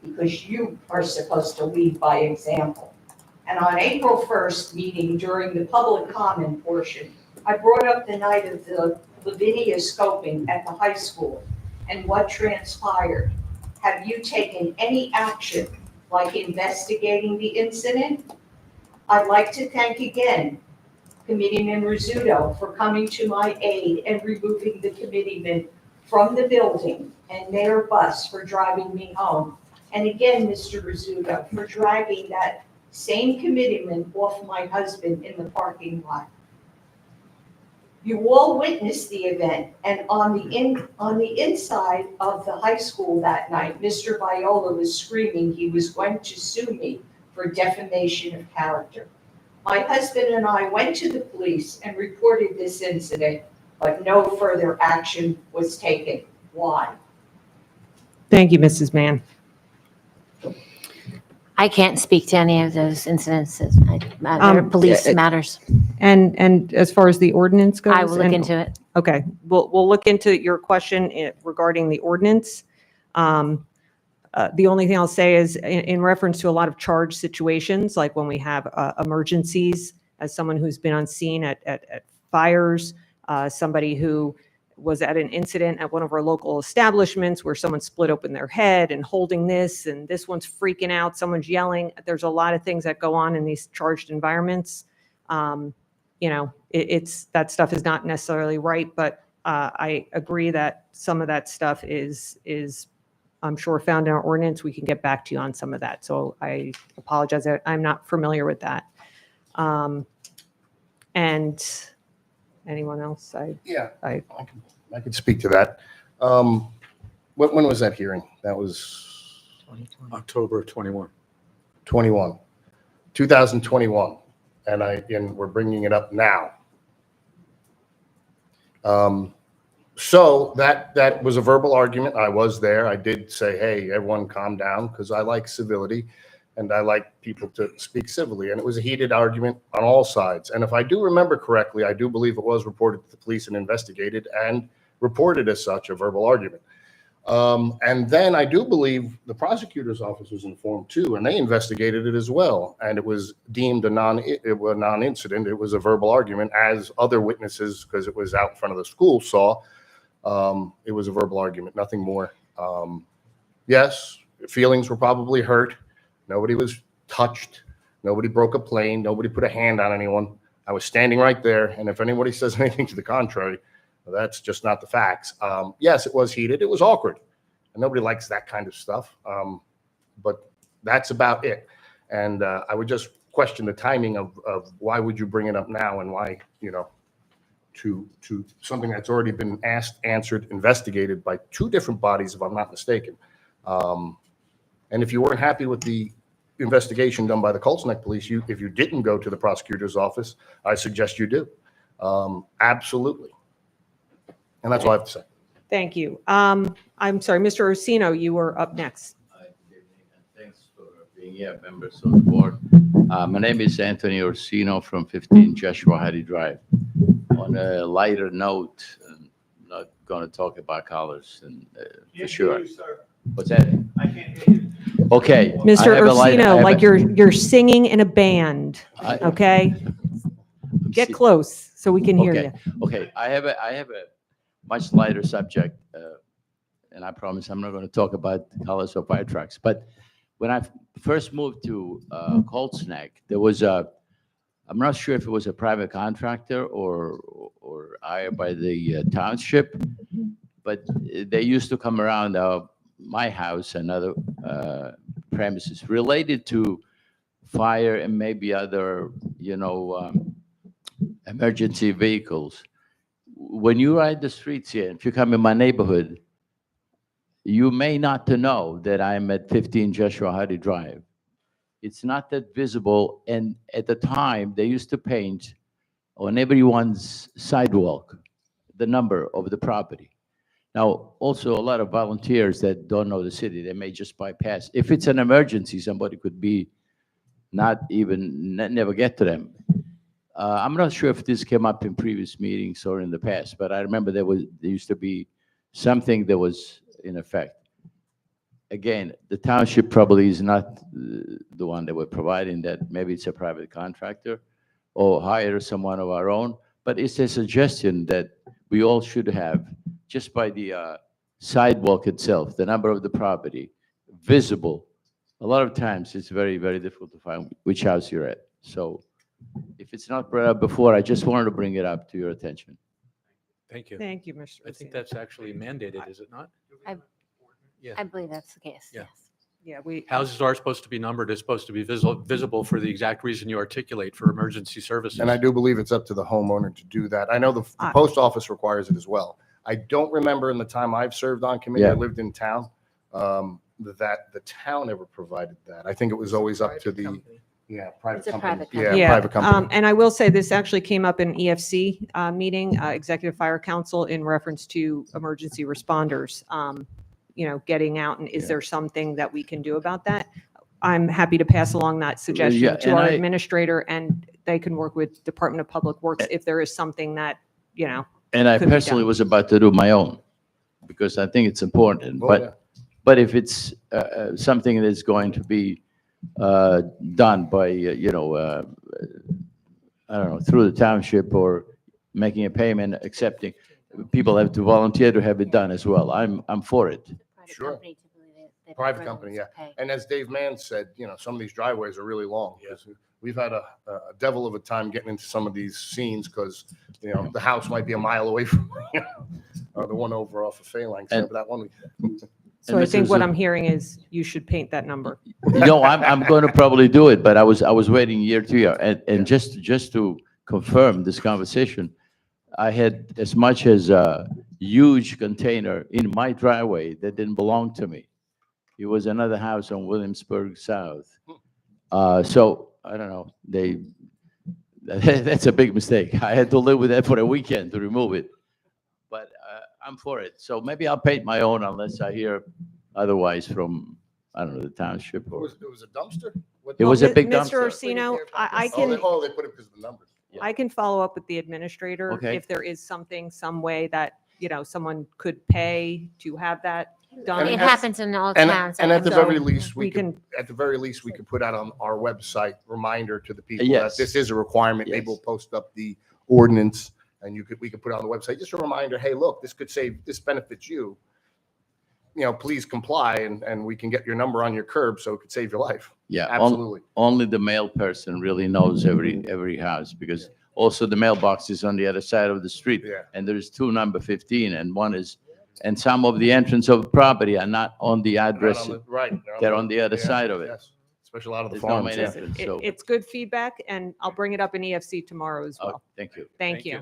because you are supposed to lead by example. And on April 1st meeting, during the public comment portion, I brought up the night of the Lavinia scoping at the high school and what transpired. Have you taken any action, like investigating the incident? I'd like to thank again Committeeman Rizzuto for coming to my aid and removing the committeeman from the building, and Mayor Buss for driving me home. And again, Mr. Rizzuto, for dragging that same committeeman off my husband in the parking lot. You all witnessed the event, and on the inside of the high school that night, Mr. Viola was screaming he was going to sue me for defamation of character. My husband and I went to the police and reported this incident, but no further action was taken. Why? Thank you, Mrs. Mann. I can't speak to any of those incidences. They're police matters. And as far as the ordinance goes? I will look into it. Okay, we'll look into your question regarding the ordinance. The only thing I'll say is in reference to a lot of charged situations, like when we have emergencies, as someone who's been on scene at fires, somebody who was at an incident at one of our local establishments where someone split open their head and holding this, and this one's freaking out, someone's yelling. There's a lot of things that go on in these charged environments. It's that stuff is not necessarily right, but I agree that some of that stuff is I'm sure found in our ordinance. We can get back to you on some of that. So I apologize. I'm not familiar with that. And anyone else? Yeah, I can speak to that. When was that hearing? That was October of 21. 2021, and we're bringing it up now. So that was a verbal argument. I was there. I did say, hey, everyone calm down, because I like civility and I like people to speak civilly. And it was a heated argument on all sides. And if I do remember correctly, I do believe it was reported to the police and investigated and reported as such, a verbal argument. And then I do believe the prosecutor's office was informed too, and they investigated it as well. And it was deemed a non-incident. It was a verbal argument, as other witnesses, because it was out in front of the school, saw. It was a verbal argument, nothing more. Yes, feelings were probably hurt. Nobody was touched. Nobody broke a plane. Nobody put a hand on anyone. I was standing right there. And if anybody says anything to the contrary, that's just not the facts. Yes, it was heated. It was awkward. And nobody likes that kind of stuff. But that's about it. And I would just question the timing of why would you bring it up now, and why, to something that's already been asked, answered, investigated by two different bodies, if I'm not mistaken. And if you weren't happy with the investigation done by the Colts Neck Police, if you didn't go to the prosecutor's office, I suggest you do. Absolutely. And that's all I have to say. Thank you. I'm sorry, Mr. Orsino, you were up next. Thanks for being here, members of the board. My name is Anthony Orsino from 15 Joshua Hattie Drive. On a lighter note, I'm not going to talk about college, and for sure. What's that? I can't hear you. Okay. Mr. Orsino, like you're singing in a band, okay? Get close so we can hear you. Okay, I have a much lighter subject, and I promise I'm not going to talk about college or fire trucks. But when I first moved to Colts Neck, there was I'm not sure if it was a private contractor or hired by the township, but they used to come around my house and other premises related to fire and maybe other, emergency vehicles. When you ride the streets here, if you come in my neighborhood, you may not to know that I'm at 15 Joshua Hardy Drive. It's not that visible, and at the time, they used to paint on everyone's sidewalk the number of the property. Now, also a lot of volunteers that don't know the city, they may just bypass. If it's an emergency, somebody could be not even, never get to them. I'm not sure if this came up in previous meetings or in the past, but I remember there used to be something that was in effect. Again, the township probably is not the one that we're providing that. Maybe it's a private contractor or hire someone of our own, but it's a suggestion that we all should have, just by the sidewalk itself, the number of the property, visible. A lot of times it's very, very difficult to find which house you're at. So if it's not brought up before, I just wanted to bring it up to your attention. Thank you. Thank you, Mr. I think Rossino. that's actually mandated, is it not? Yeah. I believe that's the case, Yeah. yes. Yeah, we. Houses are supposed to be numbered, it's supposed to be visible for the exact reason you articulate, for emergency services. And I do believe it's up to the homeowner to do that. I know the post office requires it as well. I don't remember in the time I've served on committee, I Yeah. lived in town, that the town ever provided that. I think it was always up to the, private It's a company. private Yeah, company. private company. And I will say this actually came up in EFC meeting, Executive Fire Council, in reference to emergency responders, getting out, and is there something that we can do about that? I'm happy to pass along that suggestion Yeah, to and our I- administrator, and they can work with Department of Public Works if there is something that, And I could be personally done. was about to do my own, because I think it's important. Oh, But yeah. but if it's something that's going to be done by, I don't know, through the township or making a payment, accepting, people have to volunteer to have it done as well. I'm for it. Sure. Private company, yeah. And as Dave Mann said, some of these driveways are really long. 'Cause we've had a devil of a time getting into some of these scenes because, the house might be a mile away from, the one over off of Phalanx. And- That one. so I think what Mrs. I'm hearing is you should paint that number. I'm going to probably do it, but I was waiting year to year. And just to confirm this conversation, I had as much as a huge container in my driveway that didn't belong to me. It was another house on Williamsburg South. So I don't know, that's a big mistake. I had to live with that for a weekend to remove it. But I'm for it. So maybe I'll paint my own unless I hear otherwise from, I don't know, the township It or. was a dumpster? It was a big Mr. dumpster. Orsino, I Oh, can. they put it because of the numbers. I can follow up with the administrator Okay. if there is something, some way that, someone could pay to have that done. It happens in all And, towns. and at the So very least, we at the very least, we could put out on our website reminder to the people that Yes. this is a requirement. Maybe Yes. we'll post up the ordinance and we could put it on the website, just a reminder, hey, look, this benefits you. Please comply and we can get your number on your curb so it could save your life. Yeah, Absolutely. only the mail person really knows every house, because also the mailbox is on the other side of the street. Yeah. And there's two number 15 and one is, and some of the entrance of property are not on the Not address. on the- Right. They're on the other yeah, side of it. yes. Especially a lot of the There's no farms. main yeah. entrance, so, It's good feedback, and I'll bring it up in EFC tomorrow as oh, well. thank you. Thank you.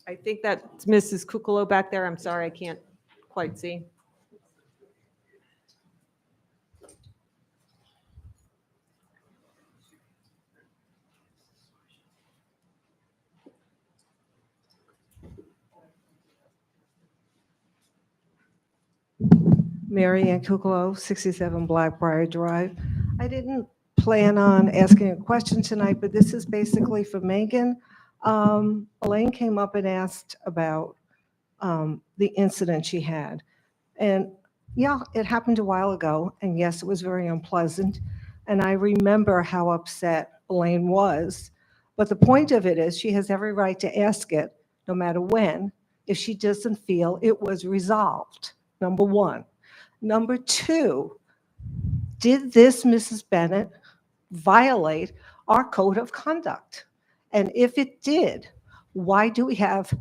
I think that's Mrs. Kukalo back there. I'm sorry, I can't quite see. Mary Ann Kukalo, 67 Blackbriar Drive. I didn't plan on asking a question tonight, but this is basically for Megan. Elaine came up and asked about the incident she had. And yeah, it happened a while ago, and yes, it was very unpleasant. And I remember how upset Elaine was. But the point of it is she has every right to ask it, no matter when, if she doesn't feel it was resolved, number one. Number two, did this Mrs. Bennett violate our code of conduct? And if it did, why do we have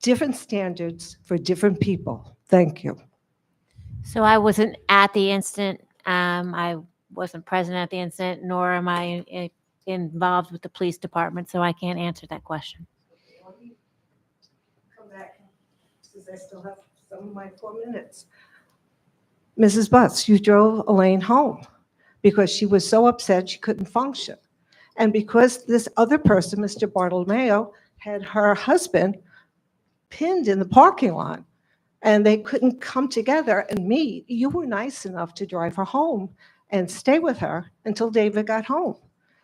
different standards for different people? Thank you. So I wasn't at the incident. I wasn't present at the incident, nor am I involved with the police department, so I can't answer that question. Come back, since I still have some of my 4 minutes. Mrs. Butts, you drove Elaine home because she was so upset she couldn't function. And because this other person, Mr. Bartolomeo, had her husband pinned in the parking lot and they couldn't come together and meet, you were nice enough to drive her home and stay with her until David got home.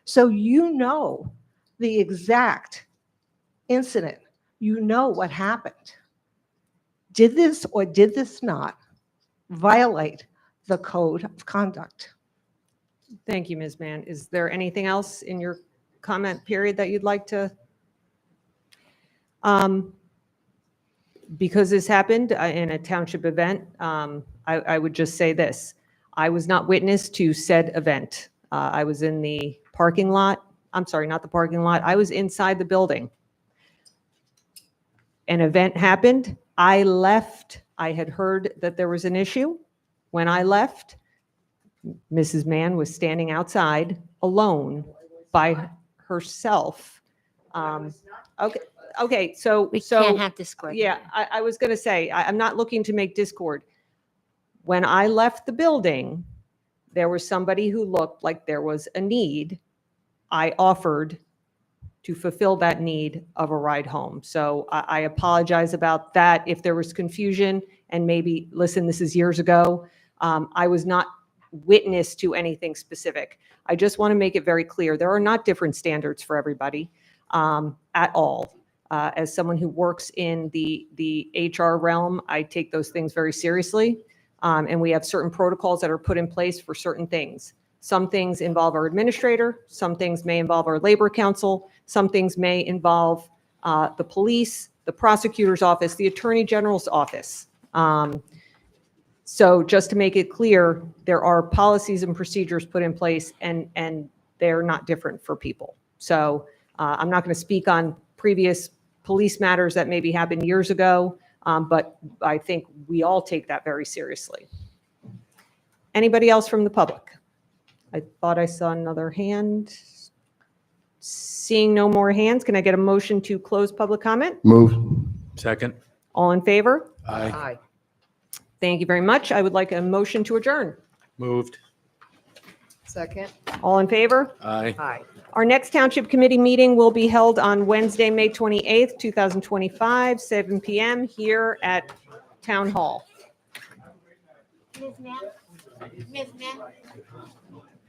So you know the exact incident. You know what happened. Did this or did this not violate the code of conduct? Thank you, Ms. Mann. Is there anything else in your comment period that you'd like to? Because this happened in a township event, I would just say this. I was not witness to said event. I was in the parking lot. I'm sorry, not the parking lot. I was inside the building. An event happened. I left. I had heard that there was an issue. When I left, Mrs. Mann was standing outside alone by herself. Okay, so. We can't have discord. Yeah, I was going to say, I'm not looking to make discord. When I left the building, there was somebody who looked like there was a need. I offered to fulfill that need of a ride home. So I apologize about that. If there was confusion and maybe, listen, this is years ago. I was not witness to anything specific. I just want to make it very clear. There are not different standards for everybody at all. As someone who works in the HR realm, I take those things very seriously. And we have certain protocols that are put in place for certain things. Some things involve our administrator. Some things may involve our labor council. Some things may involve the police, the prosecutor's office, the attorney general's office. So just to make it clear, there are policies and procedures put in place, and they're not different for people. So I'm not going to speak on previous police matters that maybe happened years ago, but I think we all take that very seriously. Anybody else from the public? I thought I saw another hand. Seeing no more hands, can I get a motion to close public comment? Move. Second. All in favor? Aye. Thank you very much. I would like a motion to adjourn. Moved. Second. All in favor? Aye. Aye. Our next Township Committee meeting will be held on Wednesday, May 28th, 2025, 7 p.m. here at Town Hall. Ms. Mann? Ms. Mann?